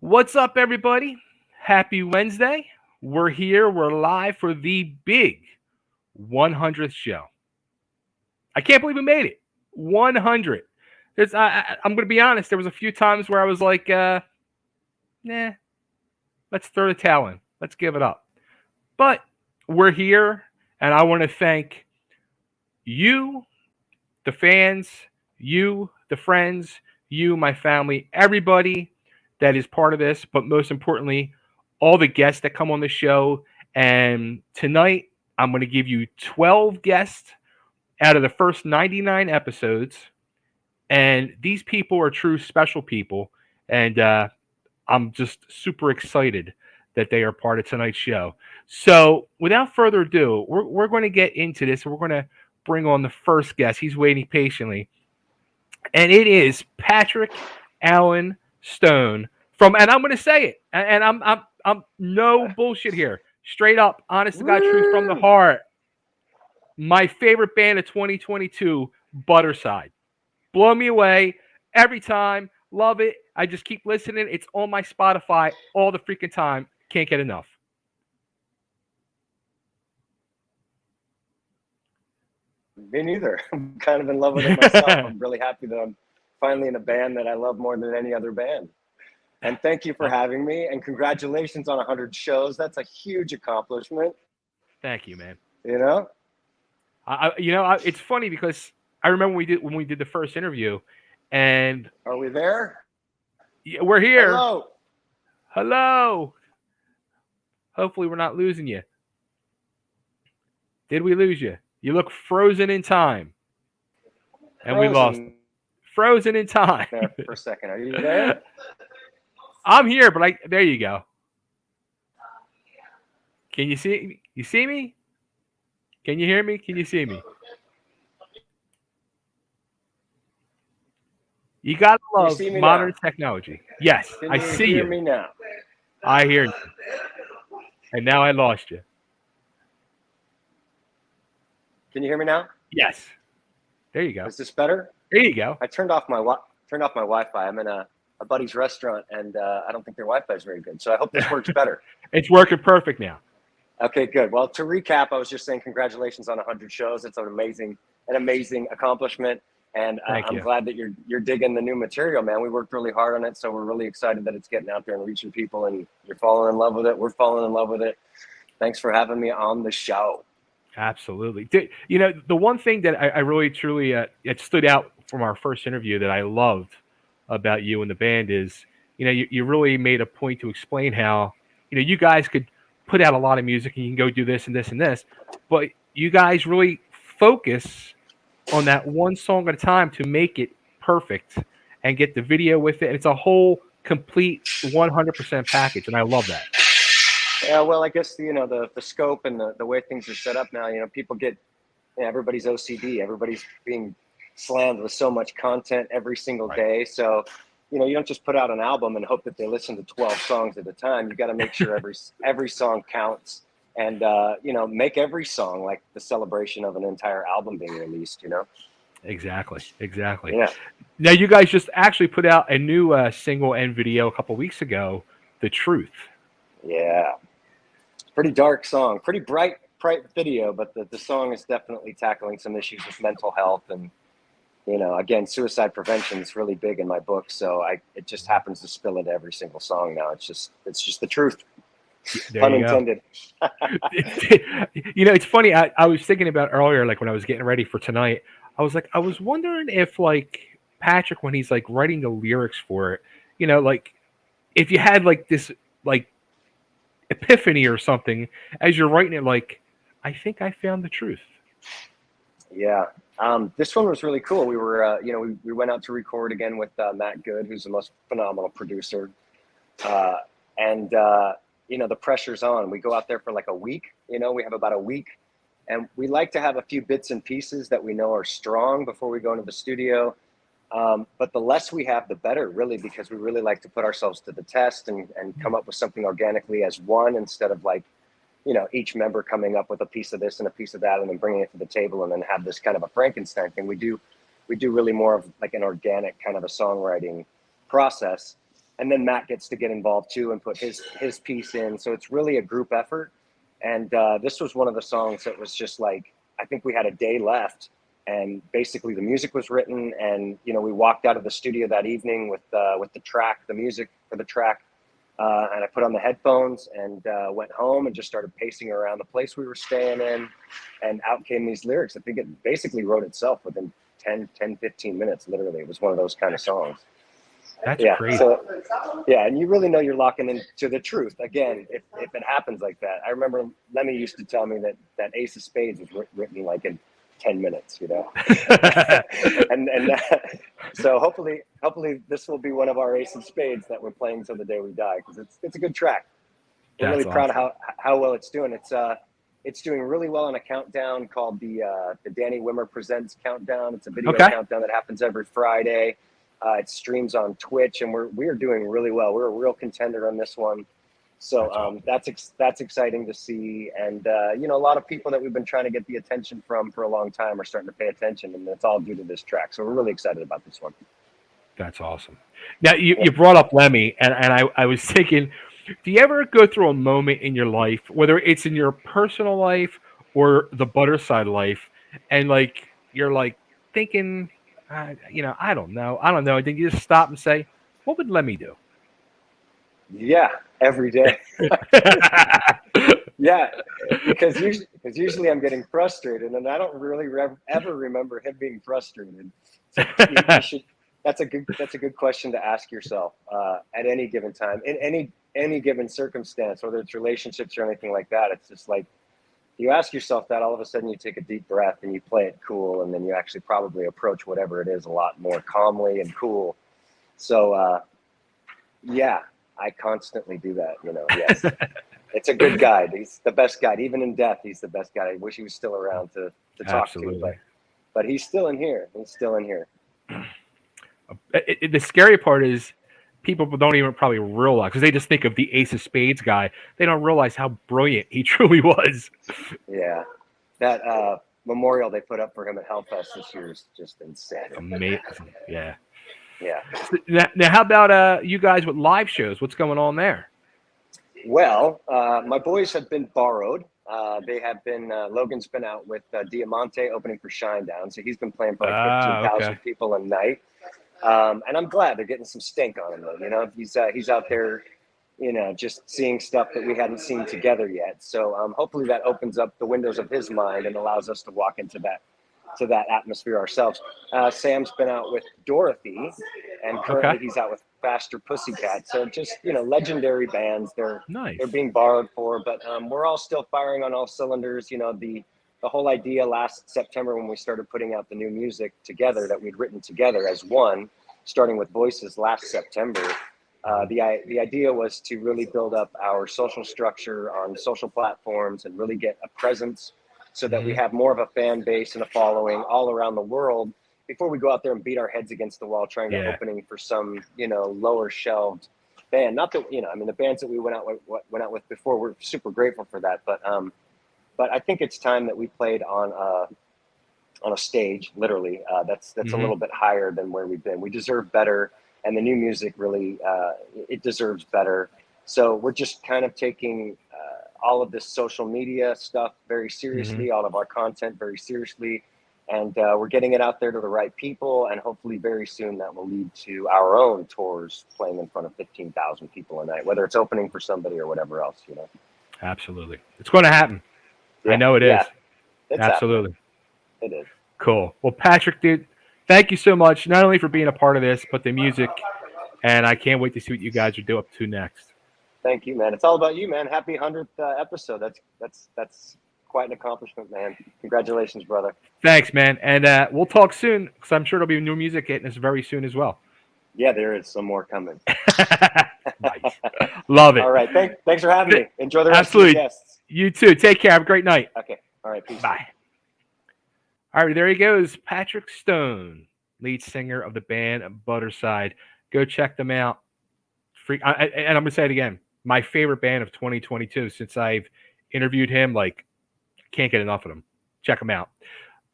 What's up, everybody? Happy Wednesday. We're here. We're live for the big 100th show. I can't believe we made it. 100. I'm going to be honest. There was a few times where I was like, nah, let's throw the towel in. Let's give it up. But we're here, and I want to thank you, the fans, you, the friends, you, my family, everybody that is part of this, but most importantly, all the guests that come on the show. And tonight, I'm going to give you 12 guests out of the first 99 episodes. And these people are true special people. And I'm just super excited that they are part of tonight's show. So, without further ado, we're going to get into this. We're going to bring on the first guest. He's waiting patiently. And it is Patrick Allen Stone from, and I'm going to say it, and I'm no bullshit here, straight up, honest to God, truth from the heart. My favorite band of 2022, Budderside. Blow me away every time. Love it. I just keep listening. It's on my Spotify all the freaking time. Can't get enough. Me neither. I'm kind of in love with it myself. I'm really happy that I'm finally in a band that I love more than any other band. And thank you for having me. And congratulations on 100 shows. That's a huge accomplishment. Thank you, man. You know? It's funny because I remember when we did the first interview, and are we there? Yeah, we're here. Hello. Hello. Hopefully, we're not losing you. Did we lose you? You look frozen in time. And we lost. Frozen in time. There for a second. Are you there? I'm here, but there you go. Can you see me? You see me? Can you hear me? Can you see me? You gotta love modern technology. Yes, I see you. Hear me now? I hear you. And now I lost you. Can you hear me now? Yes. There you go. Is this better? There you go. I turned off my Wi-Fi. I'm in a buddy's restaurant, and I don't think their Wi-Fi is very good. So I hope this works better. It's working perfect now. Okay, good. Well, to recap, I was just saying congratulations on 100 shows. It's an amazing accomplishment, and I'm glad that you're digging the new material, man. We worked really hard on it, so we're really excited that it's getting out there and reaching people, and you're falling in love with it. We're falling in love with it. Thanks for having me on the show. Absolutely. The one thing that I really, truly, it stood out from our first interview that I loved about you and the band is, you really made a point to explain how, you guys could put out a lot of music and you can go do this and this and this, but you guys really focus on that one song at a time to make it perfect and get the video with it. And it's a whole complete 100% package. And I love that. Yeah, well, I guess, the scope and the way things are set up now, people get, everybody's OCD. Everybody's being slammed with so much content every single day. So, you don't just put out an album and hope that they listen to 12 songs at a time. You got to make sure every song counts and, make every song like the celebration of an entire album being released, Exactly. Yeah. Now, you guys just actually put out a new single and video a couple weeks ago, The Truth. Yeah. Pretty dark song, pretty bright video, but the song is definitely tackling some issues with mental health and, again, suicide prevention is really big in my book. So it just happens to spill into every single song now. It's just the truth. Pun intended. It's funny. I was thinking about earlier, like when I was getting ready for tonight, I was wondering if like Patrick, when he's like writing the lyrics for it, like if you had like this, like, epiphany or something as you're writing it, like, I think I found the truth. Yeah. This one was really cool. We were, we went out to record again with Matt Good, who's the most phenomenal producer. And the pressure's on. We go out there for like a week, we have about a week. And we like to have a few bits and pieces that we know are strong before we go into the studio. But the less we have, the better, really, because we really like to put ourselves to the test and come up with something organically as one instead of like, each member coming up with a piece of this and a piece of that and then bringing it to the table and then have this kind of a Frankenstein thing. We do really more of like an organic kind of a songwriting process. and then Matt gets to get involved too and put his piece in. So it's really a group effort. And this was one of the songs that was just like, I think we had a day left, and basically the music was written, and we walked out of the studio that evening with the track, the music for the track, and I put on the headphones and went home and just started pacing around the place we were staying in, and out came these lyrics. I think it basically wrote itself within 10-15 minutes. Literally, it was one of those kind of songs. That's crazy. So, and you really know you're locking into the truth. Again, if it happens like that. I remember Lemmy used to tell me that Ace of Spades was written like in 10 minutes, and so hopefully this will be one of our Ace of Spades that we're playing till the day we die, because it's a good track. We're really proud of how well it's doing. It's doing really well on a countdown called the Danny Wimmer Presents Countdown. It's a video countdown that happens every Friday. It streams on Twitch, and we're doing really well. We're a real contender on this one. So that's exciting to see. And, a lot of people that we've been trying to get the attention from for a long time are starting to pay attention, and it's all due to this track. So we're really excited about this one. That's awesome. Now, you brought up Lemmy, and I was thinking, do you ever go through a moment in your life, whether it's in your personal life or the Budderside life, and like you're like thinking, I don't know. And then you just stop and say, what would Lemmy do? Yeah, every day. Yeah, because usually I'm getting frustrated, and I don't really ever remember him being frustrated. So that's a good question to ask yourself at any given time, in any given circumstance, whether it's relationships or anything like that. It's just like, you ask yourself that, all of a sudden you take a deep breath and you play it cool, and then you actually probably approach whatever it is a lot more calmly and cool. So I constantly do that, yes. It's a good guide. He's the best guide. Even in death, he's the best guide. I wish he was still around to talk to, but he's still in here. The scary part is people don't even probably realize, because they just think of the Ace of Spades guy. They don't realize how brilliant he truly was. Yeah. That memorial they put up for him at Hellfest this year is just insane. Amazing. Yeah. Yeah. Now, how about you guys with live shows? What's going on there? Well, my boys have been borrowed. They have been, Logan's been out with Diamante opening for Shinedown. So he's been playing for like 15,000 people a night. And I'm glad they're getting some stink on him, though. He's out there, just seeing stuff that we hadn't seen together yet. So hopefully that opens up the windows of his mind and allows us to walk into that atmosphere ourselves. Sam's been out with Dorothy, and currently he's out with Faster Pussycat. So just, legendary bands. They're being borrowed for, but we're all still firing on all cylinders. The whole idea last September, when we started putting out the new music together that we'd written together as one, starting with Voices last September, the idea was to really build up our social structure on social platforms and really get a presence, so that we have more of a fan base and a following all around the world before we go out there and beat our heads against the wall trying to opening for some, lower shelved band. Not that, the bands that we went out with before, we're super grateful for that. But I think it's time that we played on a stage, literally, that's a little bit higher than where we've been. We deserve better, and the new music really, it deserves better. So we're just kind of taking all of this social media stuff very seriously, all of our content very seriously, and we're getting it out there to the right people, and hopefully very soon that will lead to our own tours playing in front of 15,000 people a night, whether it's opening for somebody or whatever else, Absolutely. It's going to happen. Yeah, I know it is. It's absolutely. Happening. It is. Cool. Well, Patrick, dude, thank you so much, not only for being a part of this, but the music, and I can't wait to see what you guys are up to next. Thank you, man. It's all about you, man. Happy 100th episode. That's quite an accomplishment, man. Congratulations, brother. Thanks, man. And we'll talk soon, because I'm sure there'll be new music hitting us very soon as well. Yeah, there is some more coming. Nice. Love it. All right. Thanks for having me. Enjoy the rest Absolutely. of your guests. You too. Take care. Have a great night. Okay. All right. Peace. Bye. All right. There he goes. Patrick Stone, lead singer of the band Budderside. Go check them out. And I'm going to say it again. My favorite band of 2022 since I've interviewed him. Like, can't get enough of them. Check him out.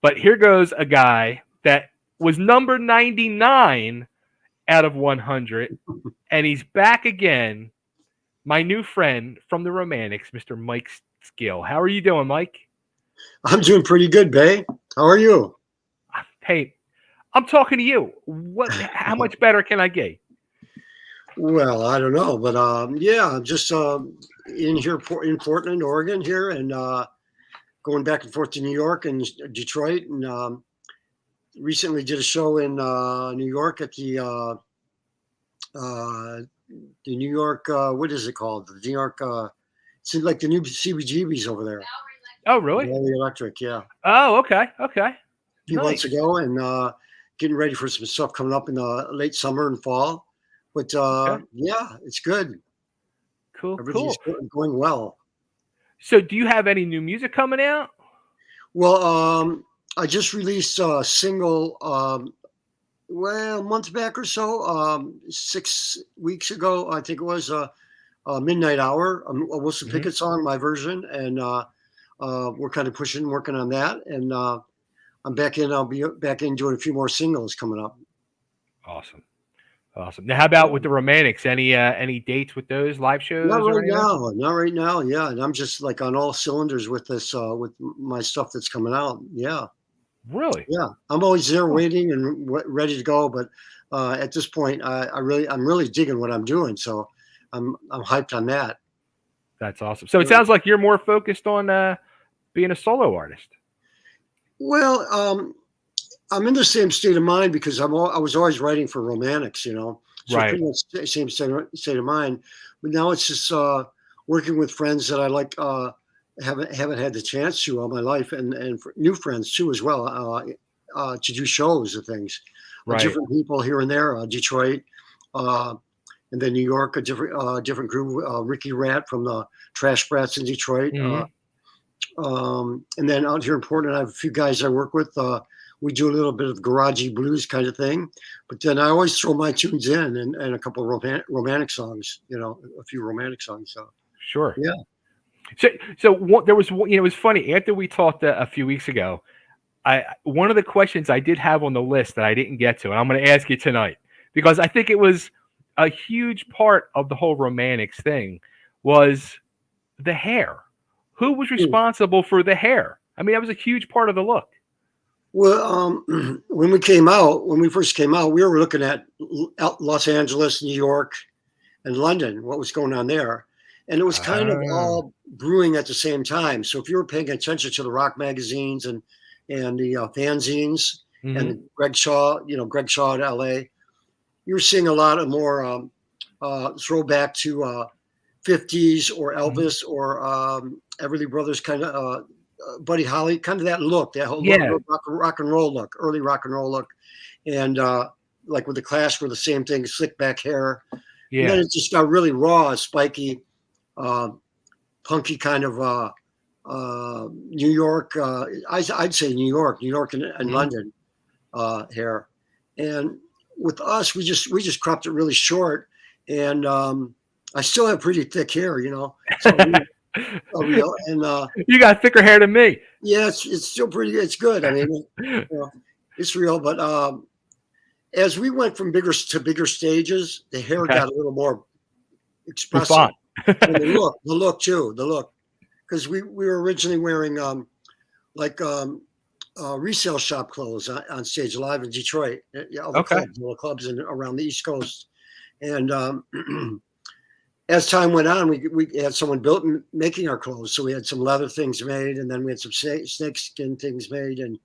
But here goes a guy that was number 99 out of 100. And he's back again. My new friend from the Romantics, Mr. Mike Skill. How are you doing, Mike? I'm doing pretty good, Bay. How are you? Hey, I'm talking to you. How much better can I get? Well, I don't know, but yeah, I'm just in here in Portland, Oregon here, and going back and forth to New York and Detroit, and recently did a show in New York at the New York, what is it called? The New York, it's like the new CBGB's over there. Oh, really? Valley Electric, yeah. Oh, okay. Okay. A few months ago, and getting ready for some stuff coming up in the late summer and fall. But yeah, it's good. Cool. Everything's going well. So, do you have any new music coming out? Well, I just released a single, well, a month back or so, 6 weeks ago, I think it was Midnight Hour, a Wilson Pickett song, my version, and we're kind of working on that, and I'm back in. I'll be back in doing a few more singles coming up. Awesome. Now, how about with the Romantics? Any dates with those live shows? Not right now. Yeah, and I'm just like on all cylinders with this, with my stuff that's coming out. Yeah. Really? Yeah, I'm always there waiting and ready to go. But at this point, I'm really digging what I'm doing. So I'm hyped on that. That's awesome. So it sounds like you're more focused on being a solo artist. Well, I'm in the same state of mind because I was always writing for Romantics, so right. Pretty much the same state of mind. But now it's just working with friends that I like, haven't had the chance to all my life, and for new friends too as well, to do shows and things. Right. Different people here and there, Detroit, and then New York, a different group, Ricky Rat from the Trash Brats in Detroit. And then out here in Portland, I have a few guys I work with. We do a little bit of garagey blues kind of thing, but then I always throw my tunes in and a couple of romantic songs, a few romantic songs. So sure. Yeah. So there was, it was funny after we talked a few weeks ago. One of the questions I did have on the list that I didn't get to, and I'm going to ask you tonight, because I think it was a huge part of the whole Romantics thing, was the hair. Who was responsible for the hair? I mean, that was a huge part of the look. Well, when we first came out, we were looking at Los Angeles, New York, and London, what was going on there. And it was kind of all brewing at the same time. So if you were paying attention to the rock magazines and the fanzines and Greg Shaw at LA, you were seeing a lot of more throwback to 50s or Elvis or Everly Brothers kind of Buddy Holly, kind of that look, that whole rock and roll look, early rock and roll look. And like with the Clash were the same thing, slick back hair. Yeah. And then it just got really raw, spiky, punky kind of New York. I'd say New York and London hair. And with us, we just cropped it really short. And I still have pretty thick hair, So and you got thicker hair than me. Yeah, it's still pretty. It's good. I mean, it's real. But as we went from bigger stages, the hair got a little more expressive. And the look too, because we were originally wearing resale shop clothes on stage live in Detroit, all the clubs around the East Coast, and as time went on, we had someone making our clothes. So we had some leather things made, and then we had some snakeskin things made. And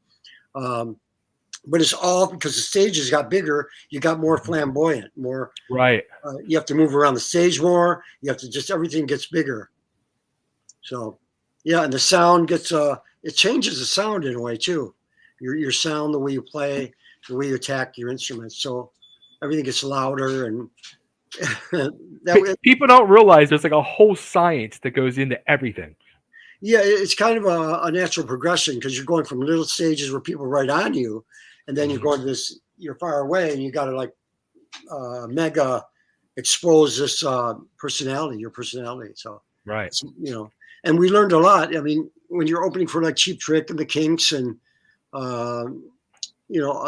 but it's all because the stages got bigger. You got more flamboyant, more right. You have to move around the stage more. You have to everything gets bigger. So yeah, and the sound gets it changes the sound in a way too. Your sound, the way you play, the way you attack your instruments. So everything gets louder and. People don't realize there's like a whole science that goes into everything. Yeah, it's kind of a natural progression because you're going from little stages where people are right on you, and then you're going to this, you're far away, and you got to like mega expose this your personality. So right, and we learned a lot. I mean, when you're opening for like Cheap Trick and the Kinks and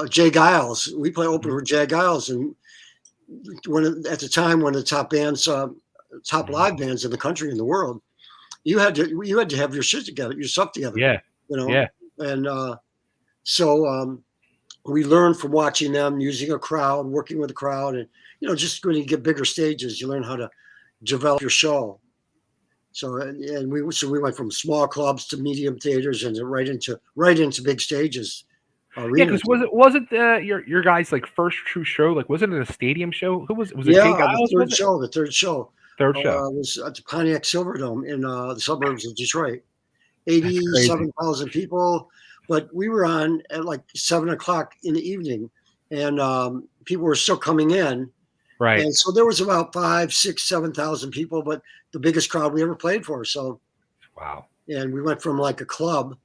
Jay Giles, we play open for Jay Giles, and at the time one of the top bands, top live bands in the country in the world. You had to have your shit together, yourself together. Yeah. You know. Yeah. And so we learned from watching them, using a crowd, working with a crowd, and just when you get bigger stages, you learn how to develop your show. So we went from small clubs to medium theaters and right into big stages. Yeah, because wasn't your guys' like first true show? Like, wasn't it a stadium show? Who was it? Yeah, Jay Giles, the third show. The third show. Third show was at the Pontiac Silverdome in the suburbs of Detroit. 87,000 people, but we were on at like 7:00 in the evening, and people were still coming in. Right. And so there was about 5,000, 6,000, 7,000 people, but the biggest crowd we ever played for. So, wow. And we went from like a club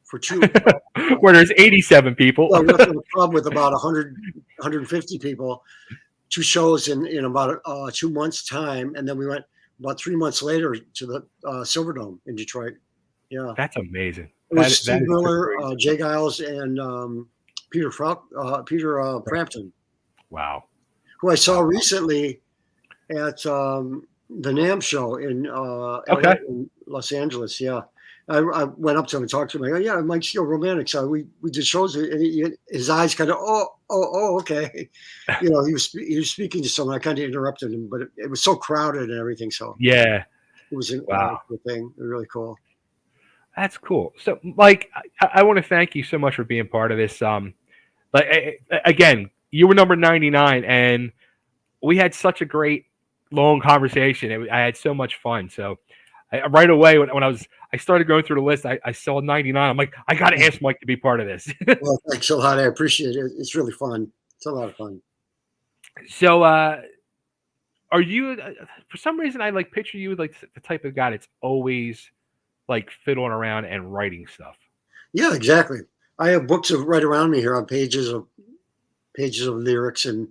for two, where there's 87 people. Well, we went from a club with about 100, 150 people, 2 shows in about 2 months' time, and then we went about 3 months later to the Silverdome in Detroit. Yeah, that's amazing. It was Steve Miller, Jay Giles, and Peter Frampton. Wow. Who I saw recently at the NAMM show in Los Angeles. Yeah, I went up to him and talked to him. I go, yeah, Mike Steele, Romantics. We did shows, and his eyes kind of, okay. He was speaking to someone. I kind of interrupted him, but it was so crowded and everything. So yeah, it was a thing. Really cool. That's cool. So, Mike, I want to thank you so much for being part of this. Again, you were number 99, and we had such a great long conversation. I had so much fun. So right away when I started going through the list, I saw 99. I'm like, I got to ask Mike to be part of this. Well, thanks a lot. I appreciate it. It's really fun. It's a lot of fun. So are you, for some reason, I like picture you like the type of guy that's always like fiddling around and writing stuff. Yeah, exactly. I have books right around me here on pages of lyrics and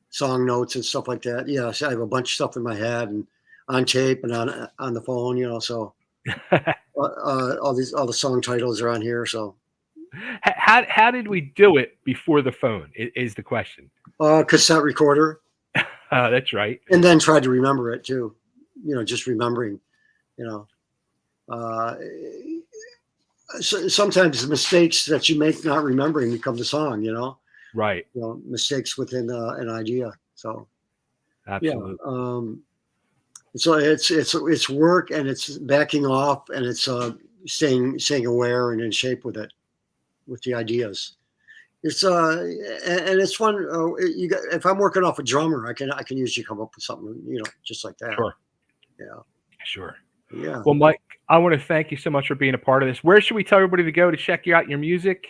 song notes and stuff like that. Yeah, so I have a bunch of stuff in my head and on tape and on the phone. So all the song titles are on here. So how did we do it before the phone? Is the question. Cassette recorder. That's right. And then tried to remember it too. Just remembering. So sometimes the mistakes that you make not remembering become the song. Right. Mistakes within an idea. So absolutely. Yeah. So it's work, and it's backing off, and it's staying aware and in shape with the ideas. It's and it's fun. If I'm working off a drummer, I can usually come up with something, just like that. Sure. Yeah. Sure. Yeah. Well, Mike, I want to thank you so much for being a part of this. Where should we tell everybody to go to check out your music?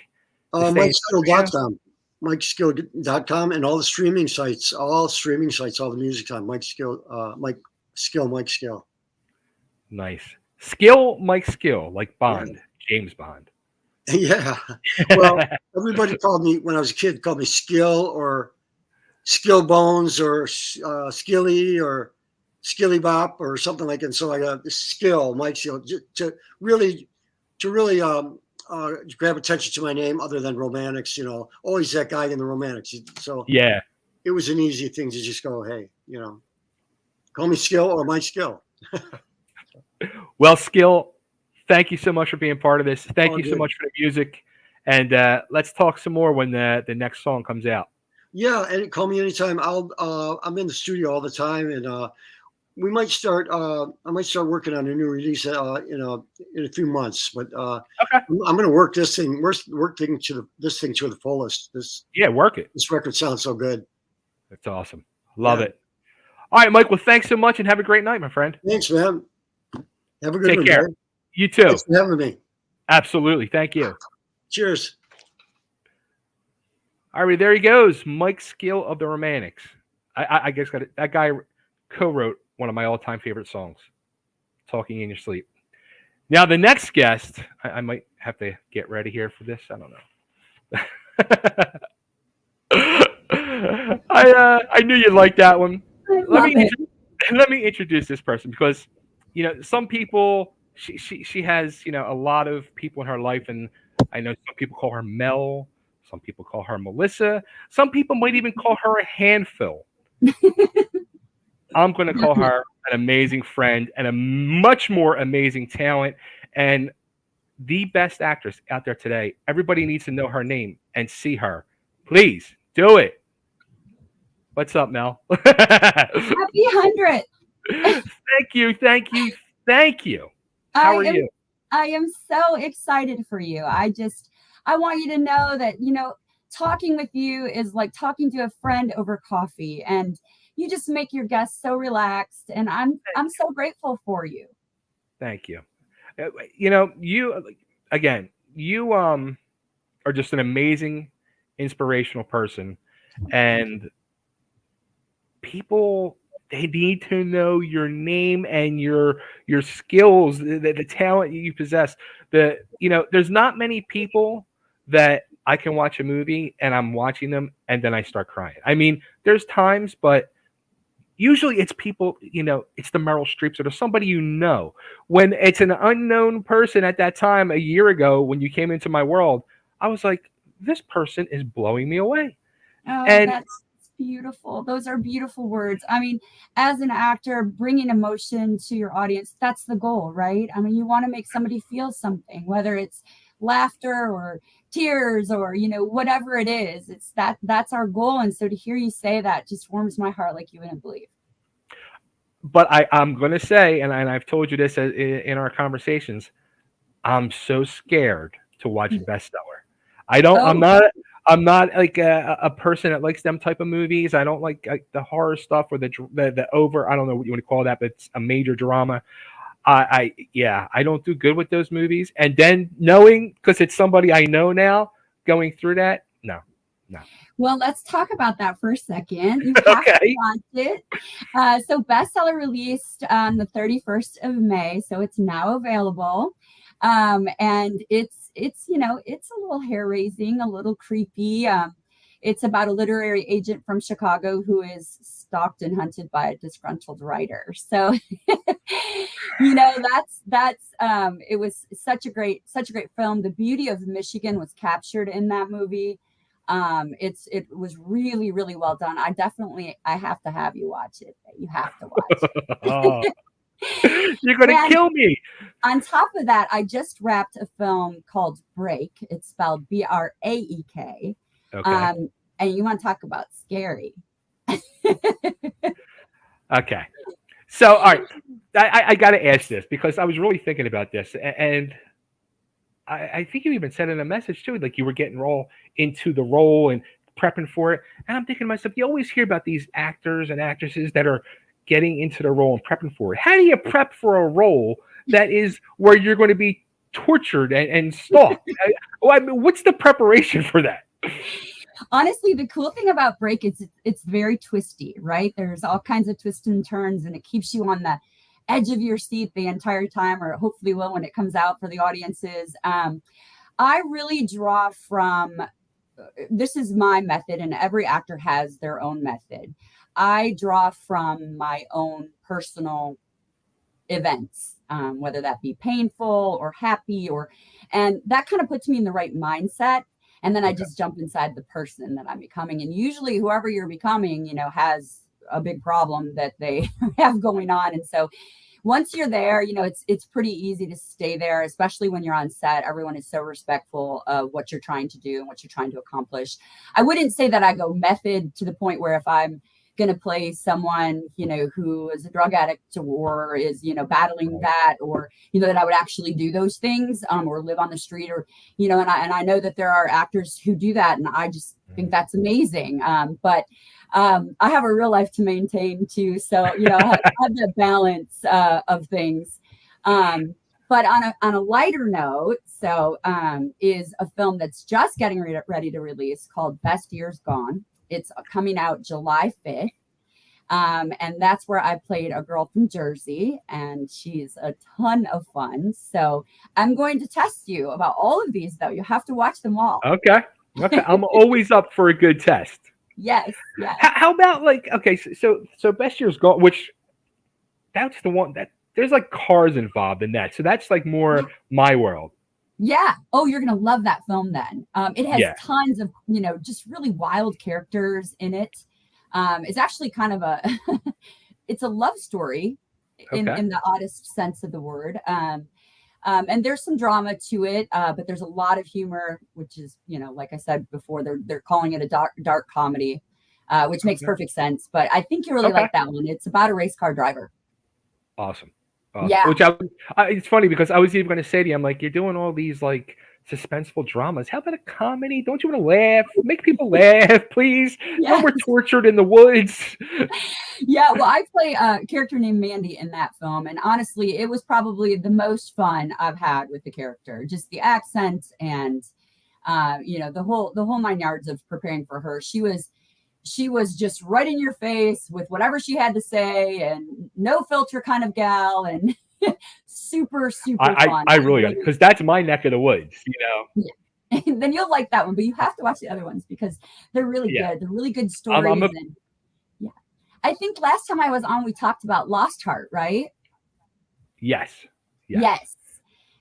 MikeSkill.com. MikeSkill.com and all the streaming sites, all the music on Mike Skill, Mike Skill. Nice. Skill, Mike Skill, like Bond, yeah. James Bond. Yeah. Well, everybody called me when I was a kid, called me Skill or Skill Bones or Skilly or Skilly Bop or something like that. And so I got Skill, Mike Skill, to really grab attention to my name other than Romantics, always that guy in the Romantics. So yeah, it was an easy thing to just go, hey, call me Skill or Mike Skill. Well, Skill, thank you so much for being part of this. Thank you so much for the music. And let's talk some more when the next song comes out. Yeah, and call me anytime. I'm in the studio all the time, and we might start. I might start working on a new release in a few months. But okay, I'm going to work this thing. This thing to the fullest. Work it. This record sounds so good. That's awesome. Love it. All right, Mike. Well, thanks so much, and have a great night, my friend. Thanks, man. Have a good one. Take care. Man. You too. Thanks for having me. Absolutely. Thank you. Cheers. All right, there he goes, Mike Skill of the Romantics. I guess that guy co-wrote one of my all-time favorite songs, "Talking in Your Sleep." Now, the next guest, I might have to get ready here for this. I don't know. I knew you'd like that one. Let me introduce this person because some people she has a lot of people in her life, and I know some people call her Mel, some people call her Melissa, some people might even call her a handful. I'm going to call her an amazing friend and a much more amazing talent and the best actress out there today. Everybody needs to know her name and see her. Please do it. What's up, Mel? Happy 100th. Thank you. Thank you. Thank you. How are you? I am so excited for you. I want you to know that, talking with you is like talking to a friend over coffee, and you just make your guests so relaxed, and I'm so grateful for you. Thank you. You are just an amazing, inspirational person, and people, they need to know your name and your skills, the talent you possess. There's not many people that I can watch a movie and I'm watching them and then I start crying. I mean, there's times, but usually it's people, it's the Meryl Streeps or somebody When it's an unknown person at that time, a year ago, when you came into my world, I was like, this person is blowing me away. Oh, and that's beautiful. Those are beautiful words. I mean, as an actor, bringing emotion to your audience, that's the goal, right? I mean, you want to make somebody feel something, whether it's laughter or tears or, whatever it is. That's our goal. And so to hear you say that just warms my heart like you wouldn't believe. But I'm going to say, and I've told you this in our conversations, I'm so scared to watch Bestseller. I'm not like a person that likes them type of movies. I don't like the horror stuff or the over. I don't know what you want to call that, but it's a major drama. I don't do good with those movies. And then knowing, because it's somebody I know now, going through that, no. Well, let's talk about that for a second. You have to watch it. So Bestseller released on the 31st of May, so it's now available. And it's a little hair-raising, a little creepy. It's about a literary agent from Chicago who is stalked and hunted by a disgruntled writer. So, it was such a great film. The beauty of Michigan was captured in that movie. It was really, really well done. I have to have you watch it. You have to watch it. You're going to kill me. On top of that, I just wrapped a film called Break. It's spelled Braek. Okay. And you want to talk about scary. Okay. So, all right. I got to ask this because I was really thinking about this. And I think you even said in a message too, like you were getting all into the role and prepping for it. And I'm thinking to myself, you always hear about these actors and actresses that are getting into the role and prepping for it. How do you prep for a role that is where you're going to be tortured and stalked? What's the preparation for that? Honestly, the cool thing about Break is it's very twisty, right? There's all kinds of twists and turns, and it keeps you on the edge of your seat the entire time, or hopefully will when it comes out for the audiences. I really draw from, this is my method, and every actor has their own method. I draw from my own personal events, whether that be painful or happy, and that kind of puts me in the right mindset. And then I just jump inside the person that I'm becoming. And usually whoever you're becoming, has a big problem that they have going on. And so once you're there, it's pretty easy to stay there, especially when you're on set. Everyone is so respectful of what you're trying to do and what you're trying to accomplish. I wouldn't say that I go method to the point where if I'm going to play someone, who is a drug addict or is, battling that, or, that I would actually do those things, or live on the street, or, and I know that there are actors who do that. And I just think that's amazing. But I have a real life to maintain too. So, I have that balance of things. But on a lighter note, is a film that's just getting ready to release called Best Years Gone. It's coming out July 5th. And that's where I played a girl from Jersey, and she's a ton of fun. So I'm going to test you about all of these, though. You have to watch them all. Okay. I'm always up for a good test. Yes. How about so Best Years Gone, which that's the one that there's like cars involved in that. So that's like more my world. Yeah. Oh, you're going to love that film then. It has tons of, just really wild characters in it. It's actually kind of a it's a love story in the oddest sense of the word. And there's some drama to it, but there's a lot of humor, which is, like I said before, they're calling it a dark comedy, which makes perfect sense. But I think you really like that one. It's about a race car driver. Awesome. Yeah. Which it's funny because I was even going to say to you, I'm like, you're doing all these like suspenseful dramas. How about a comedy? Don't you want to laugh? Make people laugh, please. Yes. No, we're tortured in the woods. Yeah, well, I play a character named Mandy in that film, and honestly, it was probably the most fun I've had with the character. Just the accent and the whole 9 yards of preparing for her. She was just right in your face with whatever she had to say, and no filter kind of gal, and super fun. I really like, because that's my neck of the woods, Yeah. Then you'll like that one, but you have to watch the other ones because they're really good. They're really good stories. Yeah, I think last time I was on, we talked about Lost Heart, right? Yes.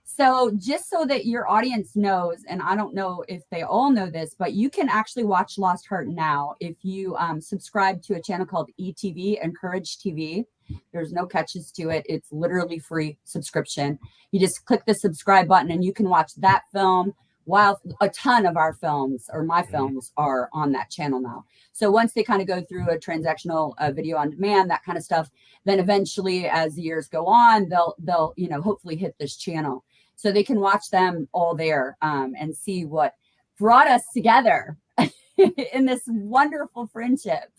So just so that your audience knows, and I don't know if they all know this, but you can actually watch Lost Heart now if you subscribe to a channel called ETV, Encourage TV. There's no catches to it. It's literally free subscription. You just click the subscribe button and you can watch that film while a ton of our films or my films are on that channel now. So once they kind of go through a transactional video on demand, that kind of stuff, then eventually as the years go on, they'll hopefully hit this channel. So they can watch them all there and see what brought us together in this wonderful friendship.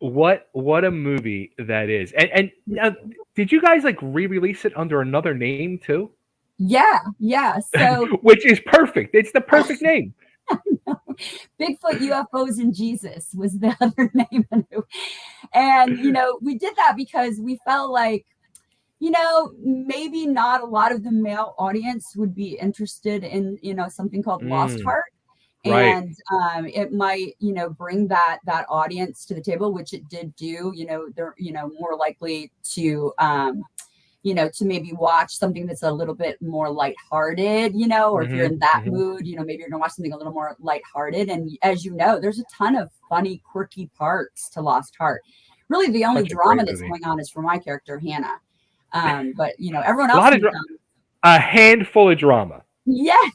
What a movie that is. And now, did you guys like re-release it under another name too? Yeah. So which is perfect. It's the perfect name. Bigfoot, UFOs, and Jesus was the other name. And we did that because we felt like, maybe not a lot of the male audience would be interested in, something called Lost Heart. And it might, bring that audience to the table, which it did do. They're, more likely to, to maybe watch something that's a little bit more lighthearted, or if you're in that mood, maybe you're gonna watch something a little more lighthearted. And as you know, there's a ton of funny, quirky parts to Lost Heart. Really, the only drama that's going on is for my character, Hannah. But everyone else. A handful of drama. Yes.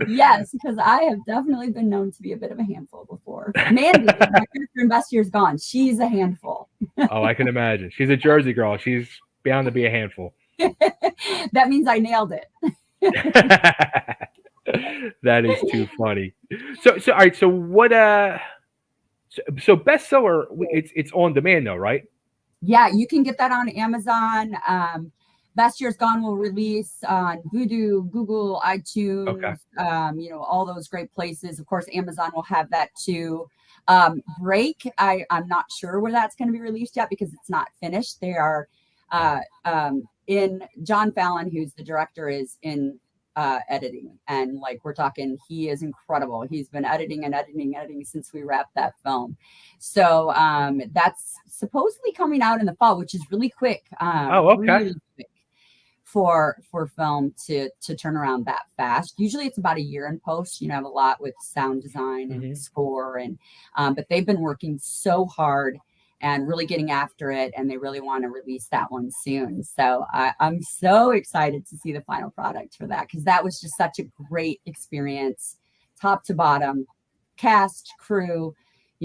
Yes, because I have definitely been known to be a bit of a handful before. Mandy, my character in Best Year's Gone, she's a handful. Oh, I can imagine. She's a Jersey girl. She's bound to be a handful. That means I nailed it. That is too funny. So all right. So what? So bestseller. It's on demand though, right? Yeah, you can get that on Amazon. Best Year's Gone will release on Vudu, Google, iTunes, all those great places. Of course, Amazon will have that too. Break, I'm not sure where that's going to be released yet because it's not finished. They are in John Fallon, who's the director, is in editing. And like we're talking, he is incredible. He's been editing since we wrapped that film. So that's supposedly coming out in the fall, which is really quick. Really quick for film to turn around that fast. Usually it's about a year in post. I have a lot with sound design and score, and but they've been working so hard and really getting after it, and they really want to release that one soon. So I'm so excited to see the final product for that, because that was just such a great experience, top to bottom, cast, crew,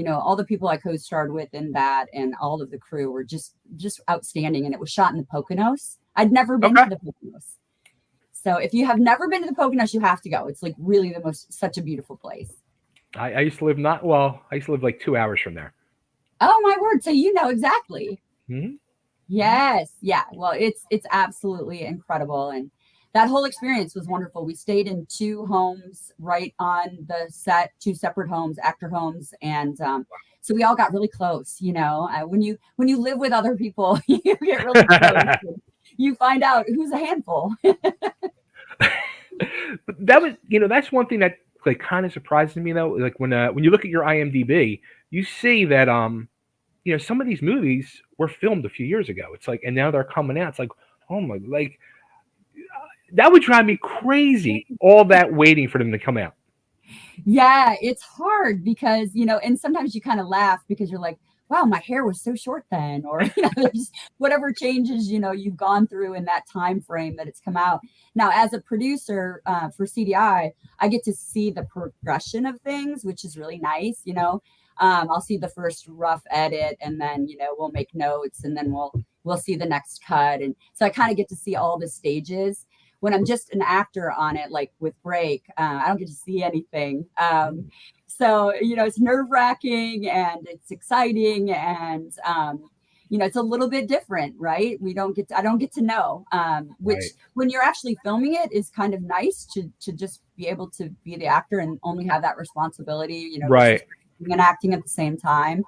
all the people I co-starred with in that, and all of the crew were just outstanding. And it was shot in the Poconos. I'd never been to the Poconos. So if you have never been to the Poconos, you have to go. It's like really such a beautiful place. I used to live like 2 hours from there. Oh my word. So exactly. Mm-hmm. Yes. Yeah. Well, it's absolutely incredible. And that whole experience was wonderful. We stayed in 2 homes right on the set, 2 separate homes, actor homes. And so we all got really close. When you live with other people, you get really close. You find out who's a handful. But that was, that's one thing that like kind of surprises me though. Like when you look at your IMDb, you see that some of these movies were filmed a few years ago. It's like, and now they're coming out. It's like, oh my, like that would drive me crazy. All that waiting for them to come out. Yeah, it's hard because, and sometimes you kind of laugh because you're like, wow, my hair was so short then, or, there's whatever changes, you've gone through in that time frame that it's come out. Now, as a producer for CDI, I get to see the progression of things, which is really nice. I'll see the first rough edit, and then, we'll make notes, and then we'll see the next cut. And so I kind of get to see all the stages. When I'm just an actor on it, like with Break, I don't get to see anything. So, it's nerve wracking and it's exciting, and, it's a little bit different, right? I don't get to know, which Right. when you're actually filming it is kind of nice to just be able to be the actor and only have that responsibility, Right. and acting at the same time.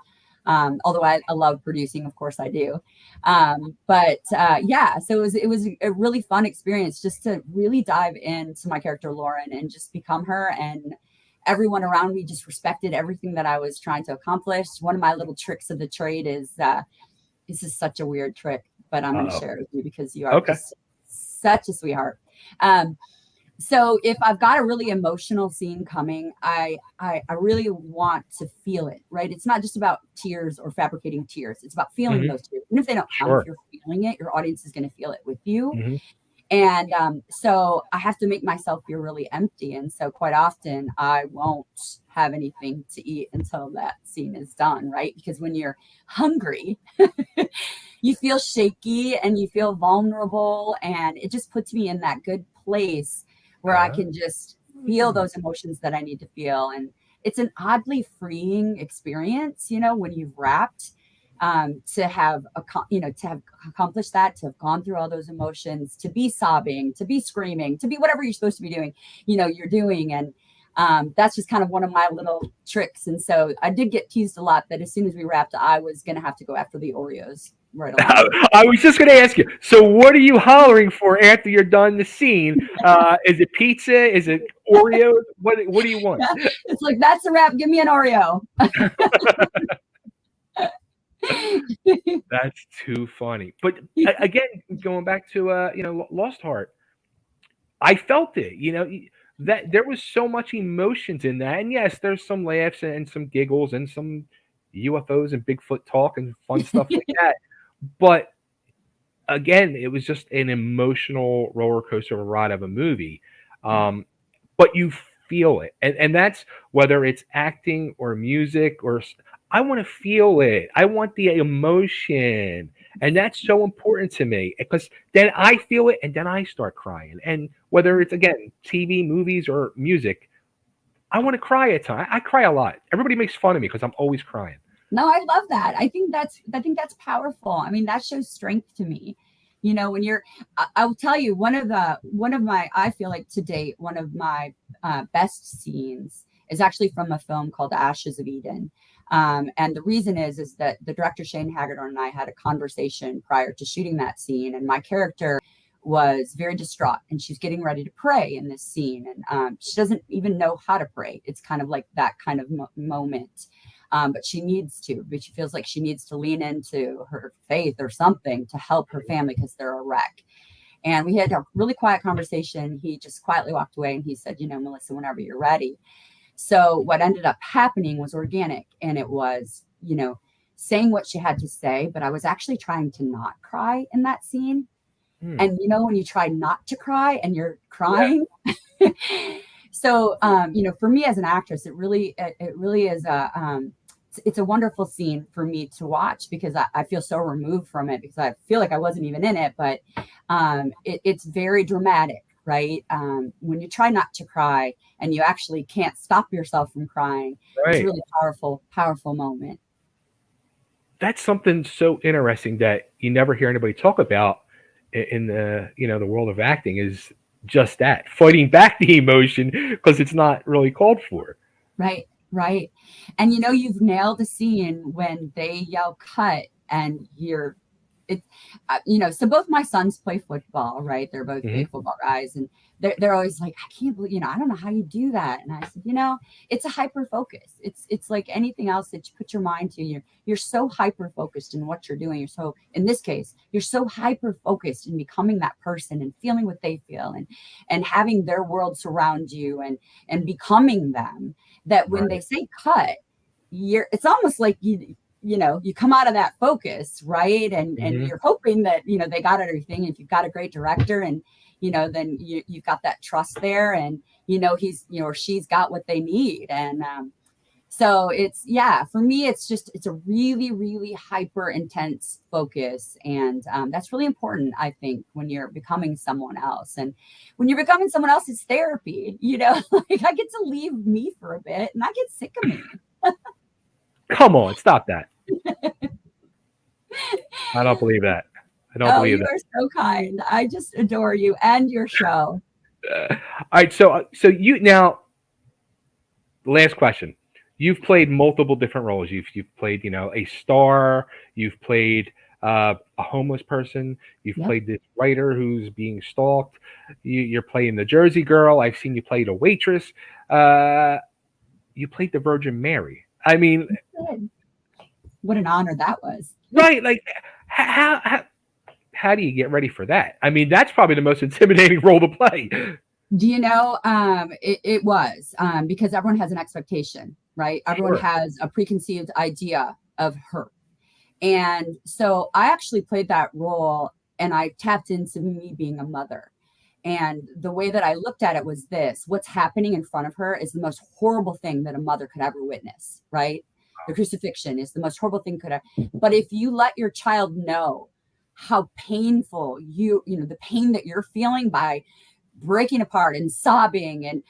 Although I love producing, of course I do. Yeah, so it was a really fun experience just to really dive into my character Lauren and just become her, and everyone around me just respected everything that I was trying to accomplish. One of my little tricks of the trade is this is such a weird trick, but I'm going to share it with you because you are just such a sweetheart. So if I've got a really emotional scene coming, I really want to feel it, right? It's not just about tears or fabricating tears. It's about feeling those tears. Even if they don't come, if you're feeling it, your audience is going to feel it with you. And so I have to make myself feel really empty. And so quite often I won't have anything to eat until that scene is done, right? Because when you're hungry, you feel shaky and you feel vulnerable. And it just puts me in that good place where I can just feel those emotions that I need to feel. And it's an oddly freeing experience, when you've wrapped, to have accomplished that, to have gone through all those emotions, to be sobbing, to be screaming, to be whatever you're supposed to be doing, you're doing. And that's just kind of one of my little tricks. And so I did get teased a lot that as soon as we wrapped, I was going to have to go after the Oreos. Right. I was just going to ask you. So, what are you hollering for after you're done the scene? Is it pizza? Is it Oreos? What do you want? Yeah, it's like, that's a wrap. Give me an Oreo. That's too funny. But again, going back to Lost Heart, I felt it. That there was so much emotions in that, and yes, there's some laughs and some giggles and some UFOs and Bigfoot talk and fun stuff like that. But again, it was just an emotional roller coaster of a ride of a movie. But you feel it. And that's whether it's acting or music or I want to feel it. I want the emotion. And that's so important to me because then I feel it and then I start crying. And whether it's, again, TV, movies, or music, I want to cry at times. I cry a lot. Everybody makes fun of me because I'm always crying. No, I love that. I think that's powerful. I mean, that shows strength to me. When you're, I will tell you, one of my, I feel like to date, one of my best scenes is actually from a film called Ashes of Eden. And the reason is that the director Shane Hagedorn and I had a conversation prior to shooting that scene, and my character was very distraught, and she's getting ready to pray in this scene, and she doesn't even know how to pray. It's kind of like that kind of moment. But she needs to, but she feels like she needs to lean into her faith or something to help her family because they're a wreck. And we had a really quiet conversation. He just quietly walked away and he said, Melissa, whenever you're ready. So what ended up happening was organic, and it was, saying what she had to say, but I was actually trying to not cry in that scene. And when you try not to cry and you're crying. Yeah. So, for me as an actress, it really is it's a wonderful scene for me to watch because I feel so removed from it because I feel like I wasn't even in it, but it's very dramatic, right? When you try not to cry and you actually can't stop yourself from crying, It's a really powerful moment. That's something so interesting that you never hear anybody talk about in the the world of acting is just that, fighting back the emotion because it's not really called for. Right. And you've nailed the scene when they yell cut and you're so both my sons play football, right? They're both big football guys, and they're always like, I can't believe, I don't know how you do that. And I said, it's a hyper focus. It's like anything else that you put your mind to. You're so hyper focused in what you're doing. In this case, you're so hyper focused in becoming that person and feeling what they feel and having their world surround you and becoming them, that when they say cut, it's almost like you come out of that focus, right? And you're hoping that, they got everything. If you've got a great director and, then you've got that trust there and, he's, or she's got what they need. And so for me, it's a really, really hyper intense focus. And that's really important, I think, when you're becoming someone else. And when you're becoming someone else, it's therapy, like I get to leave me for a bit and I get sick of me. Come on, stop that. I don't believe that. I don't believe that. You are so kind. I just adore you and your show. All right, so you now. Last question. You've played multiple different roles. You've played, a star. You've played a homeless person. You've played this writer who's being stalked. You're playing the Jersey girl. I've seen you play the waitress. You played the Virgin Mary. I mean, what an honor that was. Right. Like, how do you get ready for that? I mean, that's probably the most intimidating role to play. Do it was because everyone has an expectation, right? Everyone has a preconceived idea of her. And so I actually played that role and I tapped into me being a mother. And the way that I looked at it was what's happening in front of her is the most horrible thing that a mother could ever witness, right? The crucifixion is the most horrible thing but if you let your child know how painful the pain that you're feeling by breaking apart and sobbing and,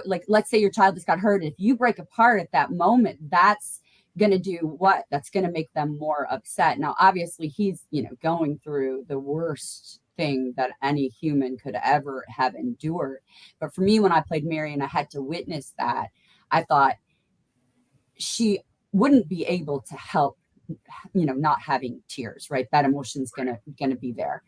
like, let's say your child just got hurt. If you break apart at that moment, that's going to do what? That's going to make them more upset. Now, obviously he's, going through the worst thing that any human could ever have endured. But for me, when I played Mary and I had to witness that, I thought she wouldn't be able to help, not having tears, right? That emotion's gonna be there.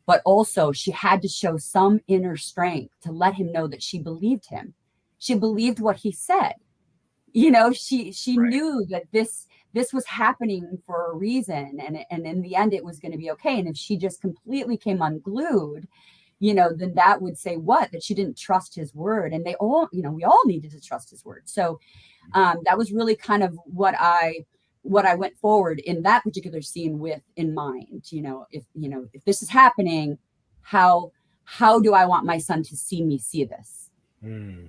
But also she had to show some inner strength to let him know that she believed him. She believed what he said. She knew that this was happening for a reason. And in the end, it was going to be okay. And if she just completely came unglued, then that would say that she didn't trust his word. And they all, we all needed to trust his word. So that was really kind of what I went forward in that particular scene with in mind. If this is happening, how do I want my son to see me see this? It's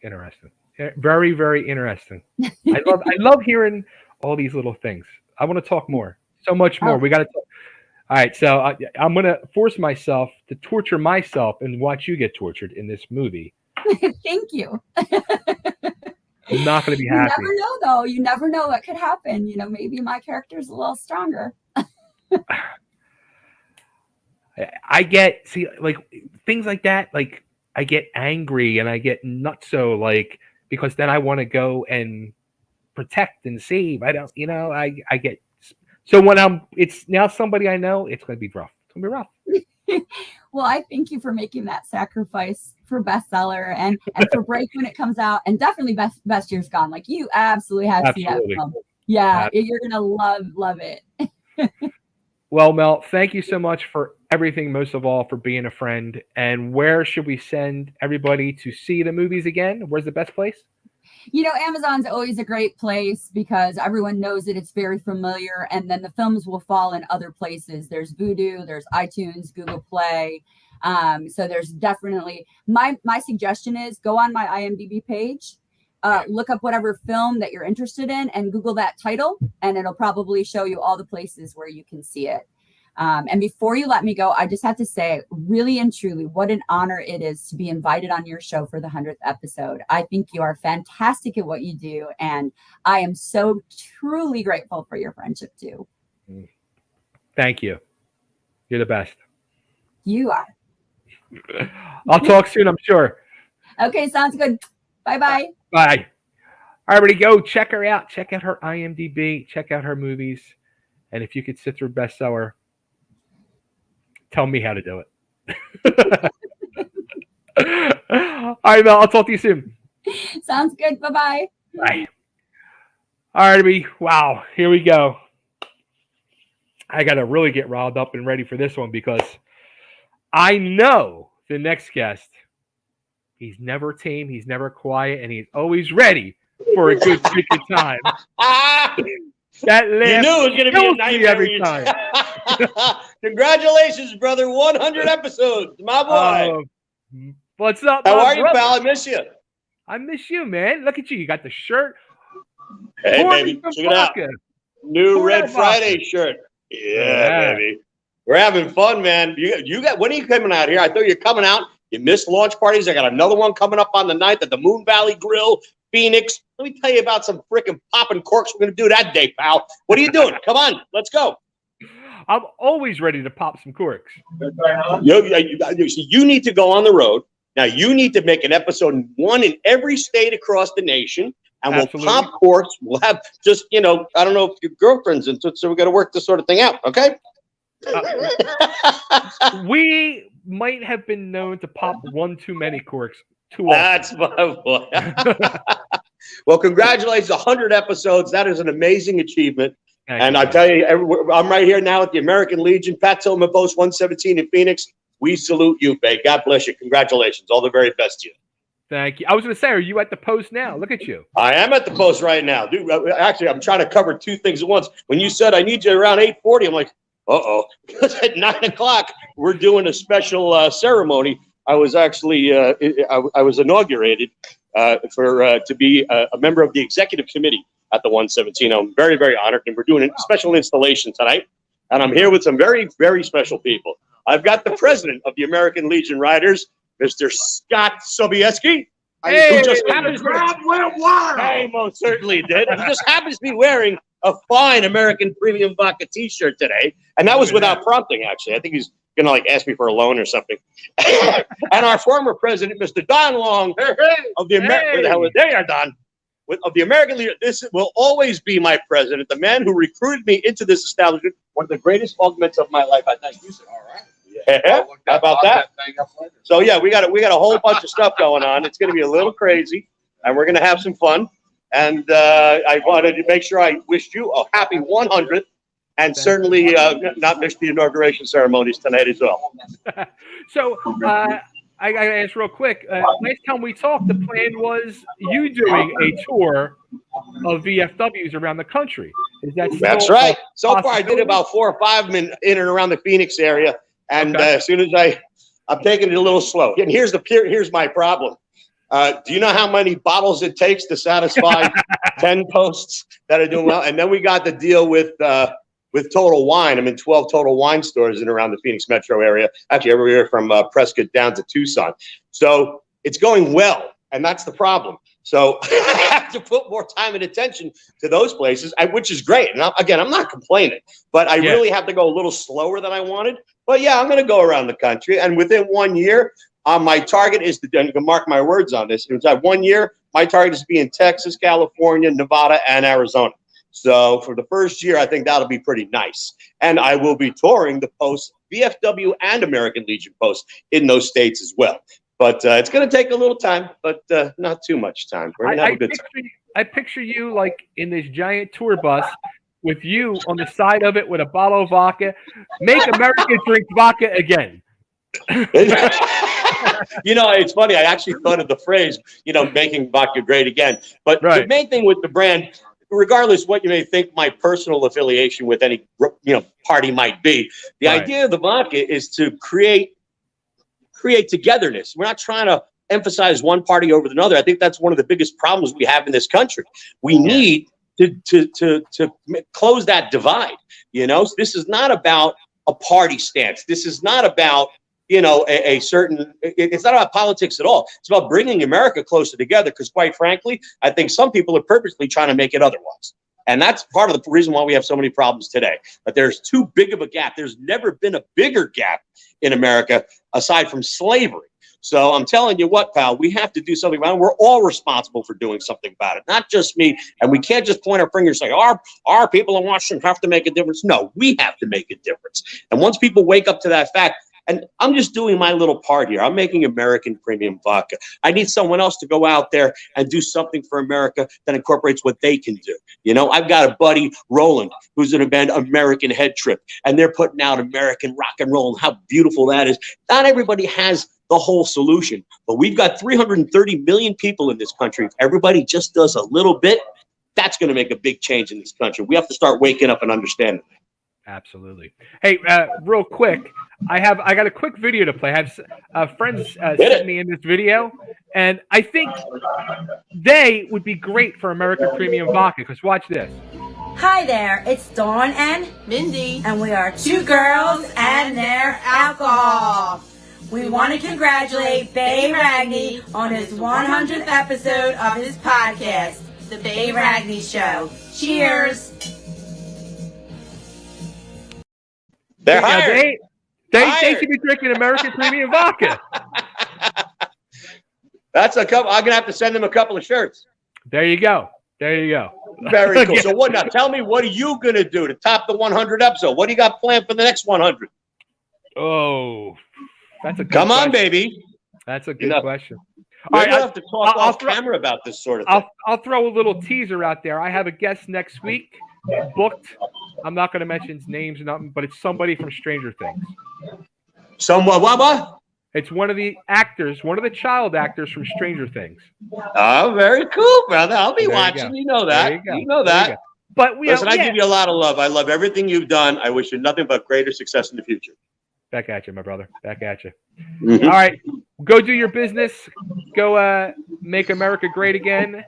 interesting. Very, very interesting. I love hearing all these little things. I want to talk more. So much more. We got to talk. All right, so I'm going to force myself to torture myself and watch you get tortured in this movie. Thank you. I'm not going to be happy. You never know, though. You never know what could happen. Maybe my character's a little stronger. I get, like, things like that, like, I get angry and I get nutso, like, because then I want to go and protect and save. I don't, I get, so when it's now somebody I know, it's going to be rough. It's going to be rough. Well, I thank you for making that sacrifice for Bestseller and for Break when it comes out, and definitely Best Year's Gone. Like, you absolutely have to see that film. Yeah, you're going to love it. Well, Mel, thank you so much for everything, most of all for being a friend. And where should we send everybody to see the movies again? Where's the best place? Amazon's always a great place because everyone knows it. It's very familiar. And then the films will fall in other places. There's Vudu, there's iTunes, Google Play. So there's definitely, my suggestion is go on my IMDb page, look up whatever film that you're interested in and Google that title, and it'll probably show you all the places where you can see it. And before you let me go, I just have to say, really and truly, what an honor it is to be invited on your show for the 100th episode. I think you are fantastic at what you do, and I am so truly grateful for your friendship too. Thank you. You're the best. You are. I'll talk soon, I'm sure. Okay, sounds good. Bye-bye. Bye. All right, everybody, go check her out. Check out her IMDb. Check out her movies. And if you could sit through bestseller, tell me how to do it. All right, Mel, I'll talk to you soon. Sounds good. Bye-bye. Bye. All right, everybody. Wow, here we go. I got to really get riled up and ready for this one because I know the next guest, he's never tame, he's never quiet, and he's always ready for a good freaking time. That laugh, you knew it was going to be a nightmare every time. Congratulations, brother. 100 episodes. My boy. What's up? How are you, pal? I miss you. I miss you, man. Look at you. You got the shirt. Hey, baby. Check it out. New Red Friday shirt. Yeah, baby. We're having fun, man. You got. When are you coming out here? I thought you're coming out. You missed launch parties. I got another one coming up on the 9th at the Moon Valley Grill, Phoenix. Let me tell you about some freaking popping corks we're going to do that day, pal. What are you doing? Come on. Let's go. I'm always ready to pop some corks. You need to go on the road. Now, you need to make an episode, one in every state across the nation, and Absolutely. We'll pop corks. We'll have just, I don't know if your girlfriend's into it, so we got to work this sort of thing out, okay? We might have been known to pop one too many corks too often. That's my boy. Well, congratulations, 100 episodes. That is an amazing achievement. And I tell you, I'm right here now at the American Legion, Pat Tillman Post 117 in Phoenix. We salute you, babe. God bless you. Congratulations. All the very best to you. Thank you. I was going to say, are you at the Post now? Look at you. I am at the Post right now. Dude, actually, I'm trying to cover two things at once. When you said I need you around 8:40, I'm like, uh-oh. Because at 9 o'clock, we're doing a special ceremony. I was actually, I was inaugurated to be a member of the executive committee at the 117. I'm very, very honored. And we're doing a special installation tonight. And I'm here with some very, very special people. I've got the president of the American Legion Riders, Mr. Scott Sobieski. Hey, who just happens He most certainly did. He just happens to be wearing a fine American Premium Vodka T-shirt today. And that was without prompting, actually. I think he's going to ask me for a loan or something. And our former president, Mr. Don Long of the of the American Legion. This will always be my president, the man who recruited me into this establishment. One of the greatest augments of my life. I thank you, sir. All right. Yeah. How about that? So yeah, we got a whole bunch of stuff going on. It's going to be a little crazy, and we're going to have some fun. And I wanted to make sure I wished you a happy 100th, and certainly not miss the inauguration ceremonies tonight as well. So I got to ask real quick. Last time we talked, the plan was you doing a tour of VFWs around the country. Is that That's right. So far, I did about 4 or 5 in and around the Phoenix area. And as soon as I'm taking it a little slow. And here's my problem. Do you know how many bottles it takes to satisfy 10 posts that are doing well? And then we got the deal with Total Wine. I'm in 12 Total Wine stores in around the Phoenix metro area, actually everywhere from Prescott down to Tucson. So it's going well, and that's the problem. So I have to put more time and attention to those places, which is great. And I'm not complaining, but I really have to go a little slower than I wanted. But yeah, I'm going to go around the country, and within 1 year, my target is to, and you can mark my words on this, inside 1 year, my target is to be in Texas, California, Nevada, and Arizona. So for the first year, I think that'll be pretty nice. And I will be touring the Post, VFW and American Legion Post in those states as well. But it's going to take a little time, but not too much time. We're going to have a good time. I picture you like in this giant tour bus with you on the side of it with a bottle of vodka. Make America drink vodka again. It's funny. I actually thought of the phrase, making vodka great again. But the main thing with the brand, regardless what you may think my personal affiliation with any party might be, the idea of the vodka is to create togetherness. We're not trying to emphasize one party over another. I think that's one of the biggest problems we have in this country. We need to close that divide. This is not about a party stance. This is not about a certain. It's not about politics at all. It's about bringing America closer together. Because quite frankly, I think some people are purposely trying to make it otherwise. And that's part of the reason why we have so many problems today. But there's too big of a gap. There's never been a bigger gap in America aside from slavery. So I'm telling you what, pal, we have to do something about it. We're all responsible for doing something about it, not just me. And we can't just point our fingers and say, our people in Washington have to make a difference. No, we have to make a difference. And once people wake up to that fact, and I'm just doing my little part here. I'm making American premium vodka. I need someone else to go out there and do something for America that incorporates what they can do. You know, I've got a buddy, Roland, who's in a band, American Head Trip, and they're putting out American rock and roll and how beautiful that is. Not everybody has the whole solution, but we've got 330 million people in this country. If everybody just does a little bit, that's going to make a big change in this country. We have to start waking up and understanding. Absolutely. Hey, real quick, I got a quick video to play. I have friends sent me in this video, and I think they would be great for American Premium Vodka, because watch this. Hi there, it's Dawn and Mindy, and we are two girls and their alcohol. We want to congratulate Bay Ragni on his 100th episode of his podcast, The Bay Ragni Show. Cheers! They're hired. They should be drinking American Premium Vodka. That's a couple. I'm gonna have to send them a couple of shirts. There you go. There you go. Very cool. So what now? Tell me, what are you gonna do to top the 100 episode? What do you got planned for the next 100? Oh, that's a good Come question. on, baby. That's a good question. All right, right, have to talk off camera about this sort of thing. I'll throw a little teaser out there. I have a guest next week booked. I'm not going to mention his names or nothing, but it's somebody from Stranger Things. What? It's one of the actors, one of the child actors from Stranger Things. Oh, very cool, brother. I'll be watching. You know that. You know that. But listen, I give you a lot of love. I love everything you've done. I wish you nothing but greater success in the future. Back at you, my brother. Back at you. Mm-hmm. All right. Go do your business. Go make America great again.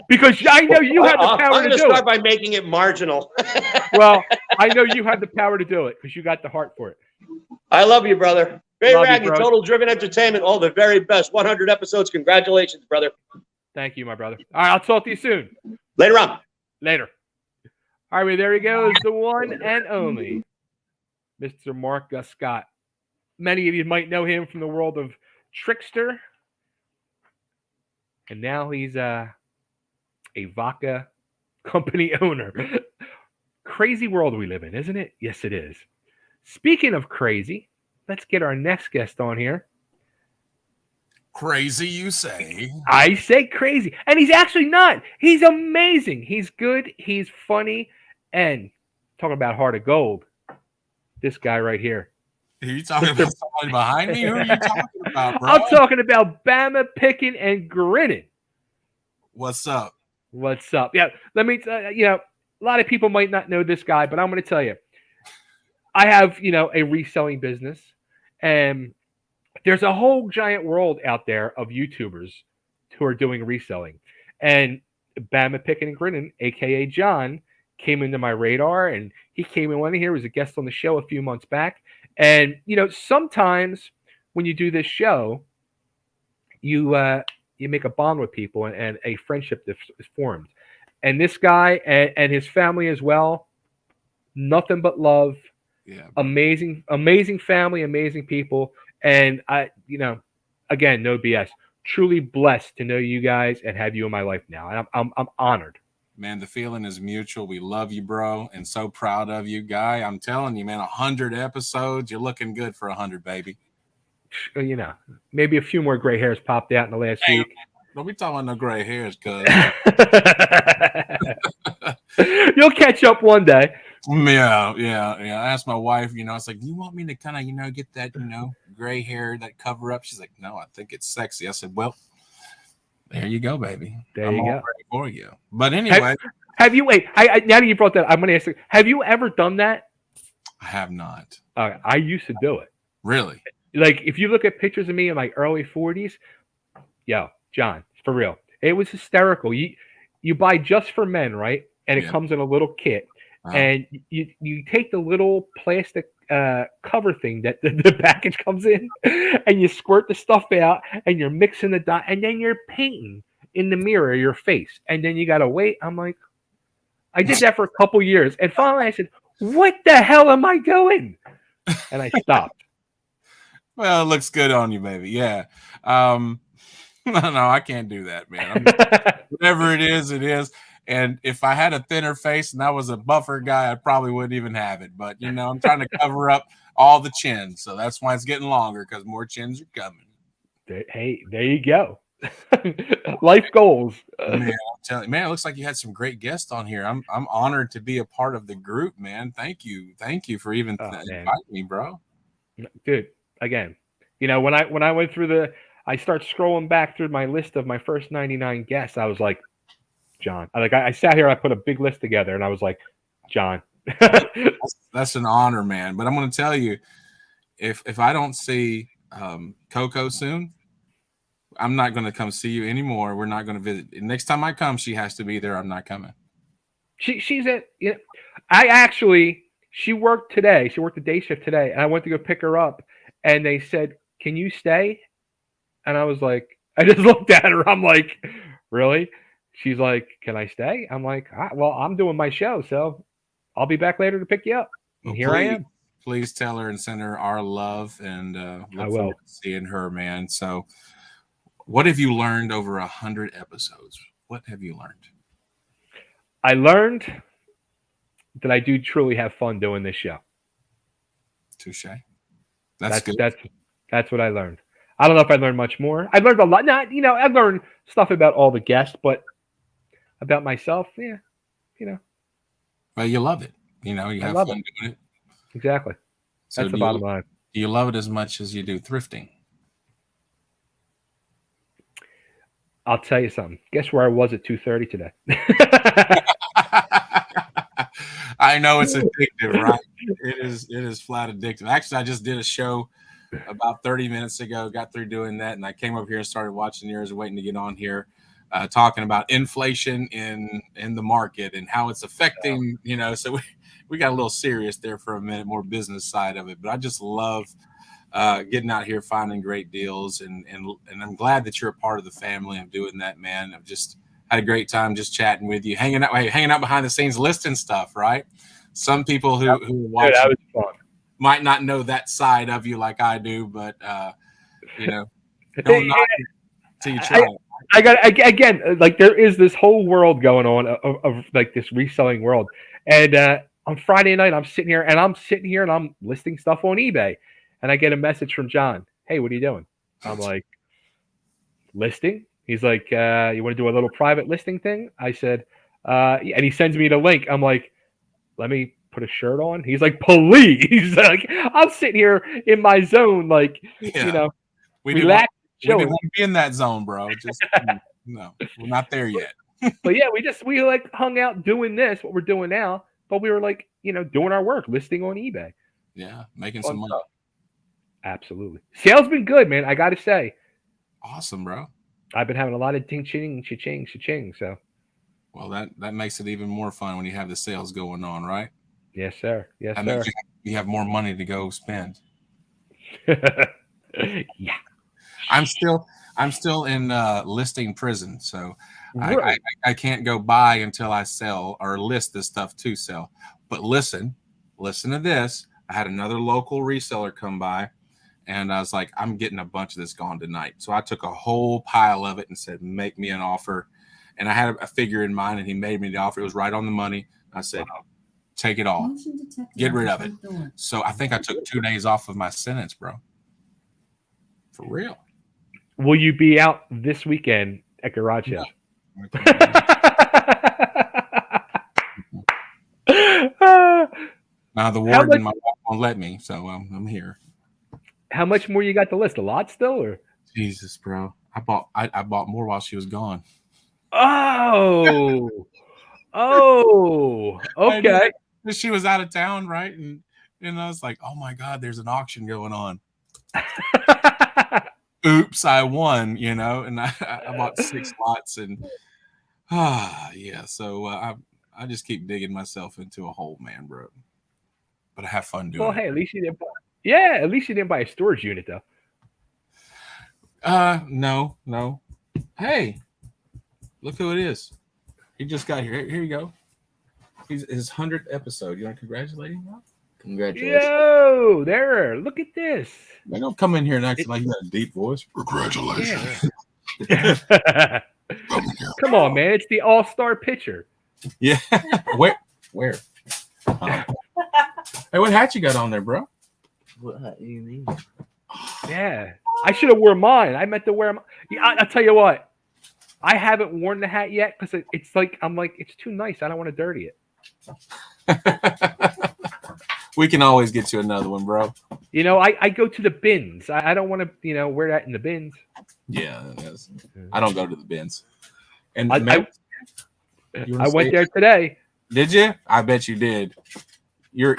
Because I know you have the power to do it. I'm going to start by making it marginal. Well, I know you have the power to do it because you got the heart for it. I love you, brother. Bay Ragni, bro. Total Driven Entertainment, all the very best. 100 episodes. Congratulations, brother. Thank you, my brother. All right, I'll talk to you soon. Later on. Later. All right, there he goes, the one and only Mr. Mark Scott. Many of you might know him from the world of Trixter. And now he's a vodka company owner. Crazy world we live in, isn't it? Yes, it is. Speaking of crazy, let's get our next guest on here. Crazy, you say? I say crazy. And he's actually not. He's amazing. He's good. He's funny. And talking about heart of gold, this guy right here. Are you talking about someone behind me? Who are you talking about, bro? I'm talking about Bama, Pickin, and Grinnin. What's up? What's up? Yeah, let me, a lot of people might not know this guy, but I'm going to tell you. I have, a reselling business, and there's a whole giant world out there of YouTubers who are doing reselling. And Bama, Pickin, and Grinnin, a.k.a. John, came into my radar, and he came in one here, was a guest on the show a few months back. And, sometimes when you do this show, you make a bond with people and a friendship is formed. And this guy and his family as well, nothing but love. Yeah, amazing family, amazing people. And again, no BS. Truly blessed to know you guys and have you in my life now. And I'm honored. Man, the feeling is mutual. We love you, bro, and so proud of you, guy. I'm telling you, man, 100 episodes. You're looking good for 100, baby. Maybe a few more gray hairs popped out in the last week. Don't be talking about no gray hairs, cuz. You'll catch up one day. Yeah. I asked my wife, it's like, do you want me to kind of, get that, gray hair, that cover up? She's like, no, I think it's sexy. I said, well, there you go, baby. There you go. Ready for you. But anyway. Have you, wait, now that you brought that, I'm going to ask you, have you ever done that? I have not. I used to do it. Really? Like, if you look at pictures of me in my early 40s, yo, John, for real. It was hysterical. You buy just for men, right? And it comes in a little kit. And you take the little plastic cover thing that the package comes in, and you squirt the stuff out, and you're mixing the dye, and then you're painting in the mirror your face, and then you gotta wait. I'm like, I did that for a couple years, and finally I said, "What the hell am I doing?" And I stopped. Well, it looks good on you, baby. Yeah. No, I can't do that, man. Whatever it is, it is. And if I had a thinner face and I was a buffer guy, I probably wouldn't even have it. But, I'm trying to cover up all the chins. So that's why it's getting longer, because more chins are coming. Hey, there you go. Life goals. Man, I'm telling you, man, it looks like you had some great guests on here. I'm honored to be a part of the group, man. Thank you for even inviting me, bro. Dude, again, when I went through I start scrolling back through my list of my first 99 guests. I was like, John. I sat here, I put a big list together, and I was like, John. That's an honor, man. But I'm going to tell you, if I don't see Coco soon, I'm not going to come see you anymore. We're not going to visit. Next time I come, she has to be there. I'm not coming. She's at. She worked today. She worked the day shift today, and I went to go pick her up, and they said, "Can you stay?" And I was like, I just looked at her. I'm like, really? She's like, "Can I stay?" I'm like, well, I'm doing my show, so I'll be back later to pick you up. And here I am. Please tell her and send her our love, and look forward to seeing her, man. So, what have you learned over 100 episodes? What have you learned? I learned that I do truly have fun doing this show. Touche. That's good. That's what I learned. I don't know if I learned much more. I learned a lot. I learned stuff about all the guests, but about myself, yeah, Well, you love it. You have fun doing it. Exactly. So that's the bottom line. Do you love it as much as you do thrifting? I'll tell you something. Guess where I was at 2:30 today? I know it's addictive, right? It is flat addictive. Actually, I just did a show about 30 minutes ago, got through doing that, and I came up here and started watching yours, waiting to get on here, talking about inflation in the market and how it's affecting, so we got a little serious there for a minute, more business side of it. But I just love getting out here, finding great deals, and I'm glad that you're a part of the family of doing that, man. I've just had a great time just chatting with you, hanging out behind the scenes, listing stuff, right? Some people who watch that was fun. Might not know that side of you like I do, but don't knock it till you try it. I got again, like there is this whole world going on of like this reselling world, and on Friday night I'm sitting here and I'm listing stuff on eBay, and I get a message from John. Hey, what are you doing? I'm like, listing. He's like, you want to do a little private listing thing? I said, and he sends me the link. I'm like, let me put a shirt on. He's like, please. Like, I'm sitting here in my zone, like, relax. We didn't want to be in that zone, bro. Just no, we're not there yet. But yeah, we like hung out doing this, what we're doing now. But we were like, doing our work, listing on eBay. Yeah, making some money. Absolutely. Sales been good, man. I got to say. Awesome, bro. I've been having a lot of ding-ching, cha-ching, cha-ching. So. Well, that makes it even more fun when you have the sales going on, right? Yes, sir. Yes, that sir. Means you have more money to go spend. Yeah. I'm still in listing prison, so right. I can't go buy until I sell or list this stuff to sell. But listen to this. I had another local reseller come by, and I was like, I'm getting a bunch of this gone tonight. So I took a whole pile of it and said, make me an offer. And I had a figure in mind, and he made me the offer. It was right on the money. I said, take it all. Get rid of it. So I think I took 2 days off of my sentence, bro. For real. Will you be out this weekend at Garage Sale? Now the warden, my wife won't let me, so I'm here. How much more you got to list? A lot still, or? Jesus, bro. I bought more while she was gone. Oh, okay. She was out of town, right? And I was like, oh my God, there's an auction going on. Oops, I won, and I bought 6 lots, and yeah. So I just keep digging myself into a hole, man, bro. But I have fun doing it. Well, hey, at least you didn't buy. Yeah, at least you didn't buy a storage unit, though. No. Hey, look who it is. He just got here. Here you go. He's his 100th episode. You want to congratulate him? Congratulations. Yo, there. Look at this. Man, don't come in here and act like you got a deep voice. Congratulations. Yeah. Come on, man. It's the all-star pitcher. Yeah. Where? Hey, what hat you got on there, bro? What hat do you mean? Yeah. I should have worn mine. I meant to wear mine. Yeah, I'll tell you what. I haven't worn the hat yet because it's like, I'm like, it's too nice. I don't want to dirty it. We can always get you another one, bro. You know, I go to the bins. I don't want to, wear that in the bins. Yeah, I don't go to the bins. And I went there today. Did you? I bet you did. You're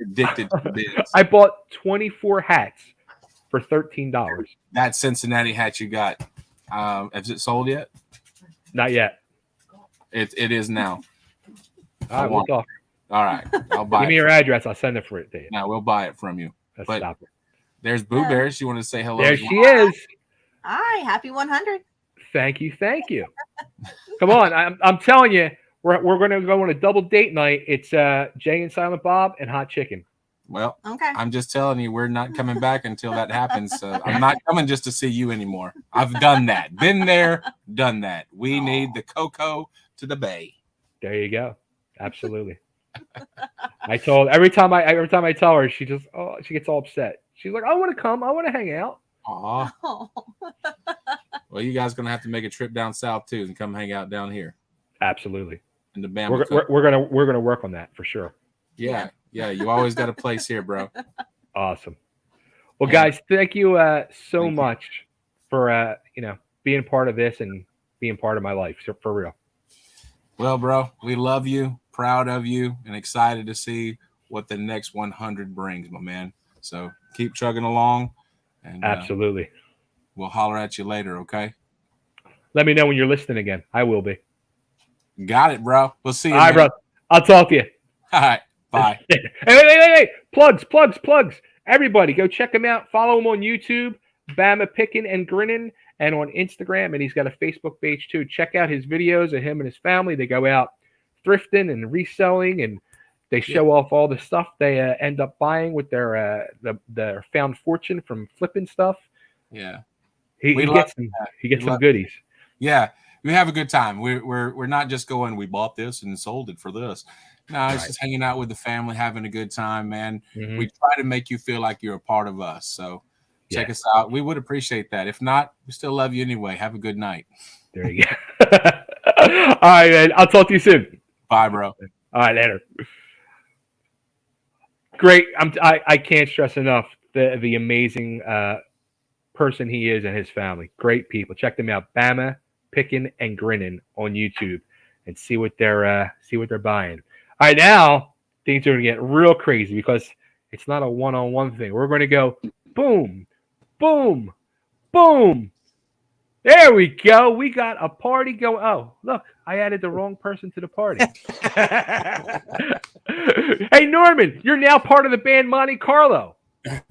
addicted to the bins. I bought 24 hats for $13. That Cincinnati hat you got, has it sold yet? Not yet. It is now. All right, we'll talk. All right, I'll buy it. Give me your address. I'll send it for it to you. No, we'll buy it from you. But stop it. There's Boo Bear. She wanted to say hello. There she is. Hi, happy 100. Thank you. Come on, I'm telling you, we're going to go on a double date night. It's Jay and Silent Bob and hot chicken. Well, okay. I'm just telling you, we're not coming back until that happens. So I'm not coming just to see you anymore. I've done that. Been there, done that. We need the cocoa to the bay. There you go. Absolutely. I told every time I tell her, she gets all upset. She's like, I want to come. I want to hang out. Aw. Oh. Well, you guys gonna have to make a trip down south too and come hang out down here. Absolutely. In the Bama. We're gonna work on that for sure. Yeah. You always got a place here, bro. Awesome. Well, guys, thank you so much for being part of this and being part of my life. So for real. Well, bro, we love you, proud of you, and excited to see what the next 100 brings, my man. So keep chugging along. And absolutely. We'll holler at you later, okay? Let me know when you're listening again. I will be. Got it, bro. We'll see you. All right, bro. I'll talk to you. All right. Bye. Hey. Plugs. Everybody, go check him out. Follow him on YouTube, Bama, Pickin, and Grinnin, and on Instagram. And he's got a Facebook page, too. Check out his videos of him and his family. They go out thrifting and reselling, and they show off all the stuff they end up buying with their found fortune from flipping stuff. Yeah. He gets some goodies. Yeah. We have a good time. We're not just going, we bought this and sold it for this. No, it's just hanging out with the family, having a good time, man. Mm-hmm. We try to make you feel like you're a part of us. So check us out. We would appreciate that. If not, we still love you anyway. Have a good night. There you go. All right, man. I'll talk to you soon. Bye, bro. All right, later. Great. I can't stress enough the amazing person he is and his family. Great people. Check them out. Bama, Pickin, and Grinnin on YouTube, and see what they're buying. All right, now things are going to get real crazy because it's not a one-on-one thing. We're going to go boom, boom, boom. There we go. We got a party going. Oh, look, I added the wrong person to the party. Hey, Norman, you're now part of the band MonteCarlo.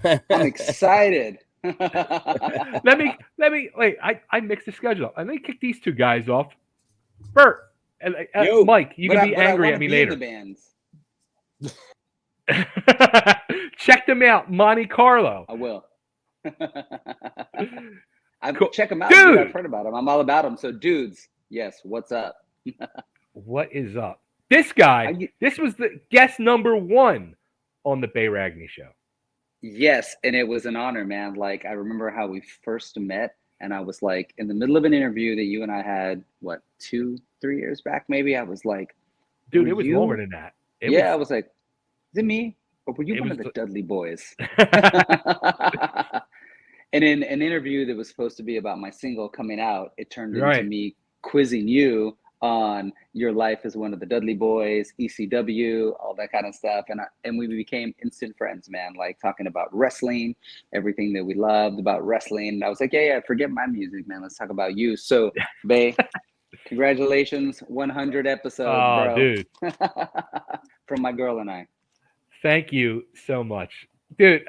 I'm excited. Let me wait. I mixed the schedule. Let me kick these two guys off. Bert and Mike, you can be angry at me later. Check them out, MonteCarlo. I will. Cool. Check them out, dude. I've heard about them. I'm all about them. So, dudes, yes, what's up? What is up? This guy. This was the guest number 1 on the Bay Ragni Show. Yes, and it was an honor, man. Like, I remember how we first met, and I was like, in the middle of an interview that you and I had, 2-3 years back, maybe. I was like, dude, it was longer than that. I was like, is it me? Or were you one of the Dudley boys? And in an interview that was supposed to be about my single coming out, it turned into me quizzing you on your life as one of the Dudley boys, ECW, all that kind of stuff. And we became instant friends, man, like talking about wrestling, everything that we loved about wrestling. And I was like, yeah, forget my music, man. Let's talk about you. So, Bay, congratulations, 100 episodes, bro. Dude. From my girl and I. Thank you so much. Dude,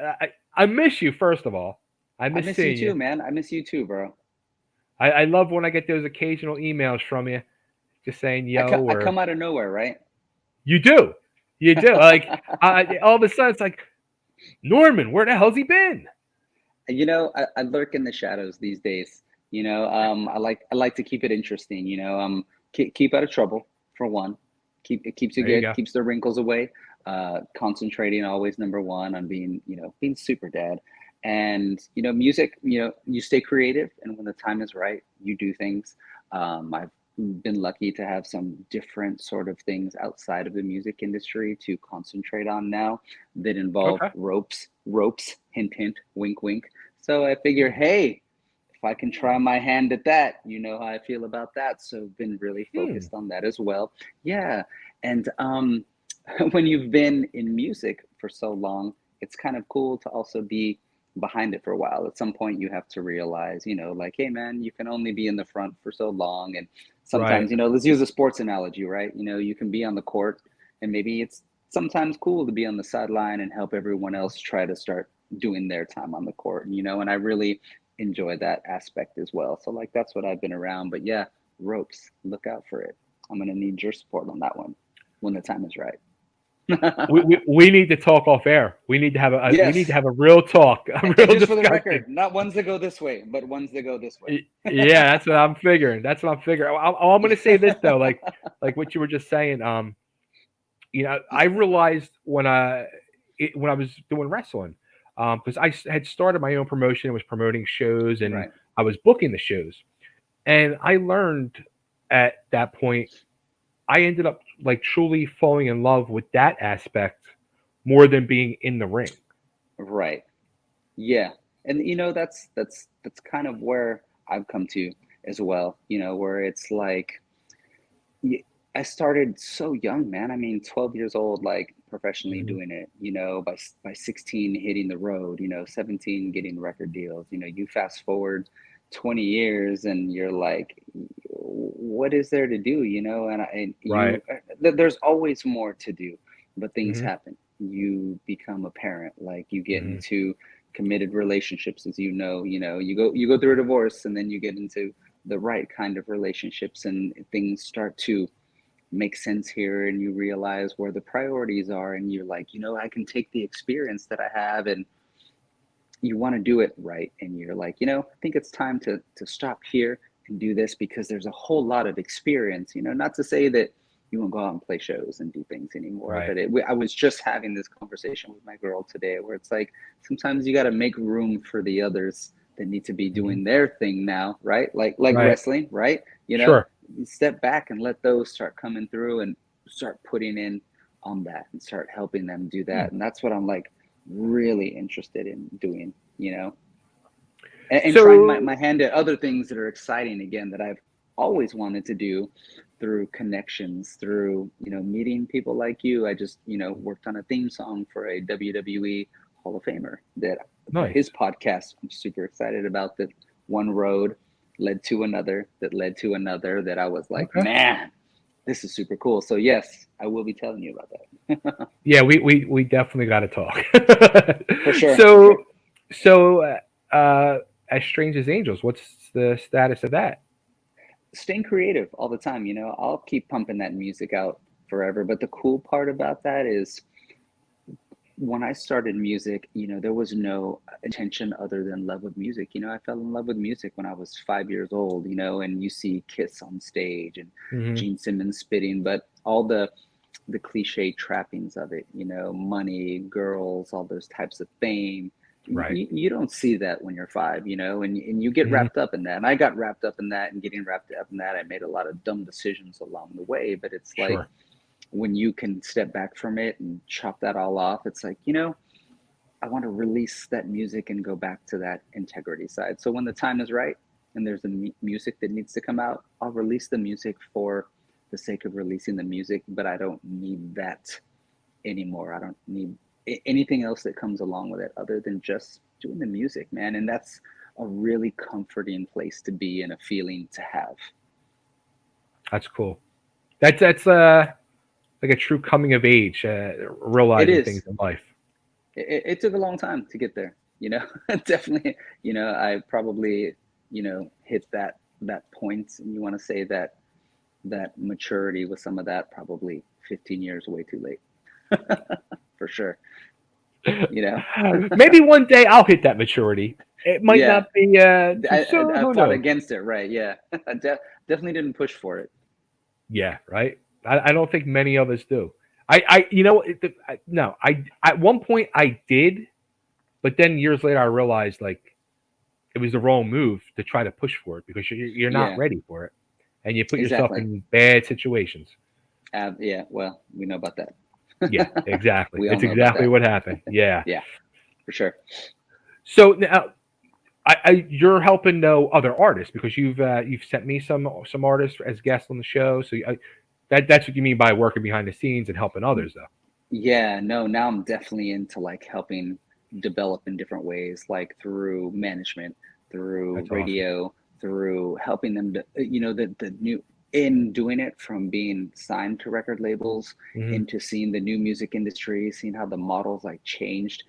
I miss you, first of all. I miss you too, man. I miss you too, bro. I love when I get those occasional emails from you just saying, yo. I come out of nowhere, right? You do. You do. Like all of a sudden, it's like, Norman, where the hell's he been? You know, I lurk in the shadows these days. You know, I like to keep it interesting. You know, keep out of trouble for one. It keeps you good, keeps the wrinkles away. Concentrating always number one on being super dad. And music. You stay creative, and when the time is right, you do things. I've been lucky to have some different sort of things outside of the music industry to concentrate on now that involve ropes, hint, hint, wink, wink. So I figure, hey, if I can try my hand at that, you know how I feel about that. So I've been really focused on that as well. Yeah. And when you've been in music for so long, it's kind of cool to also be behind it for a while. At some point you have to realize, like, hey man, you can only be in the front for so long. And sometimes, let's use a sports analogy, right? You can be on the court, and maybe it's sometimes cool to be on the sideline and help everyone else try to start doing their time on the court, and I really enjoy that aspect as well. So like, that's what I've been around. But yeah, ropes, look out for it. I'm going to need your support on that one when the time is right. we need to talk off air. We need to have we need to have a real talk. Just for the record, not ones that go this way, but ones that go this way. Yeah, that's what I'm figuring. I'm going to say this though, like what you were just saying. I realized when I was doing wrestling, because I had started my own promotion, was promoting shows, and I was booking the shows, and I learned at that point, I ended up like truly falling in love with that aspect more than being in the ring. Right. Yeah. And that's kind of where I've come to as well, where it's like, I started so young, man. I mean, 12 years old, like professionally doing it, by 16 hitting the road, 17 getting record deals. You fast forward 20 years and you're like, what is there to do, there's always more to do, but things happen. You become a parent, like you get into committed relationships, as you go through a divorce, and then you get into the right kind of relationships, and things start to make sense here, and you realize where the priorities are, and you're like, I can take the experience that I have, and you want to do it right, and you're like, I think it's time to stop here and do this, because there's a whole lot of experience, not to say that you won't go out and play shows and do things anymore, but I was just having this conversation with my girl today, where it's like, sometimes you got to make room for the others that need to be doing their thing now, right? Like wrestling, right? You step back and let those start coming through and start putting in on that and start helping them do that. And that's what I'm like really interested in doing, and so, trying my hand at other things that are exciting again, that I've always wanted to do through connections, through, meeting people like you. I just, worked on a theme song for a WWE Hall of Famer that his podcast, I'm super excited about, that one road led to another, that I was like, man, this is super cool. So yes, I will be telling you about that. Yeah, we definitely got to talk. For sure. So As Strange as Angels, what's the status of that? Staying creative all the time. I'll keep pumping that music out forever. But the cool part about that is, when I started music, there was no intention other than love of music. I fell in love with music when I was 5 years old, and you see Kiss on stage and Gene Simmons spitting, but all the cliche trappings of it, money, girls, all those types of fame. You don't see that when you're 5, and you get wrapped up in that. And I got wrapped up in that, and getting wrapped up in that, I made a lot of dumb decisions along the way, but it's like, when you can step back from it and chop that all off, it's like, I want to release that music and go back to that integrity side. So when the time is right and there's the music that needs to come out, I'll release the music for the sake of releasing the music, but I don't need that anymore. I don't need anything else that comes along with it other than just doing the music, man. And that's a really comforting place to be, and a feeling to have. That's cool. That's like a true coming of age, realizing things in life. It took a long time to get there, definitely, I probably, hit that point, and you want to say that maturity with some of that, probably 15 years way too late. For sure. You know, maybe one day I'll hit that maturity. It might not be too soon. I Who fought knows? against it, right? Yeah, I definitely didn't push for it. Yeah, right. I don't think many of us do. You know, no. I at one point I did, but then years later I realized like it was the wrong move to try to push for it because you're not ready for it, and you put yourself in bad situations. Yeah, well, we know about that. Yeah, exactly. It's exactly what happened. Yeah, yeah, for sure. So now, you're helping other artists because you've sent me some artists as guests on the show. So that's what you mean by working behind the scenes and helping others, though. Yeah, no. Now I'm definitely into like helping develop in different ways, like through management, through radio, through helping them to, the new. In doing it from being signed to record labels into seeing the new music industry, seeing how the models like changed.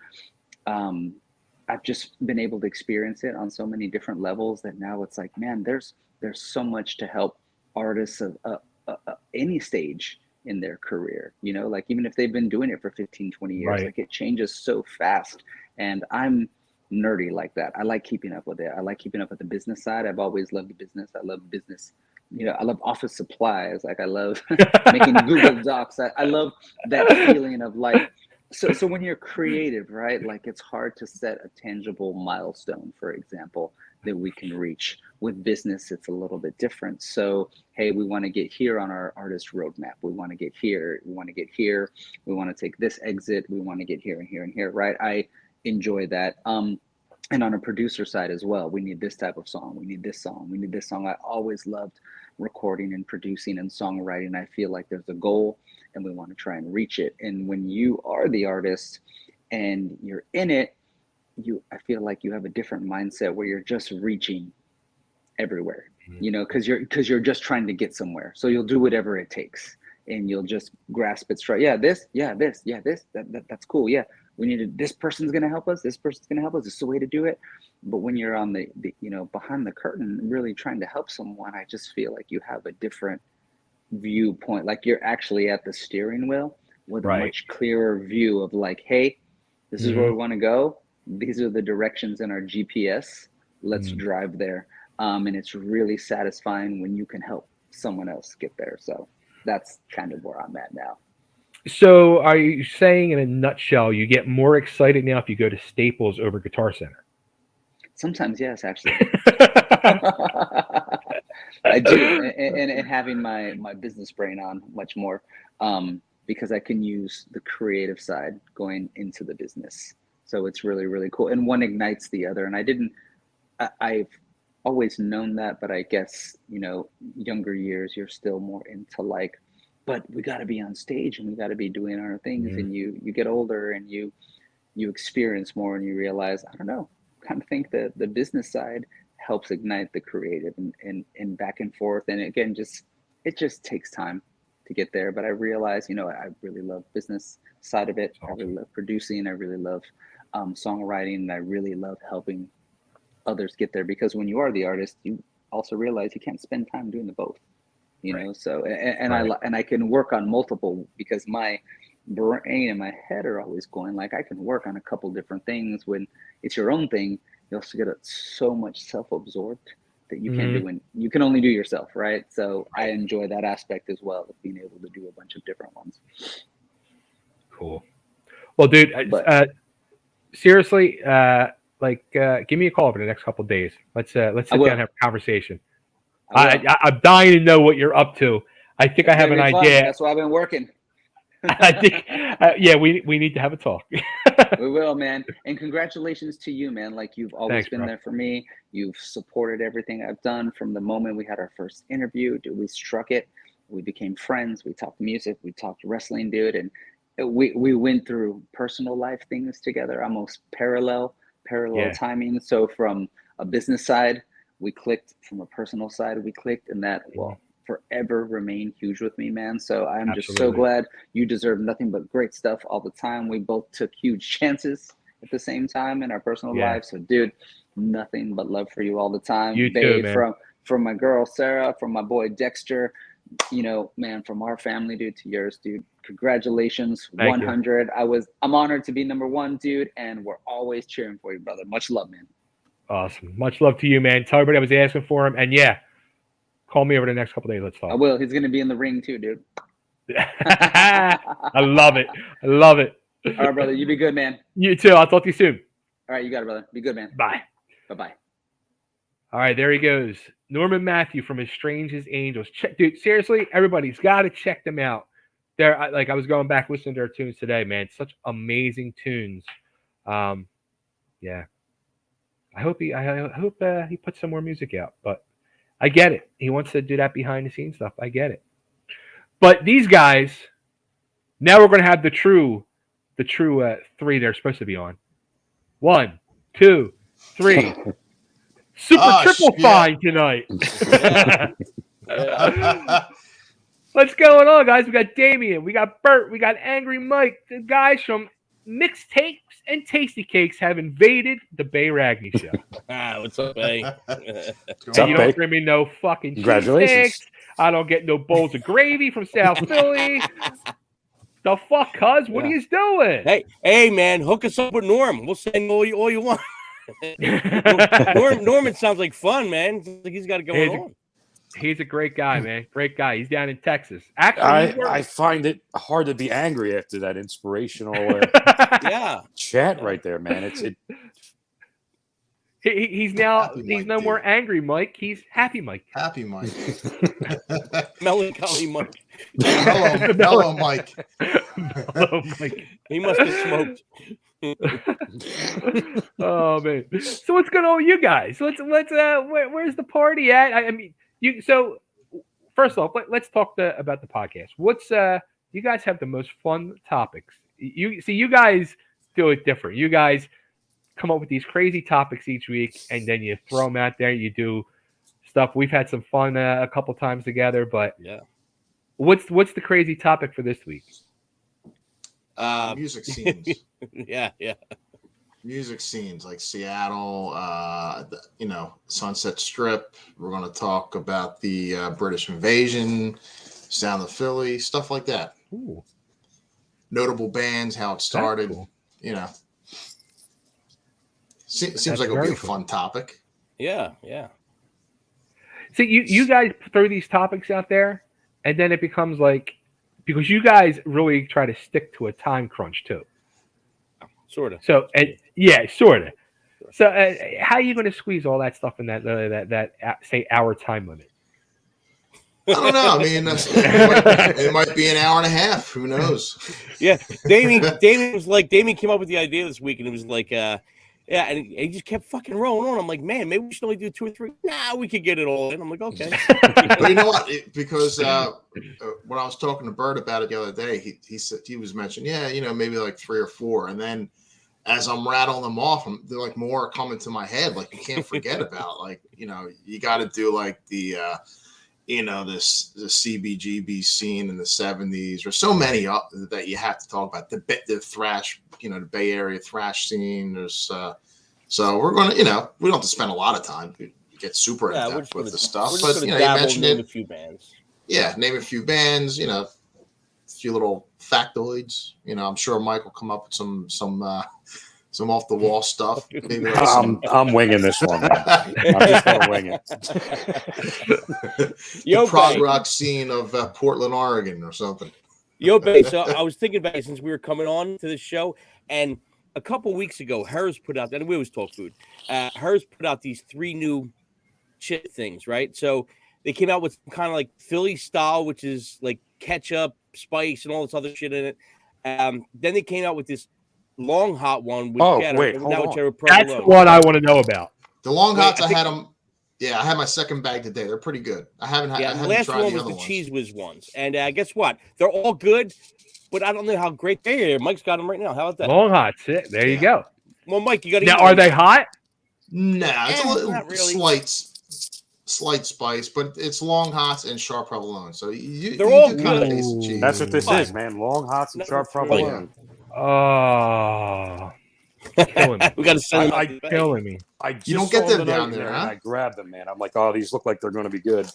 I've just been able to experience it on so many different levels that now it's like, man, there's so much to help artists of any stage in their career, like even if they've been doing it for 15, 20 years, like it changes so fast. And I'm nerdy like that. I like keeping up with it. I like keeping up with the business side. I've always loved the business. I love business. I love office supplies. Like I love making Google Docs. I love that feeling of like, so when you're creative, right? Like it's hard to set a tangible milestone, for example, that we can reach. With business, it's a little bit different. So, hey, we want to get here on our artist roadmap. We want to get here. We want to get here. We want to take this exit. We want to get here and here and here, right? I enjoy that. And on a producer side as well, we need this type of song. We need this song. We need this song. I always loved recording and producing and songwriting. I feel like there's a goal and we want to try and reach it. And when you are the artist and you're in it, I feel like you have a different mindset where you're just reaching everywhere, because you're just trying to get somewhere. So you'll do whatever it takes and you'll just grasp it straight. That's cool. Yeah. We needed, this person's going to help us. This person's going to help us. This is the way to do it. But when you're on the behind the curtain, really trying to help someone, I just feel like you have a different viewpoint. Like you're actually at the steering wheel with a much clearer view of like, hey, this is where we want to go. These are the directions in our GPS. Let's drive there. And it's really satisfying when you can help someone else get there. So that's kind of where I'm at now. So are you saying in a nutshell, you get more excited now if you go to Staples over Guitar Center? Sometimes, yes, actually. I do. And having my business brain on much more because I can use the creative side going into the business. So it's really, really cool. And one ignites the other. And I've always known that, but I guess, younger years, you're still more into like, but we got to be on stage and we got to be doing our things. And you get older and you experience more and you realize, I don't know, kind of think that the business side helps ignite the creative and back and forth. And again, it just takes time to get there. But I realize, I really love business side of it. I really love producing. I really love songwriting. And I really love helping others get there, because when you are the artist, you also realize you can't spend time doing the both. So I can work on multiple, because my brain and my head are always going like I can work on a couple different things. When it's your own thing, you also get so much self-absorbed that you can't do, and you can only do yourself, right? So I enjoy that aspect as well, of being able to do a bunch of different ones. Cool. Well, dude, seriously, give me a call over the next couple of days. Let's sit down and have a conversation. I'm dying to know what you're up to. I think I have an idea. That's why I've been working. I think, we need to have a talk. We will, man. And congratulations to you, man. Like you've always been there for me. You've supported everything I've done from the moment we had our first interview. Dude, we struck it. We became friends. We talked music. We talked wrestling, dude. And we went through personal life things together, almost parallel timing. So from a business side, we clicked. From a personal side, we clicked, and that will forever remain huge with me, man. So I'm just so glad. You deserve nothing but great stuff all the time. We both took huge chances at the same time in our personal lives. So, dude, nothing but love for you all the time. You too, man. From my girl Sarah, from my boy Dexter, you know, man, from our family, dude, to yours, dude. Congratulations, Thank 100. I'm honored to be number 1, dude, and we're always cheering for you, brother. Much love, man. Awesome. Much love to you, man. Tell everybody I was asking for him, and yeah, call me over the next couple of days. Let's talk. I will. He's gonna be in the ring too, dude. I love it. I love it. All right, brother. You be good, man. You too. I'll talk to you soon. All right, you got it, brother. Be good, man. Bye. Bye-bye. All right, there he goes. Norman Matthew from As Strange as Angels. Dude, seriously, everybody's got to check them out. I was going back listening to their tunes today, man. Such amazing tunes. Yeah. I hope he puts some more music out, but I get it. He wants to do that behind the scenes stuff. I get it. But these guys, now we're going to have the true 3 they're supposed to be on. 1, 2, 3. Triple fine tonight. What's going on, guys? We got Damian, we got Bert, we got Angry Mike. The guys from Mixtapes and Tasty Cakes have invaded the Bay Ragni Show. What's up, Bay? You don't bring me no fucking Congratulations. I don't get no bowls of gravy from South Philly. The fuck, cuz? What are you doing? Hey, man, hook us up with Norm. We'll sing all you want. Norman sounds like fun, man. Sounds like he's got it going on. He's a great guy, man. Great guy. He's down in Texas. Actually, I find it hard to be angry after that inspirational chat right there, man. He's no more angry Mike. He's happy Mike. Happy Mike. Melancholy Mike. Mellow Mike. Mellow Mike. He must have smoked. Oh man! So what's going on with you guys? Where's the party at? I mean, so first off, let's talk about the podcast. What's you guys have the most fun topics? You guys do it different. You guys come up with these crazy topics each week, and then you throw them out there. You do stuff. We've had some fun a couple times together, but yeah. What's the crazy topic for this week? Music scenes. Yeah. Music scenes like Seattle, Sunset Strip. We're going to talk about the British invasion, sound of Philly, stuff like that. Ooh. Notable bands, how it started. Cool. Seems like it'll be a fun topic. Yeah. See, you guys throw these topics out there, and then it becomes like, because you guys really try to stick to a time crunch too. Sort of. So, sort of. So, how are you going to squeeze all that stuff in that say hour time limit? I don't know. I mean, it might be an hour and a half. Who knows? Yeah, Damian came up with the idea this week, and it was like, and he just kept fucking rolling on. I'm like, man, maybe we should only do 2 or 3. Nah, we could get it all in. I'm like, okay. But you know what? Because when I was talking to Bert about it the other day, he said he was mentioning, maybe like 3 or 4, and then as I'm rattling them off, they're like more coming to my head. Like you can't forget about, like, you got to do like the CBGB scene in the 70s. There's so many that you have to talk about. The thrash, the Bay Area thrash scene. There's so we're going to, we don't have to spend a lot of time. We get super in depth with the stuff. But you mentioned it. Name a few bands. Yeah, name a few bands. A few little factoids. I'm sure Mike will come up with some off the wall stuff. Maybe like I'm winging this one. Man. I'm just gonna wing it. The prog rock scene of Portland, Oregon, or something. Bay, so I was thinking about it since we were coming on to the show, and a couple weeks ago, Hers put out, and we always talk food. Hers put out these 3 new chip things, right? So they came out with kind of like Philly style, which is like ketchup, spice, and all this other shit in it. Then they came out with this long hot one with cheddar. Hold on. That's what I want to know about. The long hots, I had them. Yeah, I had my second bag today. They're pretty good. I haven't had. The last one was the Cheese Whiz ones, and guess what? They're all good, but I don't know how great they are. Mike's got them right now. How about that? Long hots. There you go. Well, Mike, you got to. Now, are they hot? Nah, it's a little not really. Slight spice, but it's long hots and sharp provolone. So they're all good. That's what this is, man. Long hots and sharp provolone. Oh, killing me. We got to send them. Killing me. You don't get them down there, huh? I grabbed them, man. I'm like, oh, these look like they're going to be good.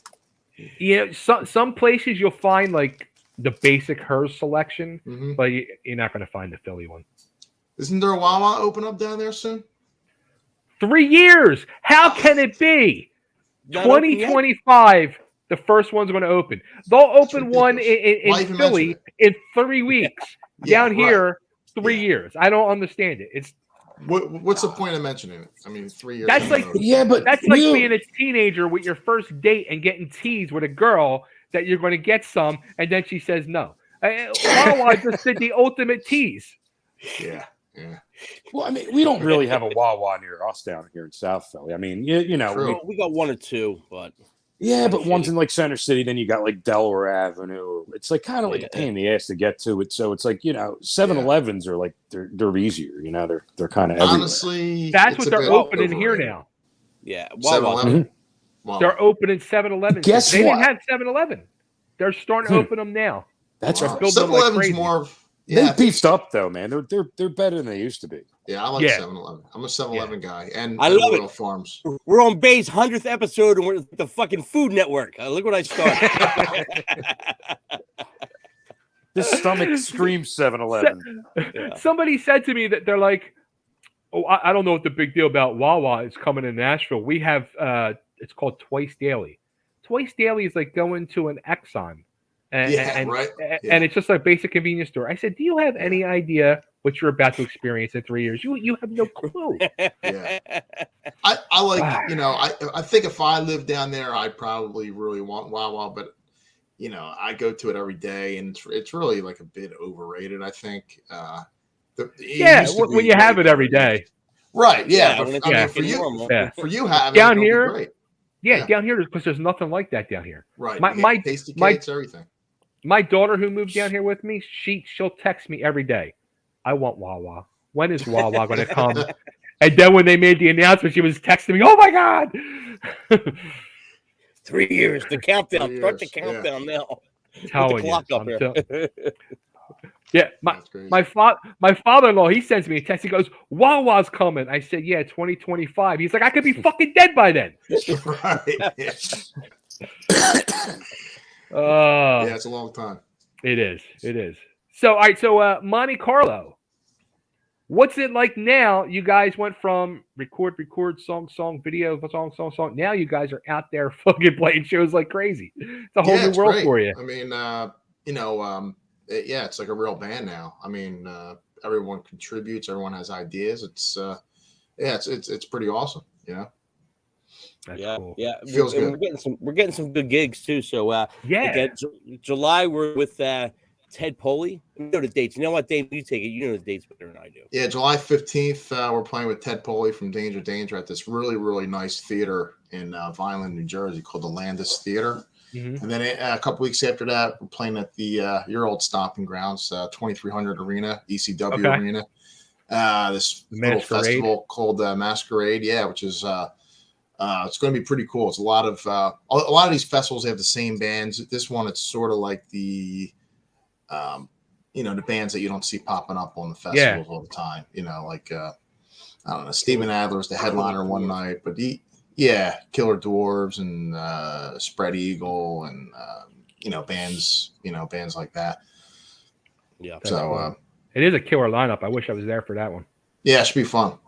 Yeah, some places you'll find like the basic Hers selection, but you're not going to find the Philly one. Isn't there a Wawa open up down there soon? 3 years. How can it be? 2025. The first one's going to open. They'll open one in Philly in 3 weeks. Down here, 3 years. I don't understand it. It's what's the point of mentioning it? I mean, 3 years. That's like that's like being a teenager with your first date and getting teased with a girl that you're going to get some, and then she says no. Wawa just did the ultimate tease. Yeah. Well, I mean, we don't really have a Wawa near us down here in South Philly. I mean, you know, we got one or two, but but one's in like Center City. Then you got like Delaware Avenue. It's like kind of like a pain in the ass to get to it. So it's like 7-Elevens are like they're easier. You know, they're kind of honestly. That's what they're opening here now. Yeah, 7-Eleven. They're opening 7-Eleven. Guess they what? didn't have 7-Eleven. They're starting to open them now. That's right. 7-Eleven's more. They beefed up though, man. They're better than they used to be. Yeah, I like 7-Eleven. I'm a 7-Eleven guy, and I love Royal it. Farms. We're on Bay's 100th episode, and we're the fucking Food Network. Look what I started. This stomach screams 7-Eleven. Somebody said to me that they're like, "Oh, I don't know what the big deal about Wawa is coming in Nashville. We have it's called Twice Daily. Twice Daily is like going to an Exxon." And it's just a basic convenience store. I said, do you have any idea what you're about to experience in 3 years? You have no clue. Yeah. I like, I think if I lived down there, I'd probably really want Wawa, but I go to it every day, and it's really like a bit overrated, I think. When you have it every day. Right, yeah. But, I mean, for you having down it, here, great. Yeah, down here, because there's nothing like that down here. Right. My tasty cakes, everything. My daughter who moved down here with me, she'll text me every day. I want Wawa. When is Wawa going to come? And then when they made the announcement, she was texting me, oh my God. 3 years, the countdown. Start the countdown now. Telling Put the clock up here. Yeah, my father-in-law, he sends me a text. He goes, Wawa's coming. I said, yeah, 2025. He's like, I could be fucking dead by then. Right. Yeah, it's a long time. It is. So, all right. So, MonteCarlo, what's it like now? You guys went from record, song, video, song. Now you guys are out there fucking playing shows like crazy. It's a whole new world great. for you. I mean, it's like a real band now. I mean, everyone contributes. Everyone has ideas. It's pretty awesome. That's cool. Yeah, feels good. We're getting some good gigs too. So again, July we're with Ted Poley. You know the dates. You know what date you take it. You know the dates better than I do. Yeah, July 15th. We're playing with Ted Poley from Danger at this really, really nice theater in Vineland, New Jersey called the Landis Theater. Mm-hmm. And then a couple weeks after that, we're playing at the your old stomping grounds, 2300 Arena, ECW Arena. This little festival called Masquerade. Yeah, which is it's going to be pretty cool. It's a lot of these festivals. They have the same bands. This one, it's sort of like the the bands that you don't see popping up on the festivals all the time. Like I don't know, Steven Adler's the headliner one night, but Killer Dwarves and Spread Eagle and bands like that. Yeah. So it is a killer lineup. I wish I was there for that one. Yeah, it should be fun.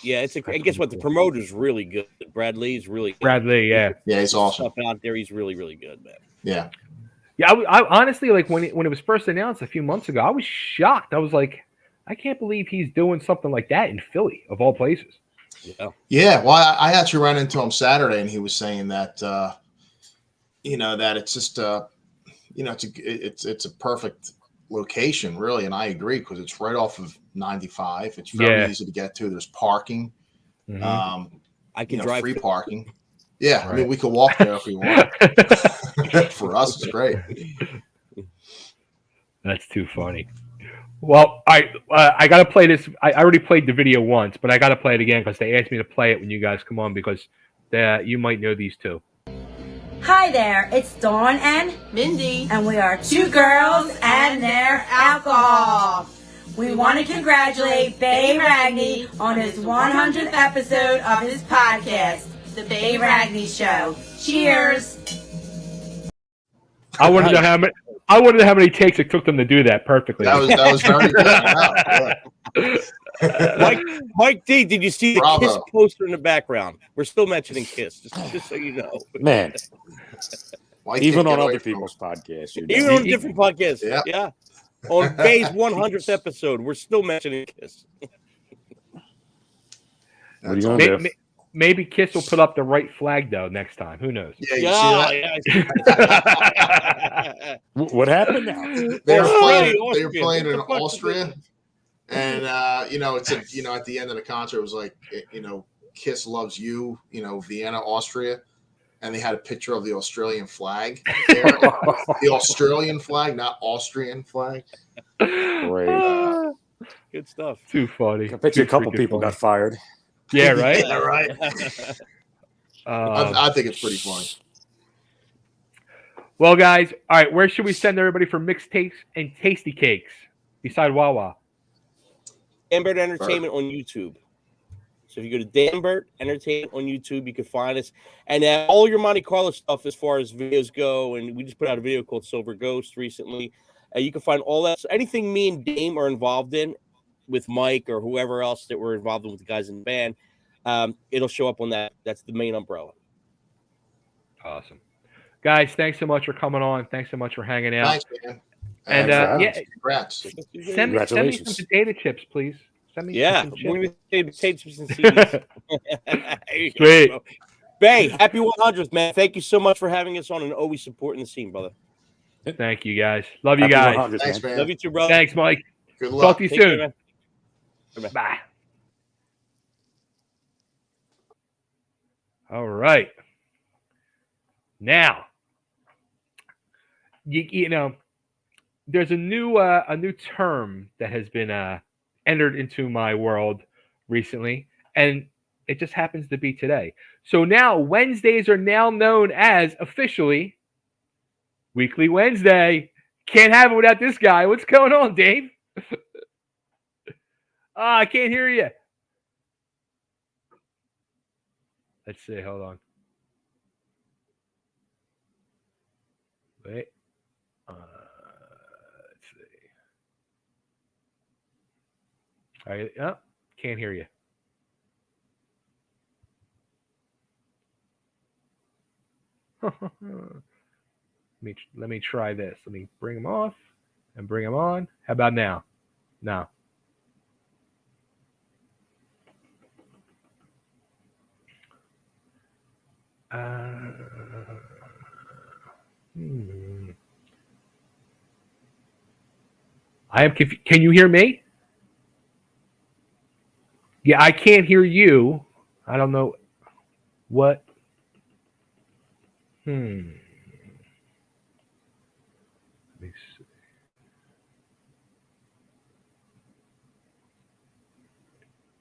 Yeah, and guess what? The promoter's really good. Brad Lee's really good. Brad Lee, yeah, he's awesome. Stuff out there, he's really, really good, man. Yeah. Yeah, I honestly, like when it was first announced a few months ago, I was shocked. I was like, I can't believe he's doing something like that in Philly, of all places. Yeah. Well, I actually ran into him Saturday, and he was saying that, that it's just, it's a perfect location, really, and I agree because it's right off of 95. It's very easy to get to. There's parking. Mm-hmm. I can drive free parking. Yeah, right. I mean, we could walk there if we want. For us, it's great. That's too funny. Well, I got to play this. I already played the video once, but I got to play it again because they asked me to play it when you guys come on because you might know these two. Hi there, it's Dawn and Mindy, and we are two girls and their alcohol. We want to congratulate Bay Ragni on his 100th episode of his podcast, The Bay Ragni Show. Cheers! I want to know how many. I want to know how many takes it took them to do that perfectly. That was very good. Mike D, did you see the Bravo. Kiss poster in the background? We're still mentioning Kiss, just so you know. Man, Mike even can't on get away other from people's podcasts, you're Even down. on different podcasts. Yeah. Yeah. On Bay's 100th episode, we're still mentioning Kiss. What are you going to do? Maybe Kiss will put up the right flag though next time. Who knows? Yeah, you see that? What happened now? They were Austria. playing in What the fuck is Austria, and it's at the end of the concert, it was like, Kiss loves you, Vienna, Austria, and they had a picture of the Australian flag there. The Australian flag, not Austrian flag. Great. Good stuff. Too funny. I bet you a Too couple freaking people funny. got fired. Yeah, right. Yeah, right. I think it's pretty funny. Well, guys, all right. Where should we send everybody for mixtapes and tasty cakes beside Wawa? Bert Entertainment on YouTube. So if you go to Dan Bert Entertainment on YouTube, you can find us. And all your MonteCarlo stuff as far as videos go, and we just put out a video called Silver Ghost recently. You can find all that. So anything me and Dame are involved in with Mike or whoever else that we're involved in with the guys in the band, it'll show up on that. That's the main umbrella. Awesome. Guys, thanks so much for coming on. Thanks so much for hanging out. Thanks, man. And Congrats. Send me some potato chips, please. Send me some chips. Sweet. Bay, happy 100th, man. Thank you so much for having us on and always supporting the scene, brother. Thank you, guys. Love you Happy guys. 100th, Thanks, man. Love you too, brother. Thanks, Mike. Good luck. Talk to you Take soon. care, man. Bye. All right. Now, you know, there's a new term that has been entered into my world recently, and it just happens to be today. So now Wednesdays are now known as officially Weekly Wednesday. Can't have it without this guy. What's going on, Dave? I can't hear you. Let's see. Hold on. Wait. Let's see. All right. Oh, can't hear you. Let me try this. Let me bring him off and bring him on. How about now? No. I am confused. Can you hear me? Yeah, I can't hear you. I don't know what. Let me see.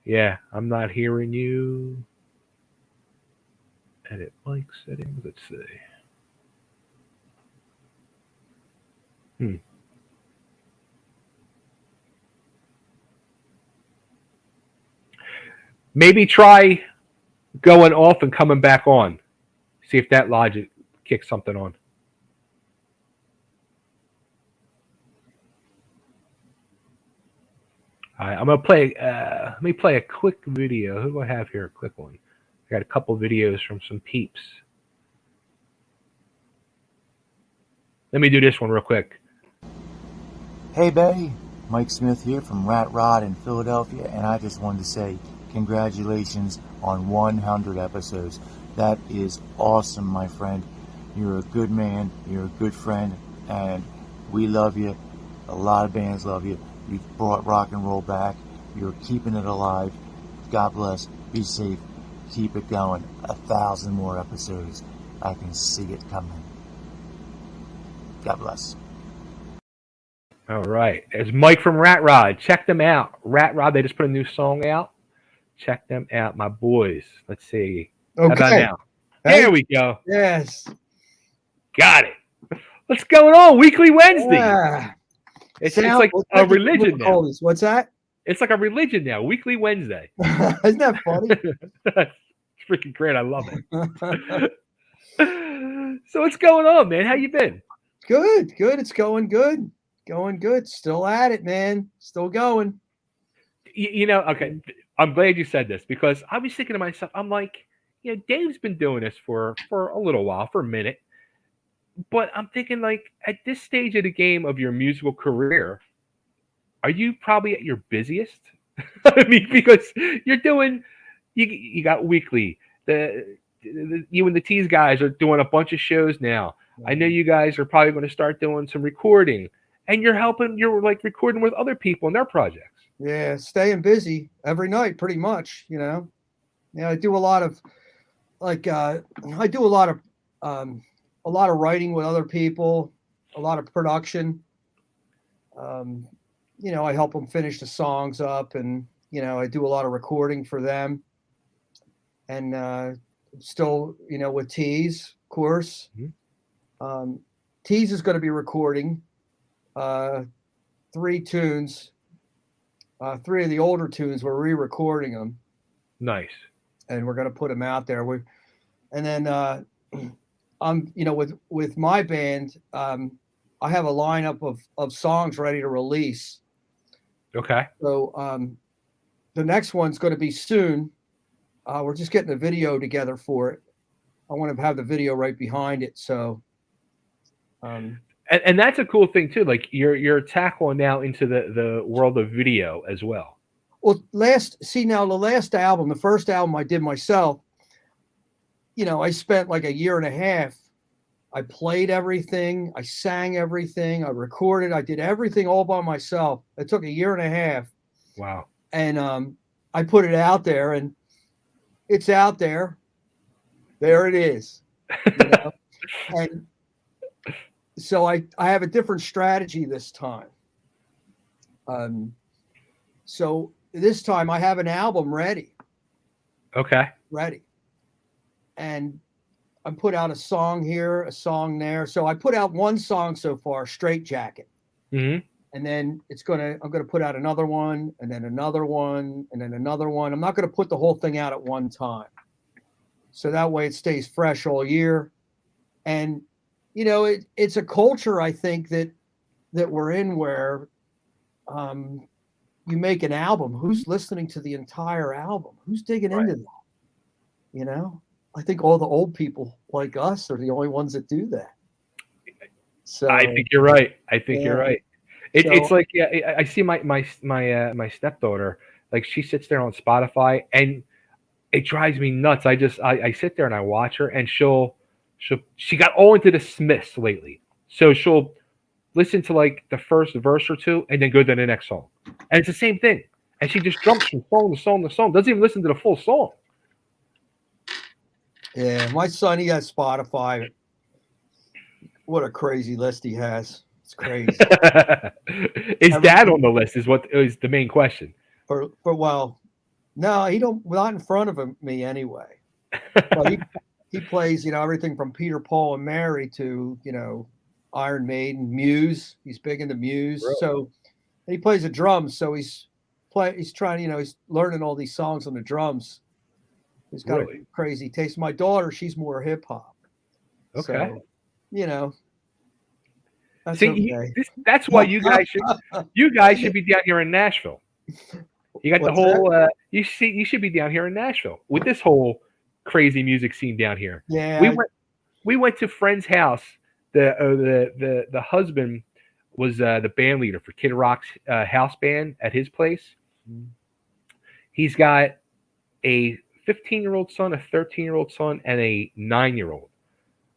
Yeah, I'm not hearing you. Edit mic settings. Let's see. Maybe try going off and coming back on. See if that logic kicks something on. All right, I'm gonna play. Let me play a quick video. Who do I have here? A quick one. I got a couple videos from some peeps. Let me do this one real quick. Hey, Bay. Mike Smith here from Rat Rod in Philadelphia, and I just wanted to say congratulations on 100 episodes. That is awesome, my friend. You're a good man, you're a good friend, and we love you. A lot of bands love you. You've brought rock and roll back. You're keeping it alive. God bless. Be safe. Keep it going. 1,000 more episodes. I can see it coming. God bless. All right. There's Mike from Rat Rod. Check them out. Rat Rod, they just put a new song out. Check them out, my boys. Let's see. Okay. How about now? There we go. Yes. Got it. What's going on? Weekly Wednesday. Yeah. It's like a religion now. What's that? It's like a religion now. Weekly Wednesday. Isn't that funny? It's freaking great. I love it. So what's going on, man? How you been? Good. It's going good. Going good. Still at it, man. Still going. Okay. I'm glad you said this because I was thinking to myself, I'm like, Dave's been doing this for a little while, for a minute. But I'm thinking, like, at this stage of the game of your musical career, are you probably at your busiest? I mean, because you're doing, you got Weakley. You and the TEEZE guys are doing a bunch of shows now. I know you guys are probably going to start doing some recording, and you're like recording with other people in their projects. Yeah, staying busy every night, pretty much. I do a lot of a lot of writing with other people, a lot of production. I help them finish the songs up, and I do a lot of recording for them. And still, with TEEZE, of course. Mm-hmm. TEEZE is going to be recording 3 tunes. 3 of the older tunes, we're re-recording them. Nice. And we're going to put them out there. I'm, with my band, I have a lineup of songs ready to release. Okay. So the next one's going to be soon. We're just getting a video together for it. I want to have the video right behind it. So, and that's a cool thing too. Like you're tackling now into the world of video as well. Well, the last album, the first album I did myself, I spent like a year and a half. I played everything. I sang everything. I recorded. I did everything all by myself. It took a year and a half. Wow. And I put it out there, and it's out there. There it is. And so I have a different strategy this time. So this time I have an album ready. Okay. Ready. And I put out a song here, a song there. So I put out one song so far, Straight Jacket. Mm-hmm. And then I'm gonna put out another one, and then another one, and then another one. I'm not gonna put the whole thing out at one time. So that way it stays fresh all year. And it's a culture, I think, that we're in where you make an album. Who's listening to the entire album? Who's digging into that? I think all the old people like us are the only ones that do that. So I think you're right. You're right. It's like, I see my stepdaughter, like she sits there on Spotify, and it drives me nuts. I sit there and I watch her, and she got all into the Smiths lately. So she'll listen to like the first verse or two and then go to the next song. And it's the same thing. And she just jumps from song to song to song, doesn't even listen to the full song. Yeah, my son, he has Spotify. What a crazy list he has. It's crazy. Is Dad on the list is what is the main question. Well, no, he not in front of me anyway. But he plays, everything from Peter, Paul, and Mary to, Iron Maiden, Muse. He's big into Muse. Really? So he plays the drums. So he's trying, he's learning all these songs on the drums. He's got a crazy taste. My daughter, she's more hip hop. Okay. So, that's okay. That's why you guys should be down here in Nashville. You got the whole you should be down here in Nashville with this whole crazy music scene down here. Yeah. We went to friend's house. The husband was the band leader for Kid Rock's house band at his place. Mm-hmm. He's got a 15-year-old son, a 13-year-old son, and a 9-year-old.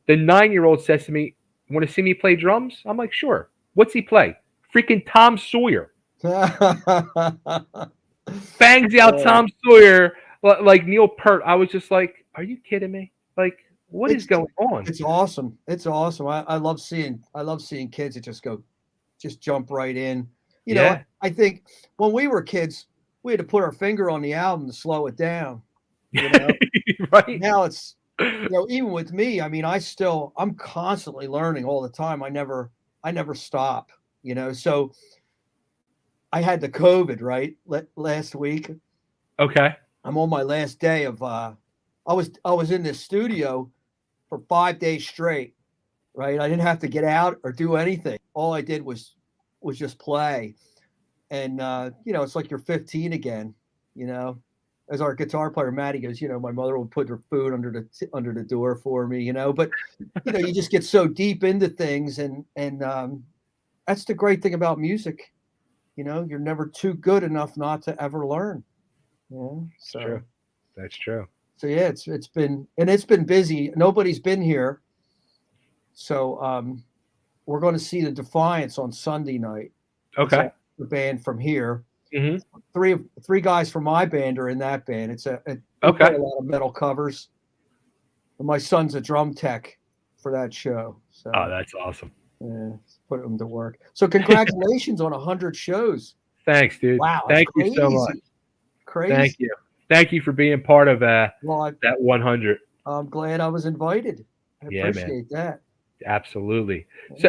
The 9-year-old says to me, "Want to see me play drums?" I'm like, "Sure." What's he play? Freaking Tom Sawyer. Bangs out Tom Sawyer like Neil Peart. I was just like, "Are you kidding me? Like, what is going on?" It's awesome. It's awesome. I love seeing kids that just jump right in. I think when we were kids, we had to put our finger on the album to slow it down. Right now it's even with me, I mean, I'm constantly learning all the time. I never stop, so I had the COVID right last week. Okay. I'm on my last day of I was in this studio for 5 days straight, right? I didn't have to get out or do anything. All I did was just play. And, you know, it's like you're 15 again, you know, as our guitar player, Matty goes, you know, my mother would put her food under the door for me, you know, but, you know, you just get so deep into things. And that's the great thing about music. You know, you're never too good enough not to ever learn. You know? So true. That's true. So yeah, it's been busy. Nobody's been here. So we're going to see the Defiance on Sunday night. Okay. The band from here. Mm-hmm. Three guys from my band are in that band. It's okay. A lot of metal covers. And my son's a drum tech for that show. So that's awesome. Yeah, put them to work. So congratulations on 100 shows. Thanks, dude. Wow. Thank you so much. Crazy. Thank you. Thank you for being part of that 100. I'm glad I was invited. I appreciate that. Absolutely. So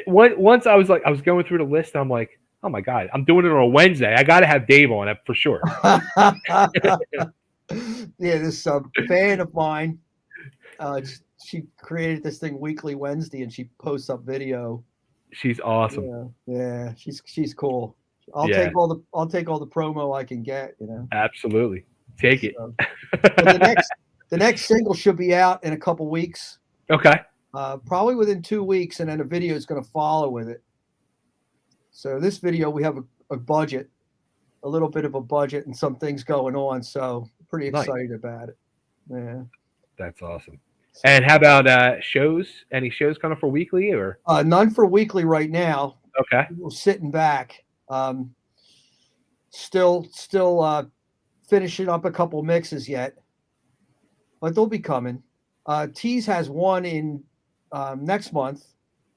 once I was going through the list, I'm like, oh my God, I'm doing it on a Wednesday. I got to have Dave on it for sure. Yeah, this fan of mine, she created this thing Weakley Wednesday, and she posts up video. She's awesome. Yeah, she's cool. I'll take all the promo I can get. You know. Absolutely, take it. So, the next single should be out in a couple weeks. Okay. Probably within 2 weeks, and then a video is going to follow with it. So this video, we have a budget, a little bit of a budget, and some things going on. So pretty excited about it. Yeah. That's awesome. And how about shows? Any shows coming for Weakley or? None for Weakley right now. Okay. We're sitting back. Still finishing up a couple mixes yet, but they'll be coming. TEEZE has one in next month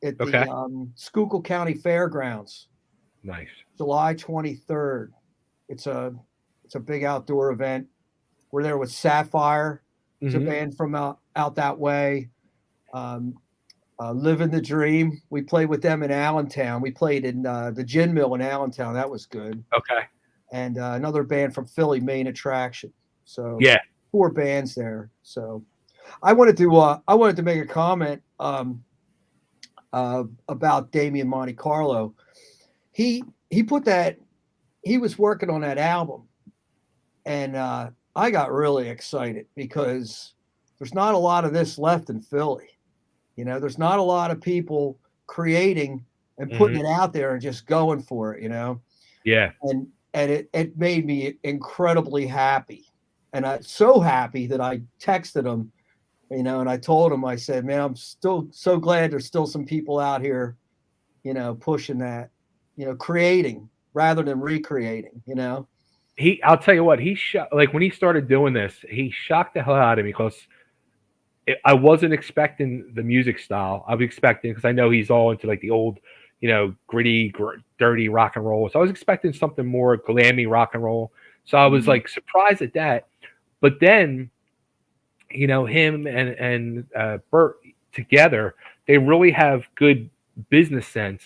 at the Schuylkill County Fairgrounds. Nice. July 23rd. It's a big outdoor event. We're there with Sapphire. It's a band from out that way. Living the Dream. We played with them in Allentown. We played in the Gin Mill in Allentown. That was good. Okay. And another band from Philly, Main Attraction. So 4 bands there. So I wanted to make a comment about Damian MonteCarlo. He put that, he was working on that album, and I got really excited because there's not a lot of this left in Philly. You know, there's not a lot of people creating and putting it out there and just going for it, you know? Yeah. And it made me incredibly happy. And I'm so happy that I texted him, you know, and I told him, I said, man, I'm still so glad there's still some people out here, you know, pushing that, you know, creating rather than recreating, you know? I'll tell you what, like when he started doing this, he shocked the hell out of me because I wasn't expecting the music style. I was expecting, because I know he's all into like the old, you know, gritty, dirty rock and roll. So I was expecting something more glammy rock and roll. So I was like surprised at that. But then, you know, him and Bert together, they really have good business sense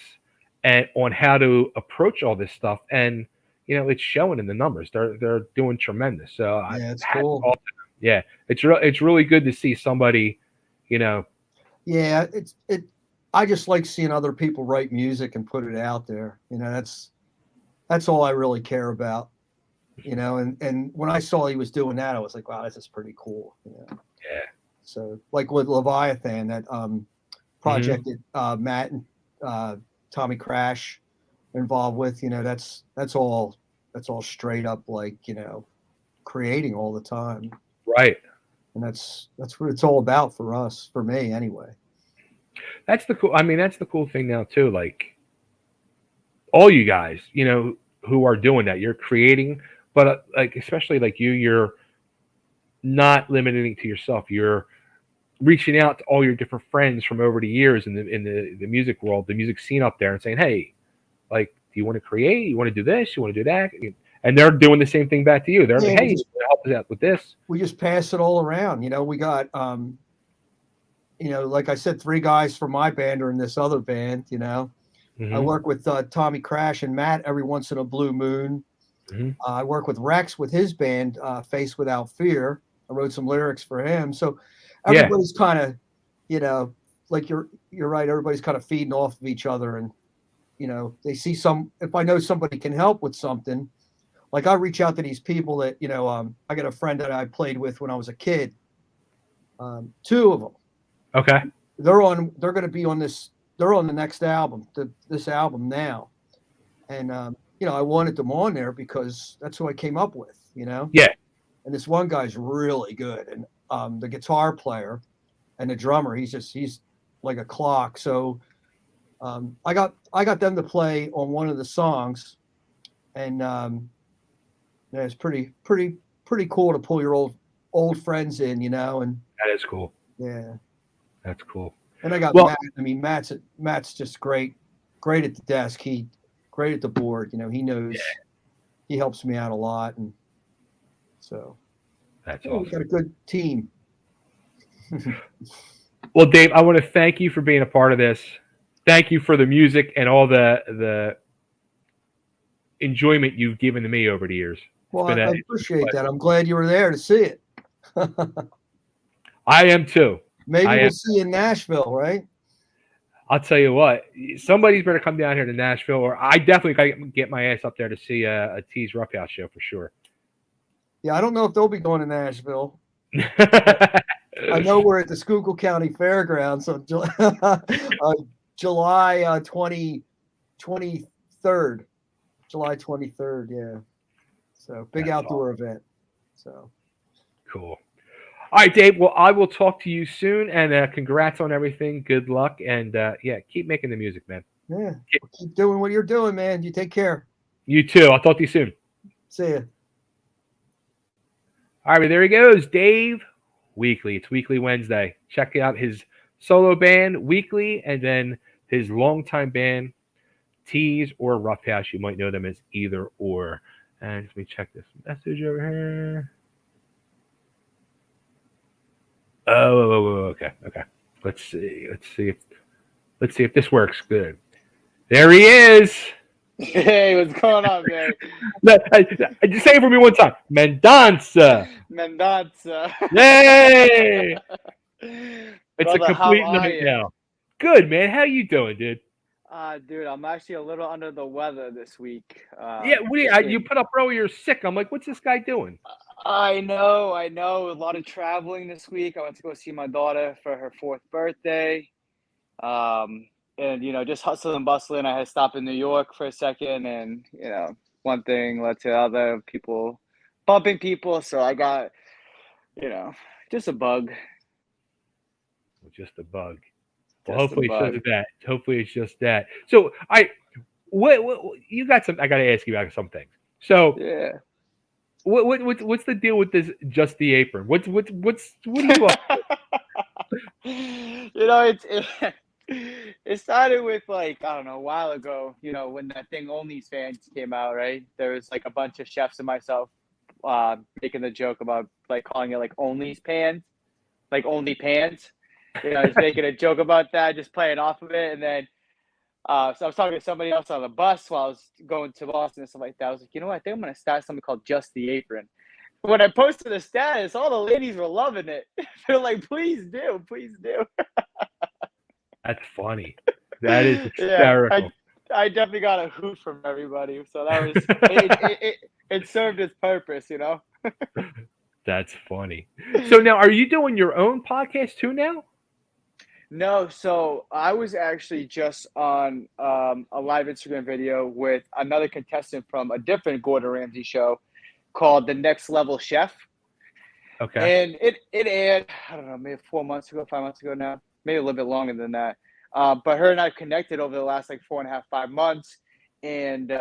and on how to approach all this stuff. And, you know, it's showing in the numbers. They're doing tremendous. So it's cool. Yeah, it's really good to see somebody, you know. Yeah, I just like seeing other people write music and put it out there. You know, that's all I really care about. You know, and when I saw he was doing that, I was like, wow, this is pretty cool. You know? Yeah. So like with Leviathan, that project that Matt and Tommy Crash involved with, you know, that's all straight up like, you know, creating all the time. Right. And that's what it's all about for us, for me anyway. That's the cool thing now too. Like all you guys, you know, who are doing that, you're creating, but like, especially like you're not limiting it to yourself. You're reaching out to all your different friends from over the years in the music world, the music scene up there, and saying, hey, like, do you want to create? You want to do this? You want to do that? And they're doing the same thing back to you. They're hey, help us out with this. We just pass it all around. You know, we got, you know, like I said, 3 guys from my band are in this other band, you know. I work with Tommy Crash and Matt every once in a blue moon. I work with Rex with his band, Face Without Fear. I wrote some lyrics for him. So everybody's kind of, you know, like you're right. Everybody's kind of feeding off of each other, and they see if I know somebody can help with something, like I reach out to these people that I got a friend that I played with when I was a kid. Two of them. Okay. They're going to be on this. They're on the next album, this album now, and I wanted them on there because that's who I came up with. Yeah. And this one guy's really good, and the guitar player and the drummer, he's like a clock. So I got them to play on one of the songs, and it's pretty cool to pull your old friends in, and that is cool. Yeah, that's cool. And I got Matt. I mean, Matt's just great at the desk. Great at the board. He knows. Yeah. He helps me out a lot, and so that's awesome. We got a good team. Well, Dave, I want to thank you for being a part of this. Thank you for the music and all the enjoyment you've given to me over the years. Well, I appreciate that. I'm glad you were there to see it. I am too. Maybe we'll see you in Nashville, right? I'll tell you what. Somebody's better come down here to Nashville, or I definitely got to get my ass up there to see a TEEZE Roughhouse show for sure. Yeah, I don't know if they'll be going to Nashville. I know we're at the Schuylkill County Fairgrounds on July 23rd. July 23rd, yeah. So big That's outdoor awesome. event. So cool. All right, Dave. Well, I will talk to you soon, and congrats on everything. Good luck, and keep making the music, man. Yeah, keep doing what you're doing, man. You take care. You too. I'll talk to you soon. See ya. All right, there he goes, Dave Weakley. It's Weekly Wednesday. Check out his solo band, Weakley, and then his longtime band, TEEZE or Roughhouse. You might know them as either or. And let me check this message over here. Oh, okay. Let's see if this works good. There he is. Hey, what's going on, man? Just say it for me one time. Mendoca. Yay! It's Brother, a complete night now. Good, man. How you doing, dude? Dude, I'm actually a little under the weather this week. You put up earlier sick. I'm like, what's this guy doing? I know. A lot of traveling this week. I went to go see my daughter for her 4th birthday. And, just hustling and bustling. I had stopped in New York for a second, and, one thing led to the other, people bumping people. So I got, just a bug. Just a bug. Well, hopefully it's just that. So what you got some? I got to ask you about some things. So yeah, what's the deal with this? Just the apron. What are you up to? It started with a while ago. When that thing OnlyFans came out, right? There was a bunch of chefs and myself making the joke about calling it OnlyPans, OnlyPants. Just making a joke about that, just playing off of it. And then so I was talking to somebody else on the bus while I was going to Boston and stuff like that. I was like, I think I'm going to start something called Just the Apron. When I posted the status, all the ladies were loving it. They're like, please do. That's funny. That is hysterical. Yeah, I definitely got a hoot from everybody. So that was it served its purpose, That's funny. So now, are you doing your own podcast too now? No, so I was actually just on a live Instagram video with another contestant from a different Gordon Ramsay show called The Next Level Chef. Okay. And it aired, I don't know, maybe 4 months ago, 5 months ago now, maybe a little bit longer than that. But her and I connected over the last 4.5, 5 months. And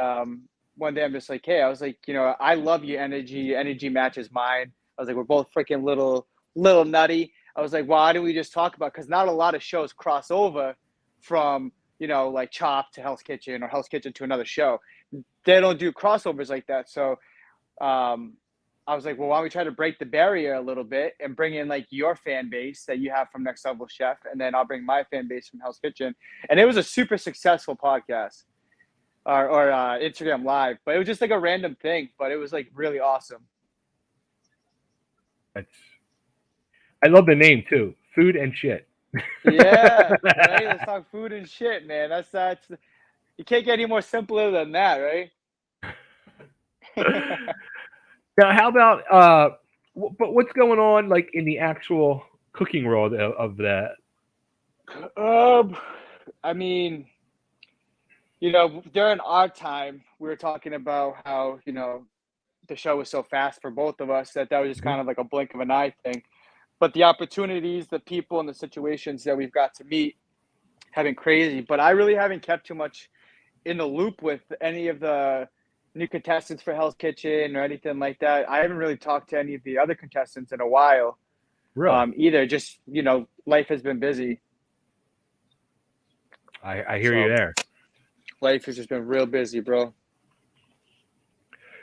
one day I'm just like, hey, I was like, I love your energy. Your energy matches mine. I was like, we're both freaking little nutty. I was like, why don't we just talk about, because not a lot of shows cross over from, Chopped to Hell's Kitchen or Hell's Kitchen to another show. They don't do crossovers like that. So I was like, well, why don't we try to break the barrier a little bit and bring in your fan base that you have from Next Level Chef. And then I'll bring my fan base from Hell's Kitchen. And it was a super successful podcast or Instagram Live, but it was just a random thing, but it was really awesome. I love the name too. Food and shit. Yeah, right. Let's talk food and shit, man. That's you can't get any more simpler than that, right? Now, how about but what's going on like in the actual cooking world of that? I mean, you know, during our time, we were talking about how, you know, the show was so fast for both of us that was just kind of like a blink of an eye thing. But the opportunities, the people, and the situations that we've got to meet have been crazy. But I really haven't kept too much in the loop with any of the new contestants for Hell's Kitchen or anything like that. I haven't really talked to any of the other contestants in a while. Really? Either. Just, you know, life has been busy. I hear you there. Life has just been real busy, bro.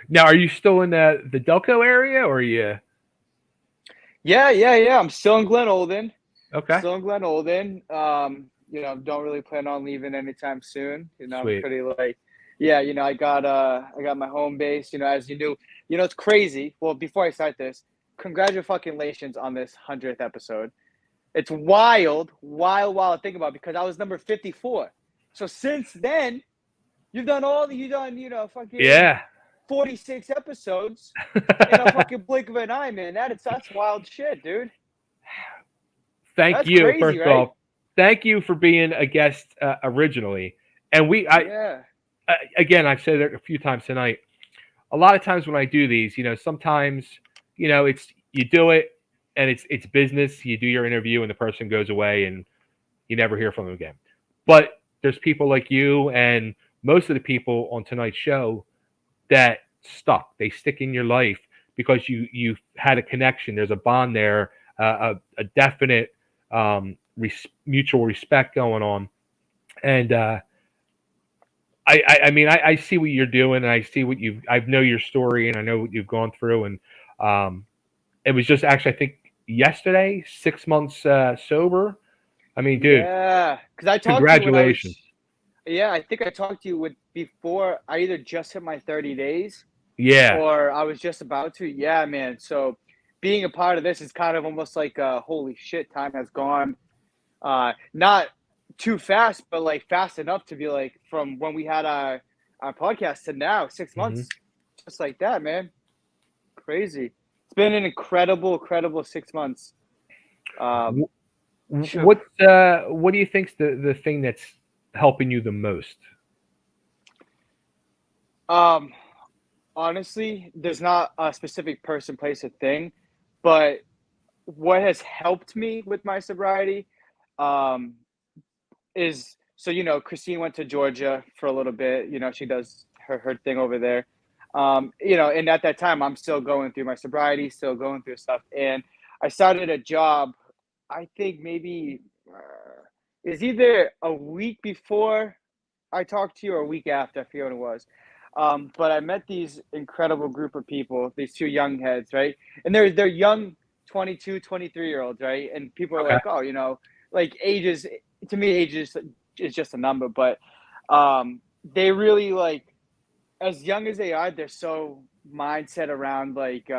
Now, are you still in the Delco area, or are you? Yeah. I'm still in Glen Olden. Okay. Still in Glen Olden. You know, don't really plan on leaving anytime soon. You know, Sweet. I'm pretty like, yeah, you know, I got my home base, you know, as you knew. You know, it's crazy. Well, before I start this, congratulations on this 100th episode. It's wild to think about, because I was number 54. So since then, you've done, you know, fucking 46 episodes in a fucking blink of an eye, man. That's wild shit, dude. Thank you, crazy, first off. Thank you for being a guest originally. And again, I've said it a few times tonight. A lot of times when I do these, you know, sometimes, you know, you do it and it's business. You do your interview and the person goes away and you never hear from them again. But there's people like you and most of the people on tonight's show that stuck. They stick in your life because you had a connection. There's a bond there, a definite mutual respect going on. And I mean, I see what you're doing, and I see what I know your story, and I know what you've gone through. And it was just actually, I think yesterday, 6 months sober. I mean, dude. Yeah, because I talked congratulations. I think I talked to you before I either just hit my 30 days. Yeah. Or I was just about to. Yeah, man. So being a part of this is kind of almost like holy shit, time has gone. Not too fast, but like fast enough to be like from when we had our podcast to now, 6 months, just like that, man. Crazy. It's been an incredible 6 months. What do you think's the thing that's helping you the most? Honestly, there's not a specific person, place, or thing, but what has helped me with my sobriety is, so, you know, Christine went to Georgia for a little bit. You know, she does her thing over there. You know, and at that time, I'm still going through my sobriety, still going through stuff. And I started a job, I think maybe it's either a week before I talked to you or a week after, I forget what it was. But I met these incredible group of people, these two young heads, right? And they're young 22, 23-year-olds, right? And people are like, oh, you know, like ages, to me, ages is just a number. But they really, like, as young as they are, they're so mindset around, like,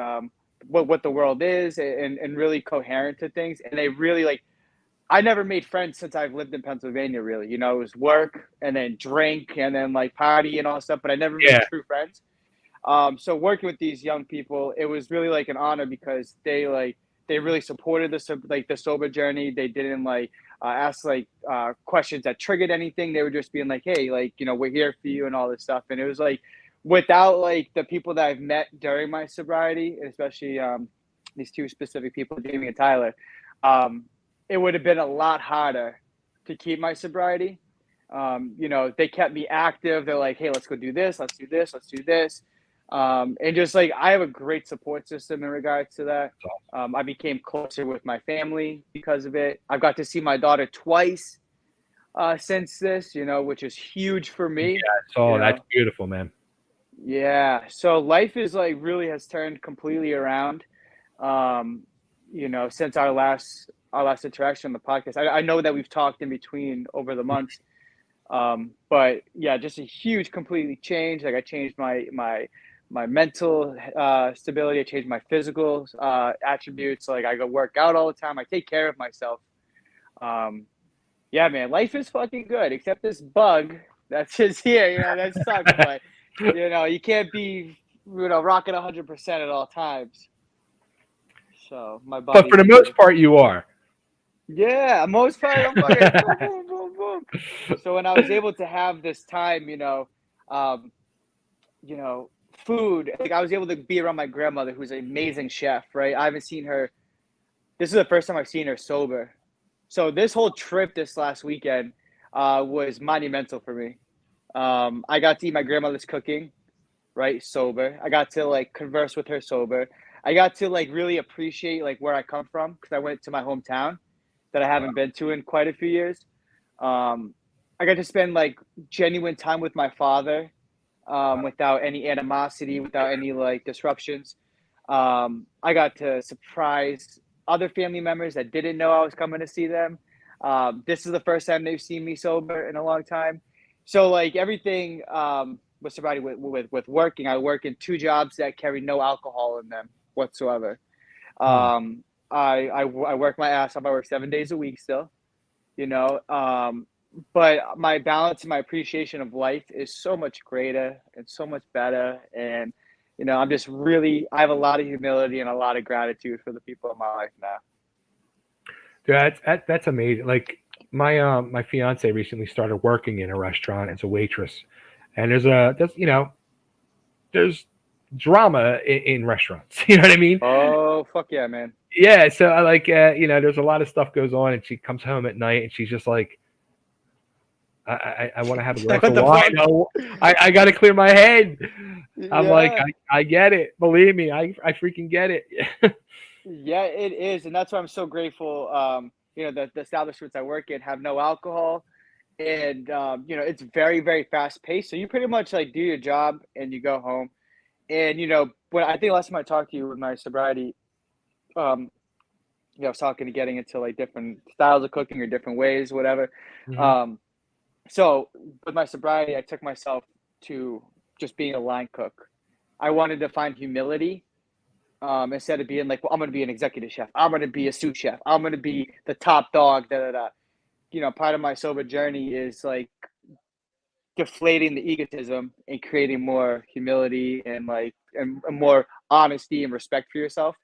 what the world is and really coherent to things. And they really, like, I never made friends since I've lived in Pennsylvania, really. You know, it was work and then drink and then like party and all that stuff, but I never made true friends. So working with these young people, it was really like an honor because they really supported the sober journey. They didn't ask questions that triggered anything. They were just being like, hey, like, you know, we're here for you and all this stuff. And it was like, without like the people that I've met during my sobriety, especially these two specific people, Damian and Tyler, it would have been a lot harder to keep my sobriety. You know, they kept me active. They're like, hey, let's go do this. Let's do this. Let's do this. And just like, I have a great support system in regards to that. I became closer with my family because of it. I've got to see my daughter twice since this, you know, which is huge for me. Yeah, that's beautiful, man. Yeah. So life is like really has turned completely around, you know, since our last interaction on the podcast. I know that we've talked in between over the months, but yeah, just a huge, completely change. Like I changed my mental stability. I changed my physical attributes. Like I go work out all the time. I take care of myself. Yeah, man, life is fucking good, except this bug that's just here. That sucks. But you can't be rocking 100% at all times. So my body. But for the most part, you are. Yeah, most part, I'm fucking boom, boom, boom, boom. So when I was able to have this time, food, like I was able to be around my grandmother, who's an amazing chef, right? I haven't seen her. This is the first time I've seen her sober. So this whole trip this last weekend was monumental for me. I got to eat my grandmother's cooking, right? Sober. I got to like converse with her sober. I got to like really appreciate like where I come from because I went to my hometown that I haven't been to in quite a few years. I got to spend like genuine time with my father without any animosity, without any like disruptions. I got to surprise other family members that didn't know I was coming to see them. This is the first time they've seen me sober in a long time. So like everything with sobriety, with working, I work in 2 jobs that carry no alcohol in them whatsoever. I work my ass off. I work 7 days a week still, but my balance and my appreciation of life is so much greater and so much better. And, I'm just really, I have a lot of humility and a lot of gratitude for the people in my life now. Dude, that's amazing. Like my fiance recently started working in a restaurant as a waitress, and there's drama in restaurants. You know what I mean? Oh, fuck yeah, man. Yeah. So I like, there's a lot of stuff goes on, and she comes home at night and she's just like, I want to have a glass of wine. I got to clear my head. I'm like, I get it. Believe me, I freaking get it. Yeah, it is. And that's why I'm so grateful. The establishments I work in have no alcohol. And, it's very, very fast paced. So you pretty much like do your job and you go home. And, when I think last time I talked to you with my sobriety, I was talking to getting into like different styles of cooking or different ways, whatever. Mm-hmm. So with my sobriety, I took myself to just being a line cook. I wanted to find humility instead of being like, well, I'm going to be an executive chef. I'm going to be a sous chef. I'm going to be the top dog. Part of my sober journey is like deflating the egotism and creating more humility and like and more honesty and respect for yourself.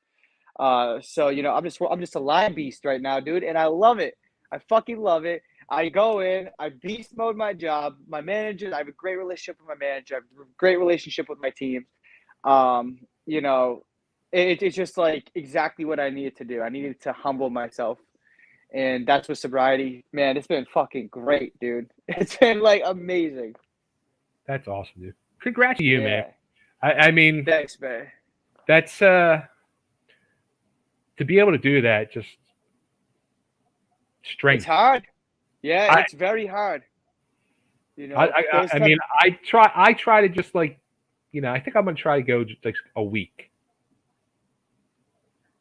So I'm just a line beast right now, dude, and I love it. I fucking love it. I go in, I beast mode my job. My manager, I have a great relationship with my manager. I have a great relationship with my team. It's just like exactly what I needed to do. I needed to humble myself. And that's with sobriety. Man, it's been fucking great, dude. It's been like amazing. That's awesome, dude. Congrats to you, man. I mean, thanks, man. That's to be able to do that, just strength. It's hard. Yeah, it's very hard. I try to just like, I think I'm gonna try to go just like a week.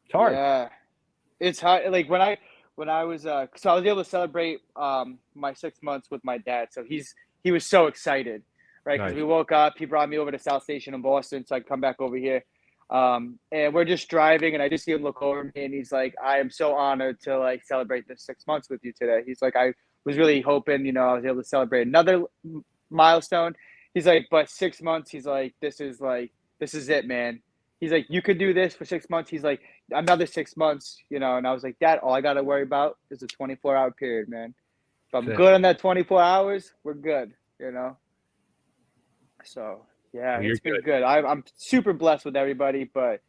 It's hard. Yeah, it's hard. Like when I was so I was able to celebrate my 6 months with my dad. So he was so excited, right? Because we woke up, he brought me over to South Station in Boston, so I could come back over here. And we're just driving, and I just see him look over me, and he's like, "I am so honored to like celebrate this 6 months with you today." He's like, "I was really hoping, I was able to celebrate another milestone." He's like, "But 6 months," he's like, this is it, man." He's like, "You could do this for 6 months." He's like, "Another 6 months," and I was like, "Dad, all I got to worry about is a 24-hour period, man. If I'm good on that 24 hours, we're good, So, yeah, it's been good. I'm super blessed with everybody, but,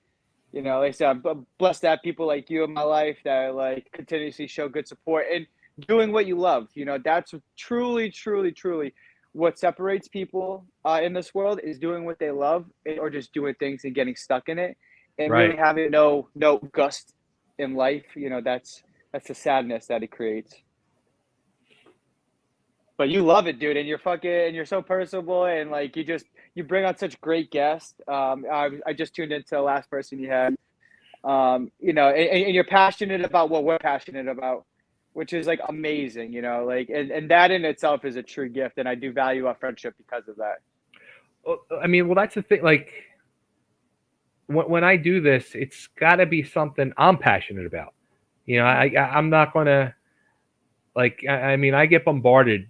like I said, I'm blessed to have people like you in my life that, like, continuously show good support and doing what you love. That's truly, truly, truly what separates people in this world is doing what they love or just doing things and getting stuck in it and really having no gust in life. That's the sadness that it creates. But you love it, dude, and you're so personable, and like you bring on such great guests. I just tuned into the last person you had. And you're passionate about what we're passionate about, which is like amazing, and that in itself is a true gift, and I do value our friendship because of that. Well, that's the thing. Like when I do this, it's got to be something I'm passionate about. I'm not gonna. Like, I mean, I get bombarded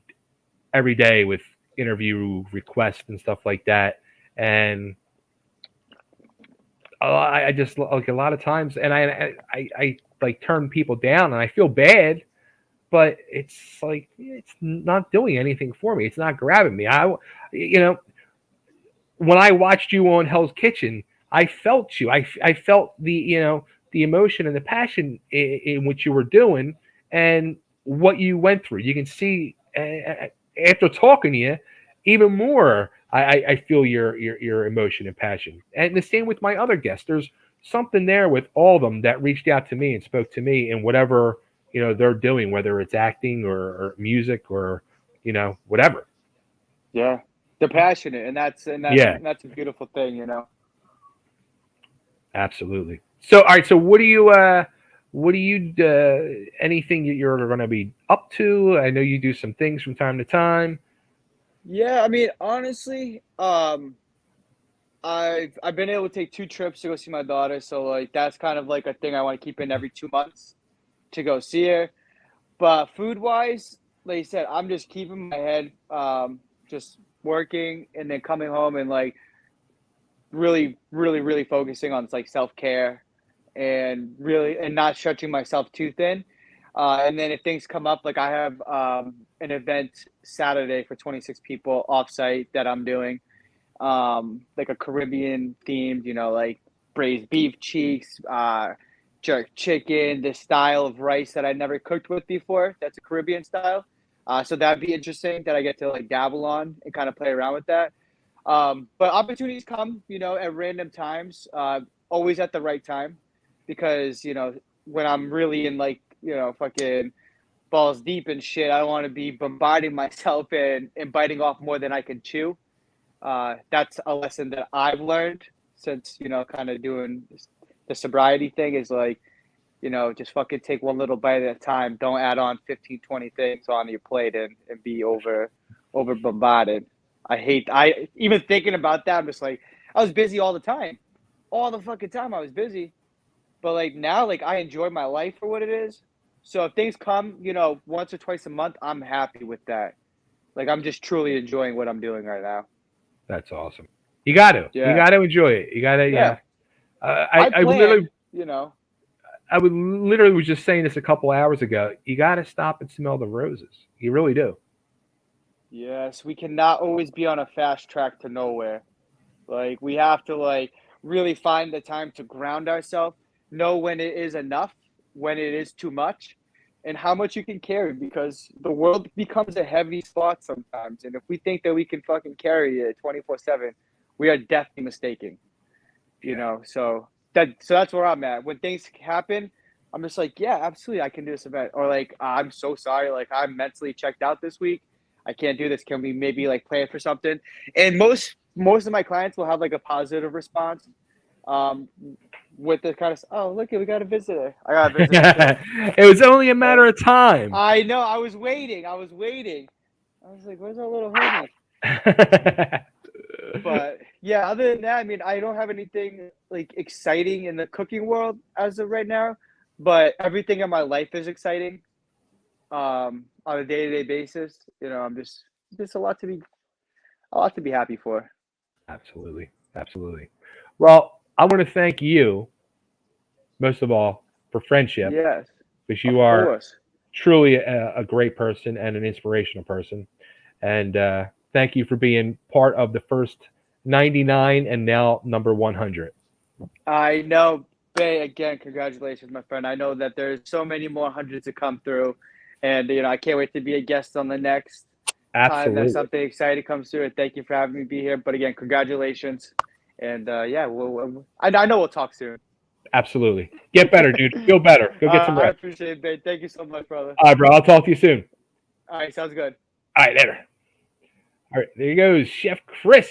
every day with interview requests and stuff like that. And I just, like, a lot of times, and I like turn people down, and I feel bad, but it's like, it's not doing anything for me. It's not grabbing me. When I watched you on Hell's Kitchen, I felt you. I felt the emotion and the passion in what you were doing and what you went through. You can see after talking to you, even more. I feel your emotion and passion. And the same with my other guests. There's something there with all of them that reached out to me and spoke to me in whatever they're doing, whether it's acting or music or whatever. Yeah, they're passionate, and that's a beautiful thing, Absolutely. So, all right. So, what do you anything you're going to be up to? I know you do some things from time to time. Yeah, I mean, honestly, I've been able to take 2 trips to go see my daughter, so like that's kind of like a thing I want to keep in every 2 months to go see her. But food wise, like you said, I'm just keeping my head, just working, and then coming home and like really, really, really focusing on like self-care and not stretching myself too thin. And then if things come up, like I have an event Saturday for 26 people offsite that I'm doing, like a Caribbean themed, like braised beef cheeks, jerk chicken, this style of rice that I never cooked with before. That's a Caribbean style. So that'd be interesting that I get to like dabble on and kind of play around with that. But opportunities come, at random times, always at the right time, because, when I'm really in like, fucking balls deep and shit, I don't want to be bombarding myself and biting off more than I can chew. That's a lesson that I've learned since, kind of doing the sobriety thing is like, just fucking take one little bite at a time. Don't add on 15, 20 things on your plate and be over bombarded. I even thinking about that, I'm just like, I was busy all the time. All the fucking time I was busy. But like now, like I enjoy my life for what it is. So if things come, once or twice a month, I'm happy with that. Like I'm just truly enjoying what I'm doing right now. That's awesome. You got to. Yeah. You got to enjoy it. You got to. Yeah. I literally, I was just saying this a couple hours ago. You got to stop and smell the roses. You really do. Yes, we cannot always be on a fast track to nowhere. Like we have to like really find the time to ground ourselves, know when it is enough, when it is too much, and how much you can carry, because the world becomes a heavy spot sometimes. And if we think that we can fucking carry it 24/7, we are definitely mistaken. So that's where I'm at. When things happen, I'm just like, yeah, absolutely, I can do this event. Or like, I'm so sorry, like I'm mentally checked out this week. I can't do this. Can we maybe like plan for something? And most of my clients will have like a positive response. With the kind of, oh, look, we got a visitor. I got a visitor. It was only a matter of time. I know. I was waiting. I was like, where's our little homie? But yeah, other than that, I mean, I don't have anything like exciting in the cooking world as of right now, but everything in my life is exciting. On a day-to-day basis, I'm just a lot to be happy for. Absolutely. Well, I want to thank you most of all for friendship. Yes, because you are truly a great person and an inspirational person. And thank you for being part of the first 99 and now number 100. I know, Bay. Again, congratulations, my friend. I know that there's so many more hundreds to come through. And, I can't wait to be a guest on the next time that something exciting comes through. And thank you for having me be here. But again, congratulations. And I know we'll talk soon. Absolutely. Get better, dude. Feel better. Go get some rest. I appreciate it, babe. Thank you so much, brother. All right, bro. I'll talk to you soon. All right. Sounds good. All right, later. All right, there you go. Chef Chris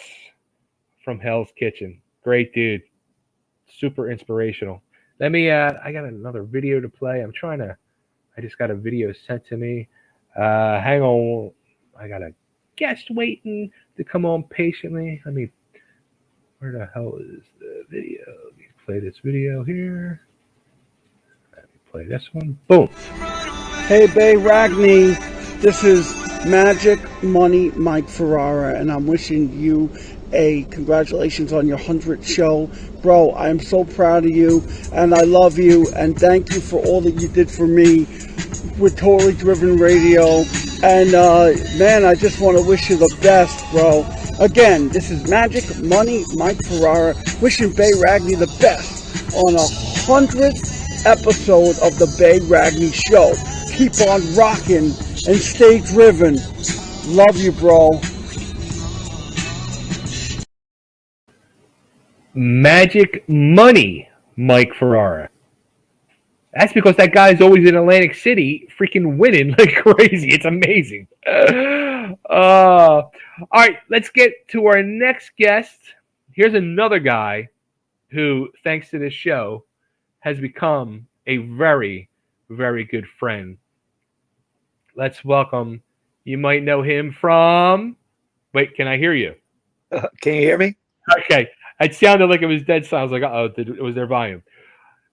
from Hell's Kitchen. Great dude. Super inspirational. Let me, I got another video to play. I just got a video sent to me. Hang on. I got a guest waiting to come on patiently. Where the hell is the video? Let me play this video here. Let me play this one. Boom. Hey, Bay Ragni. This is Magic Money Mike Ferrara, and I'm wishing you a congratulations on your 100th show. Bro, I'm so proud of you, and I love you, and thank you for all that you did for me with Totally Driven Radio. And, man, I just want to wish you the best, bro. Again, this is Magic Money Mike Ferrara, wishing Bay Ragni the best on 100th episode of the Bay Ragni Show. Keep on rocking and stay driven. Love you, bro. Magic Money Mike Ferrara. That's because that guy's always in Atlantic City freaking winning like crazy. It's amazing. All right, let's get to our next guest. Here's another guy who, thanks to this show, has become a very, very good friend. Let's welcome, you might know him from... Wait, can I hear you? Can you hear me? Okay. It sounded like it was dead silent. I was like, uh-oh, it was their volume.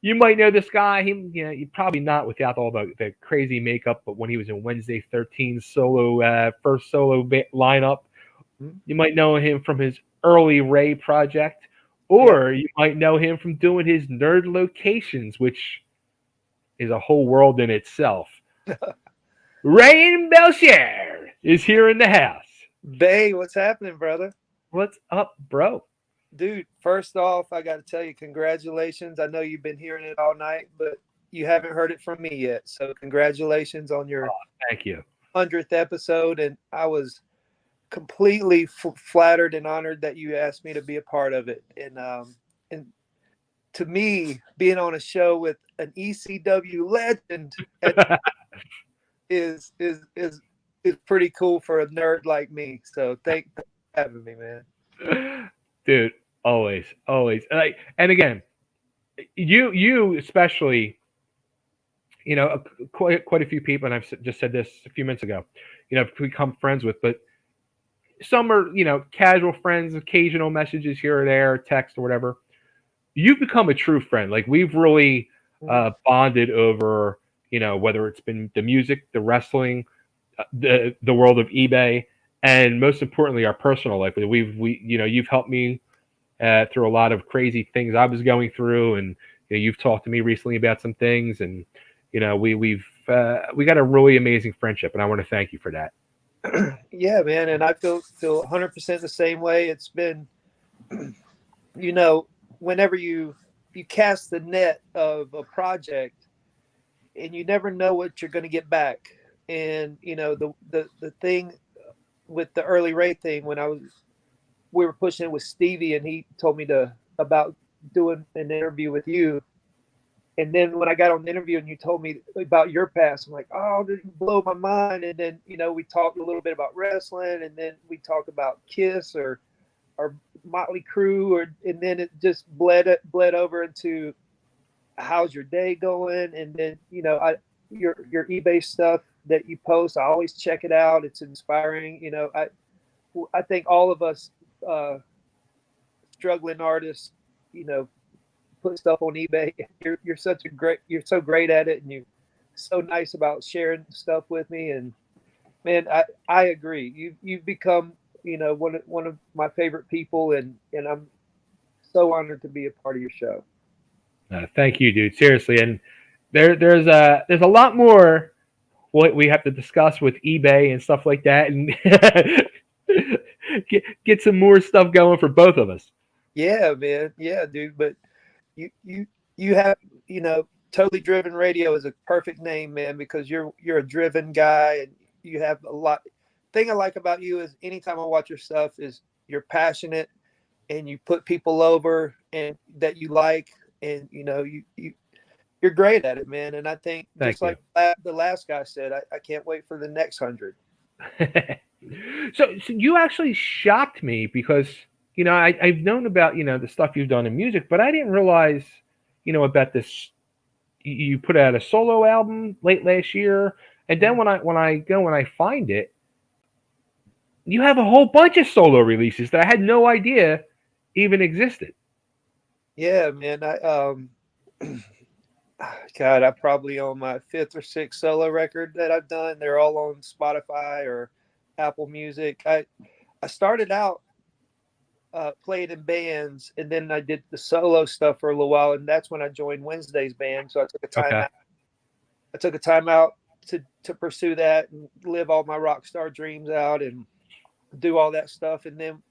You might know this guy. You probably not without all the crazy makeup, but when he was in Wednesday 13 first solo lineup, you might know him from his early Ray project, or you might know him from doing his Nerd Locations, which is a whole world in itself. Rayen Belchere is here in the house. Bay, what's happening, brother? What's up, bro? Dude, first off, I got to tell you, congratulations. I know you've been hearing it all night, but you haven't heard it from me yet. So congratulations on your thank you 100th episode. And I was completely flattered and honored that you asked me to be a part of it. And to me, being on a show with an ECW legend is pretty cool for a nerd like me. So thanks for having me, man. Dude, always. And again, you especially, quite a few people, and I've just said this a few minutes ago, become friends with, but some are, casual friends, occasional messages here or there, text or whatever. You've become a true friend. Like, we've really bonded over, whether it's been the music, the wrestling, the world of eBay, and most importantly, our personal life. You've helped me through a lot of crazy things I was going through, and you've talked to me recently about some things, and we got a really amazing friendship, and I want to thank you for that. Yeah, man, and I feel 100% the same way. It's been, whenever you cast the net of a project, and you never know what you're going to get back. And the thing with the early Ray thing, when we were pushing it with Stevie, and he told me about doing an interview with you. And then when I got on the interview and you told me about your past, I'm like, oh, this blew my mind. And then, we talked a little bit about wrestling, and then we talked about Kiss or Motley Crue, and then it just bled over into how's your day going. And then, your eBay stuff that you post, I always check it out. It's inspiring. I think all of us struggling artists, put stuff on eBay. You're so great at it, and you're so nice about sharing stuff with me. And man, I agree. You've become, one of my favorite people, and I'm so honored to be a part of your show. Thank you, dude. Seriously. And there's a lot more what we have to discuss with eBay and stuff like that, and get some more stuff going for both of us. Yeah, man. Yeah, dude. But you have, Totally Driven Radio is a perfect name, man, because you're a driven guy, and you have a lot. Thing I like about you is anytime I watch your stuff is you're passionate, and you put people over and that you like, and you're great at it, man. And I think just like the last guy said, I can't wait for the next 100. So you actually shocked me because, I've known about, the stuff you've done in music, but I didn't realize, about this. You put out a solo album late last year. And then when I go and I find it, you have a whole bunch of solo releases that I had no idea even existed. Yeah, man. God, I probably on my 5th or 6th solo record that I've done. They're all on Spotify or Apple Music. I started out playing in bands, and then I did the solo stuff for a little while, and that's when I joined Wednesday's band. So I took a time Okay. out. I took a time out to pursue that and live all my rock star dreams out and do all that stuff. And then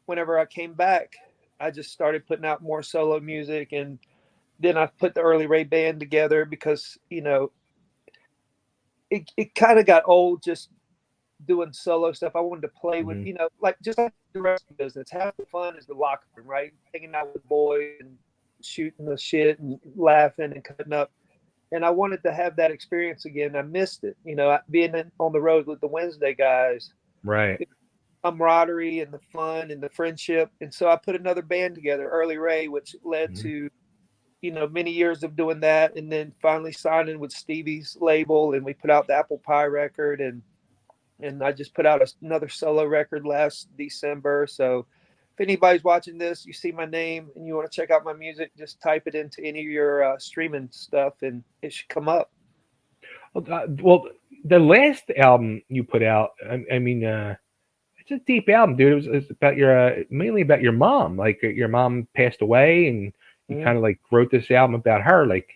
whenever I came back, I just started putting out more solo music, and then I put the Early Ray band together because, you know, it kind of got old just doing solo stuff. I wanted to play with, you know, like just like the rest of the business. Half the fun is the locker room, right? Hanging out with boys and shooting the shit and laughing and cutting up. And I wanted to have that experience again. I missed it, you know, being on the road with the Wednesday guys. Right. The camaraderie and the fun and the friendship. And so I put another band together, Early Ray, which led to, you know, many years of doing that, and then finally signing with Stevie's label, and we put out the Apple Pie record, and I just put out another solo record last December. So if anybody's watching this, you see my name and you want to check out my music, just type it into any of your streaming stuff, and it should come up. Well, the last album you put out, I mean, it's a deep album, dude. It was about mainly about your mom. Like your mom passed away, and you kind of like wrote this album about her. Like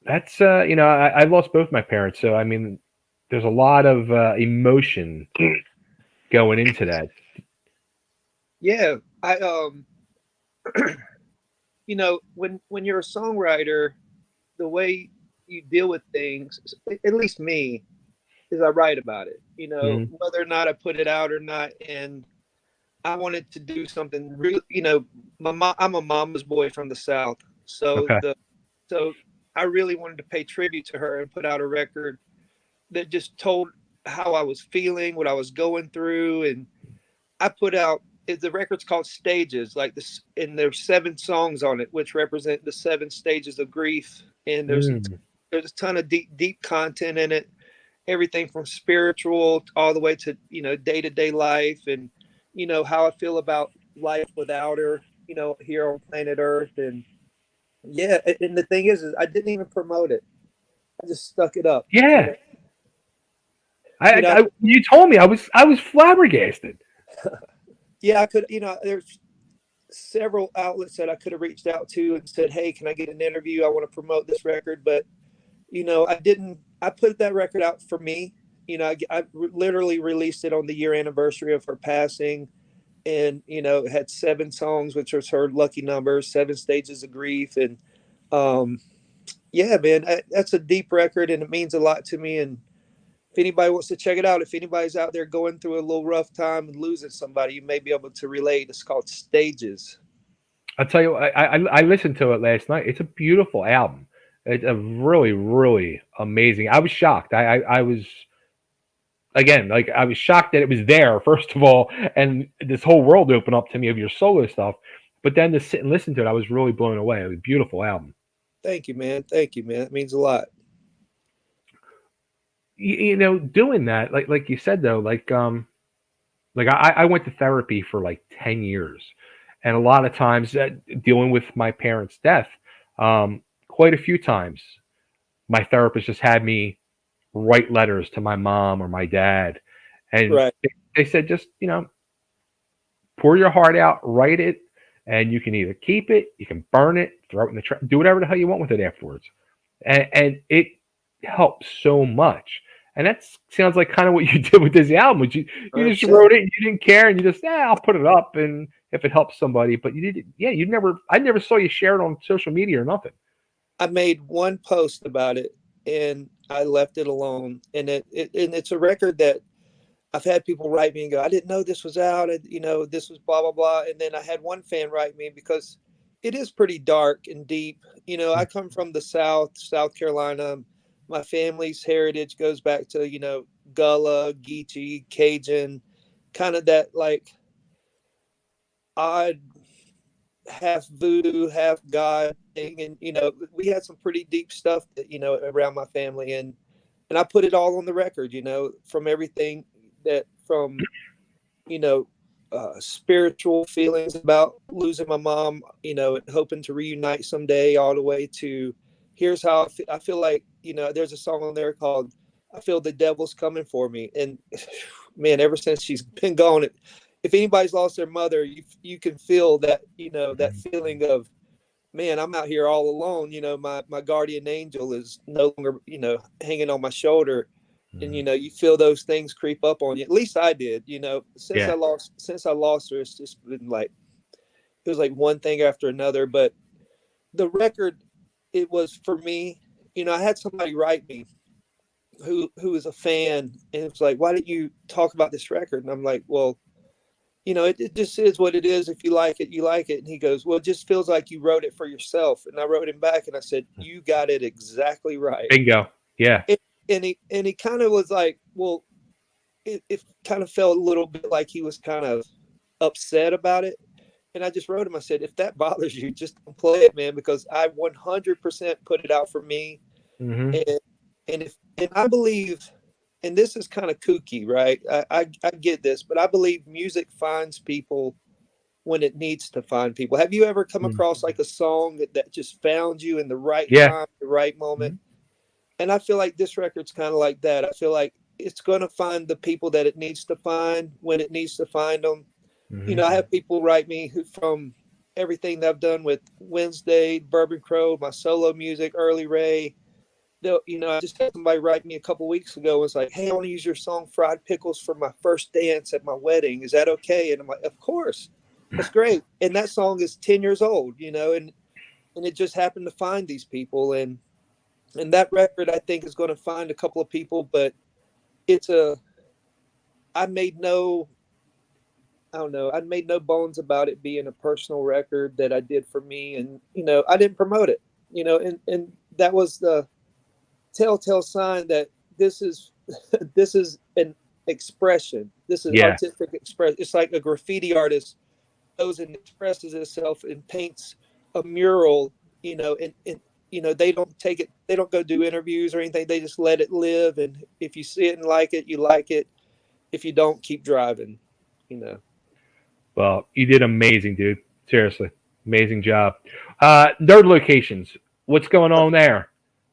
that's, you know, I lost both my parents, so I mean, there's a lot of emotion going into that. Yeah, I you know, when you're a songwriter, the way you deal with things, at least me, is I write about it. You know, whether or not I put it out or not, and I wanted to do something real. You know, I'm a mama's boy from the South, so so I really wanted to pay tribute to her and put out a record that just told how I was feeling, what I was going through, and I put out. The record's called Stages, like this, and there's 7 songs on it, which represent the 7 stages of grief. And there's a ton of deep content in it, everything from spiritual all the way to, you know, day-to-day life, and, you know, how I feel about life without her, you know, here on planet Earth. And yeah, and the thing is I didn't even promote it. I just stuck it up. Yeah. You know? You told me, I was flabbergasted. Yeah, I could, you know, there's several outlets that I could have reached out to and said, hey, can I get an interview? I want to promote this record. But, you know, I put that record out for me. You know, I literally released it on the year anniversary of her passing. And, you know, it had 7 songs, which was her lucky number, 7 stages of grief. And yeah, man, that's a deep record, and it means a lot to me. And if anybody wants to check it out, if anybody's out there going through a little rough time and losing somebody, you may be able to relate. It's called Stages. I'll tell you, I listened to it last night. It's a beautiful album. It's a really, really amazing. I was shocked. I was, again, like, I was shocked that it was there, first of all, and this whole world opened up to me of your solo stuff. But then to sit and listen to it, I was really blown away. It was a beautiful album. Thank you, man. Thank you, man. It means a lot. You know, doing that, like you said, though, like I went to therapy for like 10 years, and a lot of times dealing with my parents' death, quite a few times, my therapist just had me write letters to my mom or my dad, and they said, just, you know, pour your heart out, write it, and you can either keep it, you can burn it, throw it in the trash, do whatever the hell you want with it afterwards, and it helps so much. And that sounds like kind of what you did with this album. You just wrote it, and you didn't care, and you just, I'll put it up, and if it helps somebody. But you did, I never saw you share it on social media or nothing. I made one post about it, and I left it alone. And it's a record that I've had people write me and go, I didn't know this was out. You know, this was blah, blah, blah. And then I had one fan write me, because it is pretty dark and deep. You know, I come from the South Carolina. My family's heritage goes back to, you know, Gullah, Geechee, Cajun, kind of that like odd half voodoo, half God thing. And, you know, we had some pretty deep stuff that, you know, around my family. And I put it all on the record, you know, from everything that from, you know, spiritual feelings about losing my mom, you know, and hoping to reunite someday, all the way to here's how I feel like, you know, there's a song on there called I Feel the Devil's Coming for Me. And man, ever since she's been gone, if anybody's lost their mother, you can feel that, you know, that feeling of, man, I'm out here all alone. You know, my guardian angel is no longer, you know, hanging on my shoulder. And, you know, you feel those things creep up on you. At least I did, you know, since I lost her, it's just been like, it was like one thing after another. But the record, it was for me, you know, I had somebody write me who was a fan, and it was like, why didn't you talk about this record? And I'm like, well, you know, it just is what it is. If you like it, you like it. And he goes, well, it just feels like you wrote it for yourself. And I wrote him back and I said, you got it exactly right. Bingo. Yeah. And he kind of was like, well, it kind of felt a little bit like he was kind of upset about it. And I just wrote him, I said, if that bothers you, just don't play it, man, because I 100% put it out for me. Mm-hmm. And I believe, and this is kind of kooky, right? I get this, but I believe music finds people when it needs to find people. Have you ever come across like a song that just found you in the right time, the right moment? And I feel like this record's kind of like that. I feel like it's going to find the people that it needs to find when it needs to find them. You know, I have people write me who, from everything that I've done with Wednesday, Bourbon Crow, my solo music, Early Ray. You know, I just had somebody write me a couple weeks ago. Was like, hey, I want to use your song Fried Pickles for my first dance at my wedding. Is that okay? And I'm like, of course. That's great. And that song is 10 years old, you know, and it just happened to find these people. And that record, I think, is going to find a couple of people, but I made no bones about it being a personal record that I did for me. And, you know, I didn't promote it, you know, and that was the telltale sign that this is an expression. This is artistic expression. It's like a graffiti artist goes and expresses itself and paints a mural, you know, and you know, they don't go do interviews or anything. They just let it live. And if you see it and like it, you like it. If you don't, keep driving, you know. Well, you did amazing, dude. Seriously. Amazing job. Nerd Locations. What's going on there?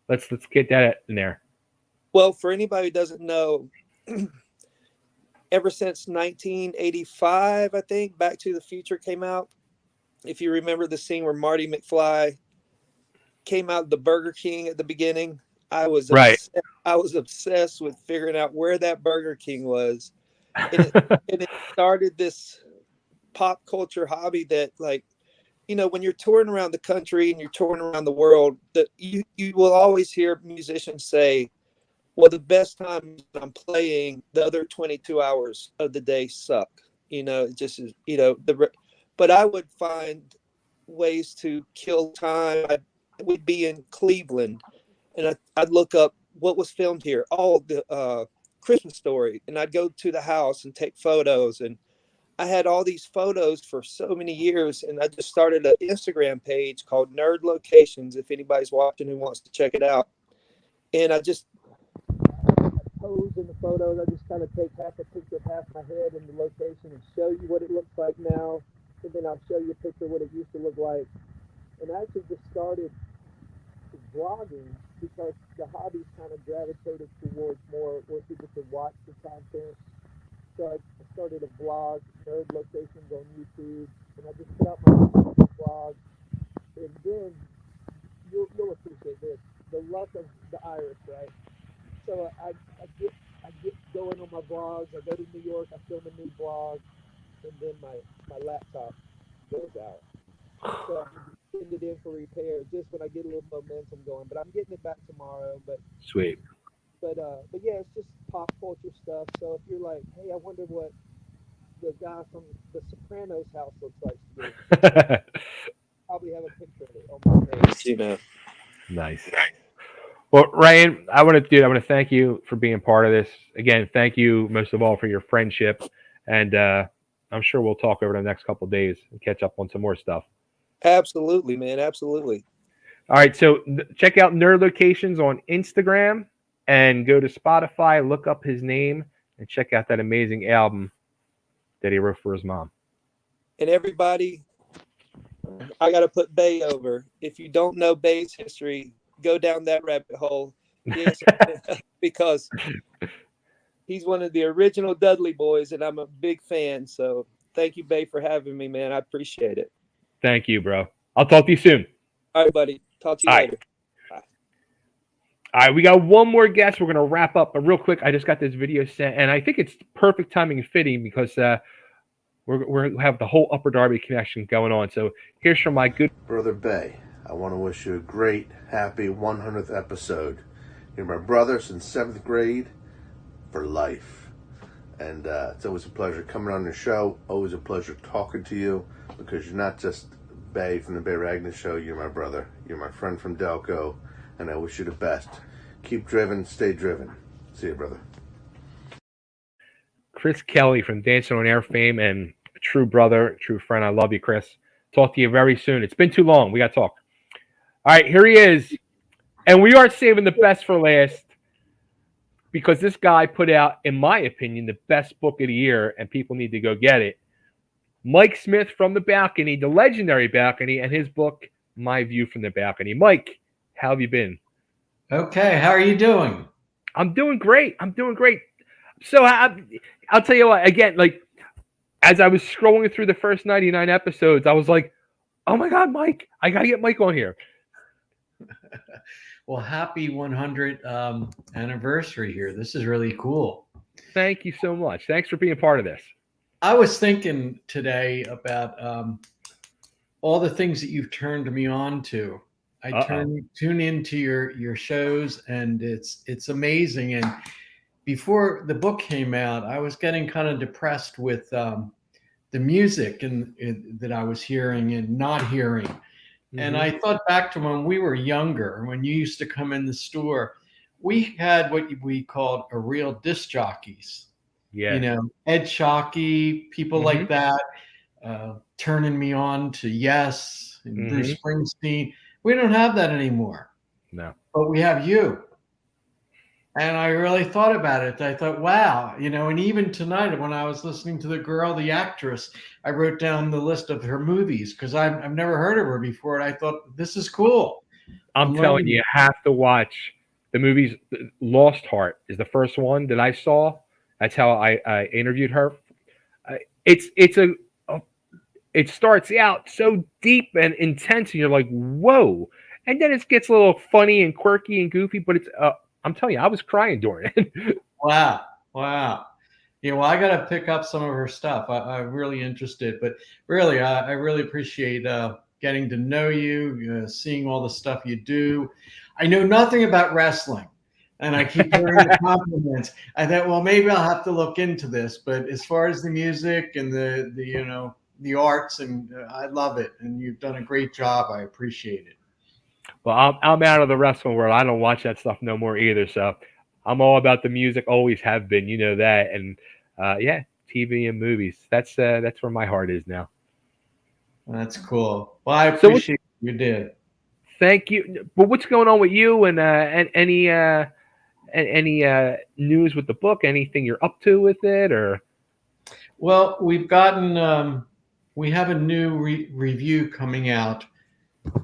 Let's get that in there. Well, for anybody who doesn't know, ever since 1985, I think, Back to the Future came out. If you remember the scene where Marty McFly came out of the Burger King at the beginning, I was obsessed with figuring out where that Burger King was. And it started this pop culture hobby that, like, you know, when you're touring around the country and you're touring around the world, that you will always hear musicians say, well, the best time I'm playing, the other 22 hours of the day suck. You know, it just is, you know, but I would find ways to kill time. We'd be in Cleveland and I'd look up what was filmed here, all the Christmas Story. And I'd go to the house and take photos, and I had all these photos for so many years, and I just started an Instagram page called Nerd Locations. If anybody's watching who wants to check it out, and I just pose in the photos. I just kind of take half a picture of half my head in the location and show you what it looks like now, and then I'll show you a picture of what it used to look like. And I actually just started vlogging because the hobby's kind of gravitated towards more where people could watch the content. So I started a blog, Nerd Locations on YouTube, and I just put out my blog. And then you'll appreciate this, the luck of the Irish, right? So I get going on my vlogs. I go to New York, I film a new vlog, and then my laptop goes out. So I send it in for repair just when I get a little momentum going. But I'm getting it back tomorrow. But sweet. But yeah, it's just pop culture stuff. So if you're like, hey, I wonder what the guy from The Sopranos house looks like today, probably have a picture of it on my page, you know. Nice. Well, Rayen, I want to thank you for being part of this. Again, thank you most of all for your friendship, and I'm sure we'll talk over the next couple of days and catch up on some more stuff. Absolutely, man. Absolutely. All right, so check out Nerd Locations on Instagram and go to Spotify, look up his name, and check out that amazing album, that he wrote for his mom. And everybody, I got to put Bay over. If you don't know Bay's history, go down that rabbit hole. Yes, because he's one of the original Dudley boys, and I'm a big fan. So thank you, Bay, for having me, man. I appreciate it. Thank you, bro. I'll talk to you soon. All right, buddy. Talk to you later. Bye. All right, we got one more guest. We're going to wrap up. But real quick, I just got this video sent, and I think it's perfect timing and fitting because we have the whole Upper Darby connection going on. So here's from my good brother Bay. I want to wish you a great, happy 100th episode. You're my brother since 7th grade for life. And it's always a pleasure coming on your show. Always a pleasure talking to you because you're not just Bay from the Bay Ragni Show. You're my brother. You're my friend from Delco. And I wish you the best. Keep driven. Stay driven. See you, brother. Chris Kelly from Dancing on Air fame and a true brother, true friend. I love you, Chris. Talk to you very soon. It's been too long. We got to talk. All right, here he is. And we are saving the best for last because this guy put out, in my opinion, the best book of the year, and people need to go get it. Mike Smith from the Balcony, the legendary Balcony, and his book, My View from the Balcony. Mike, how have you been? Okay, how are you doing? I'm doing great. So I'll tell you what, again, like, as I was scrolling through the first 99 episodes, I was like, oh my God, Mike, I got to get Mike on here. Well, happy 100th anniversary here. This is really cool. Thank you so much. Thanks for being part of this. I was thinking today about all the things that you've turned me on to. I tune into your shows, and it's amazing. And before the book came out, I was getting kind of depressed with the music that I was hearing and not hearing. Mm-hmm. And I thought back to when we were younger, when you used to come in the store, we had what we called a real disc jockeys. Yeah. You know, Ed Shockey, people like that, turning me on to Yes and Bruce Springsteen. We don't have that anymore. No. But we have you. And I really thought about it. I thought, wow, you know, and even tonight when I was listening to the actress, I wrote down the list of her movies because I've never heard of her before. And I thought, this is cool. I'm telling you, you have to watch the movies. Lost Heart is the first one that I saw. That's how I interviewed her. It starts out so deep and intense, and you're like, whoa. And then it gets a little funny and quirky and goofy, but it's I'm telling you, I was crying during it. Wow. Yeah, well, I got to pick up some of her stuff. I'm really interested, but really, I really appreciate getting to know you, seeing all the stuff you do. I know nothing about wrestling, and I keep hearing the compliments. I thought, well, maybe I'll have to look into this. But as far as the music and the arts, and I love it, and you've done a great job. I appreciate it. Well, I'm out of the wrestling world. I don't watch that stuff no more either. So I'm all about the music. Always have been. You know that. And yeah, TV and movies. That's where my heart is now. That's cool. Well, I appreciate you did. Thank you. But what's going on with you and any news with the book? Anything you're up to with it, or? Well, we've gotten we have a new review coming out.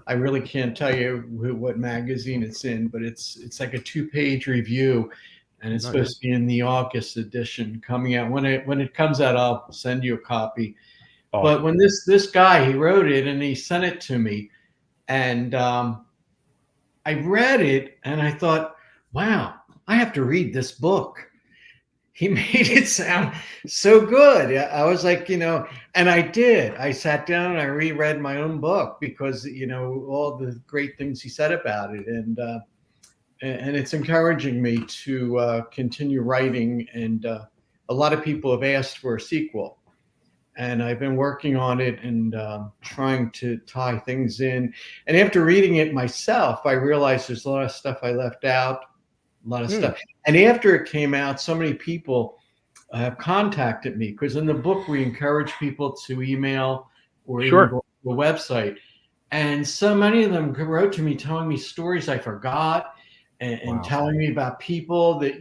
I really can't tell you what magazine it's in, but it's like a 2-page review, and it's supposed to be in the August edition coming out. When it comes out, I'll send you a copy. Oh. But when this guy, he wrote it and he sent it to me, and I read it and I thought, wow, I have to read this book. He made it sound so good. I was like, and I did. I sat down and I reread my own book because, all the great things he said about it. And it's encouraging me to continue writing. And a lot of people have asked for a sequel. And I've been working on it and trying to tie things in. And after reading it myself, I realized there's a lot of stuff I left out. A lot of stuff. And after it came out, so many people have contacted me because in the book, we encourage people to email or even go to the website. And so many of them wrote to me telling me stories I forgot and telling me about people that,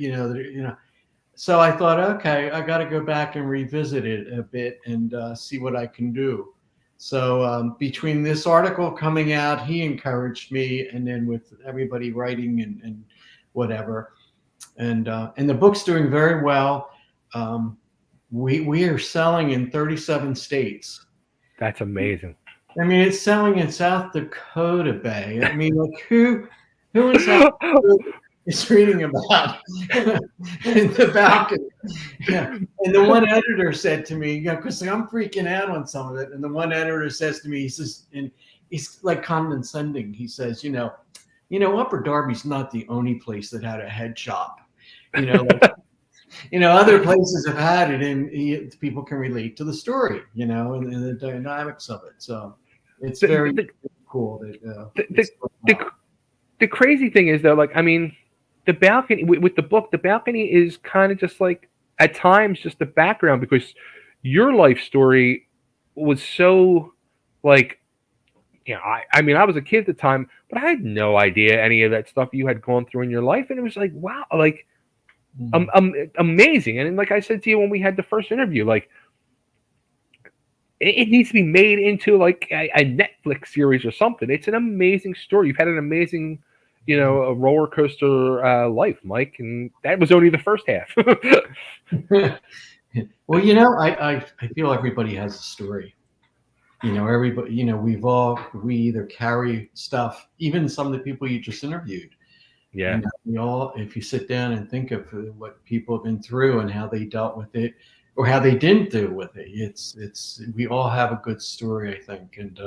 so I thought, okay, I got to go back and revisit it a bit and see what I can do. So between this article coming out, he encouraged me, and then with everybody writing and whatever, and the book's doing very well. We are selling in 37 states. That's amazing. I mean, it's selling in South Dakota Bay. I mean, like who in South Dakota is reading about in the balcony? Yeah. And the one editor said to me, because I'm freaking out on some of it. And the one editor says to me, he says, and he's like condescending. He says, Upper Darby's not the only place that had a head shop. Other places have had it, and people can relate to the story, and the dynamics of it. So it's very cool. The crazy thing is, though, the balcony with the book, the balcony is kind of just like at times just the background, because your life story was so I was a kid at the time, but I had no idea any of that stuff you had gone through in your life, and it was like, wow, amazing. And like I said to you when we had the first interview, it needs to be made into a Netflix series or something. It's an amazing story. You've had an amazing, a roller coaster life, Mike, and that was only the first half. Well, I feel everybody has a story. Everybody, we either carry stuff, even some of the people you just interviewed. Yeah. We all, if you sit down and think of what people have been through and how they dealt with it, or how they didn't deal with it, we all have a good story, I think. And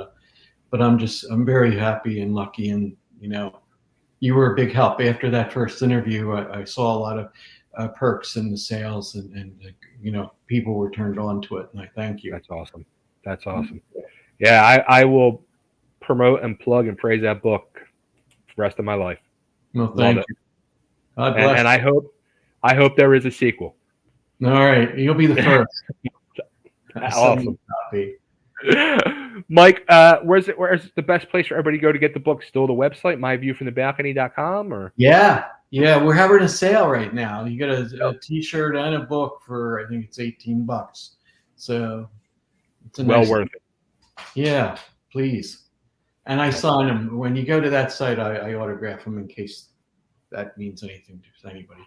but I'm very happy and lucky, and you were a big help after that first interview. I saw a lot of perks in the sales, and people were turned on to it, and I thank you. That's awesome. That's awesome. Yeah, I will promote and plug and praise that book for the rest of my life. Well, thank you. God bless. And I hope there is a sequel. All right, you'll be the first. Awesome. Mike, where's the best place for everybody to go to get the book? Still the website, myviewfromthebalcony.com, or? Yeah, we're having a sale right now. You get a T-shirt and a book for, I think it's $18. So it's well worth it. Yeah, please. And I sign them. When you go to that site, I autograph them in case that means anything to anybody.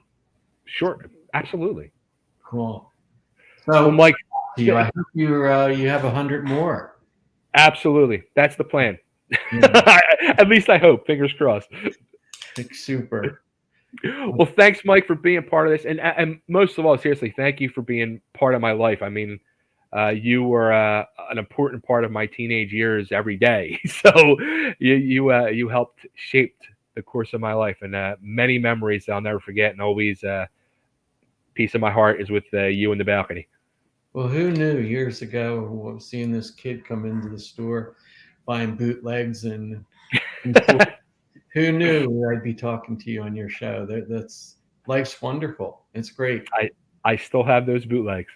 Sure, absolutely. Cool. So, Mike, I hope you have 100 more. Absolutely, that's the plan. Yeah. At least I hope. Fingers crossed. Super. Well, thanks, Mike, for being part of this, and most of all, seriously, thank you for being part of my life. I mean, you were an important part of my teenage years every day. So you helped shape the course of my life, and many memories that I'll never forget, and always piece of my heart is with you in the balcony. Well, who knew years ago, seeing this kid come into the store buying bootlegs and who knew I'd be talking to you on your show? That's life's wonderful. It's great. I still have those bootlegs.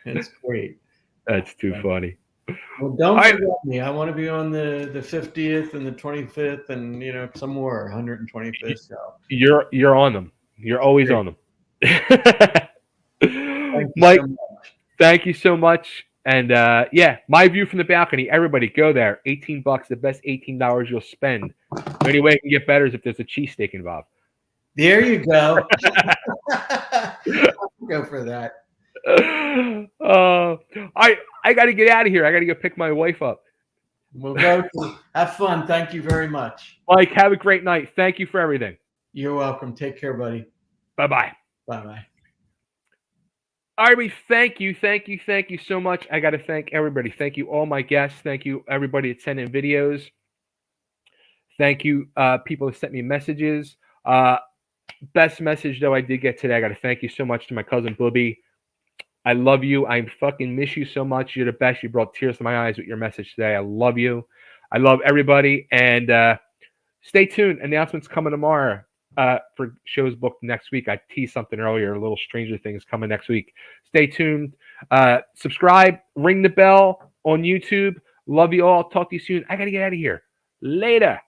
It's great. That's too funny. Well, don't forget me. I want to be on the 50th and the 25th and some more 125th show. You're on them. You're always on them. Mike, thank you so much. And My View from the Balcony. Everybody go there. $18, the best $18 you'll spend. The only way it can get better is if there's a cheesesteak involved. There you go. Go for that. I got to get out of here. I got to go pick my wife up. We'll go. Have fun. Thank you very much. Mike, have a great night. Thank you for everything. You're welcome. Take care, buddy. Bye-bye. Bye-bye. All right, we thank you so much. I got to thank everybody. Thank you, all my guests. Thank you, everybody that sent in videos. Thank you, people that sent me messages. Best message, though, I did get today. I got to thank you so much to my cousin, Booby. I love you. I fucking miss you so much. You're the best. You brought tears to my eyes with your message today. I love you. I love everybody. And stay tuned. Announcements coming tomorrow. For shows booked next week. I teased something earlier, a little Stranger Things coming next week. Stay tuned. Subscribe, ring the bell on YouTube. Love you all. Talk to you soon. I got to get out of here. Later.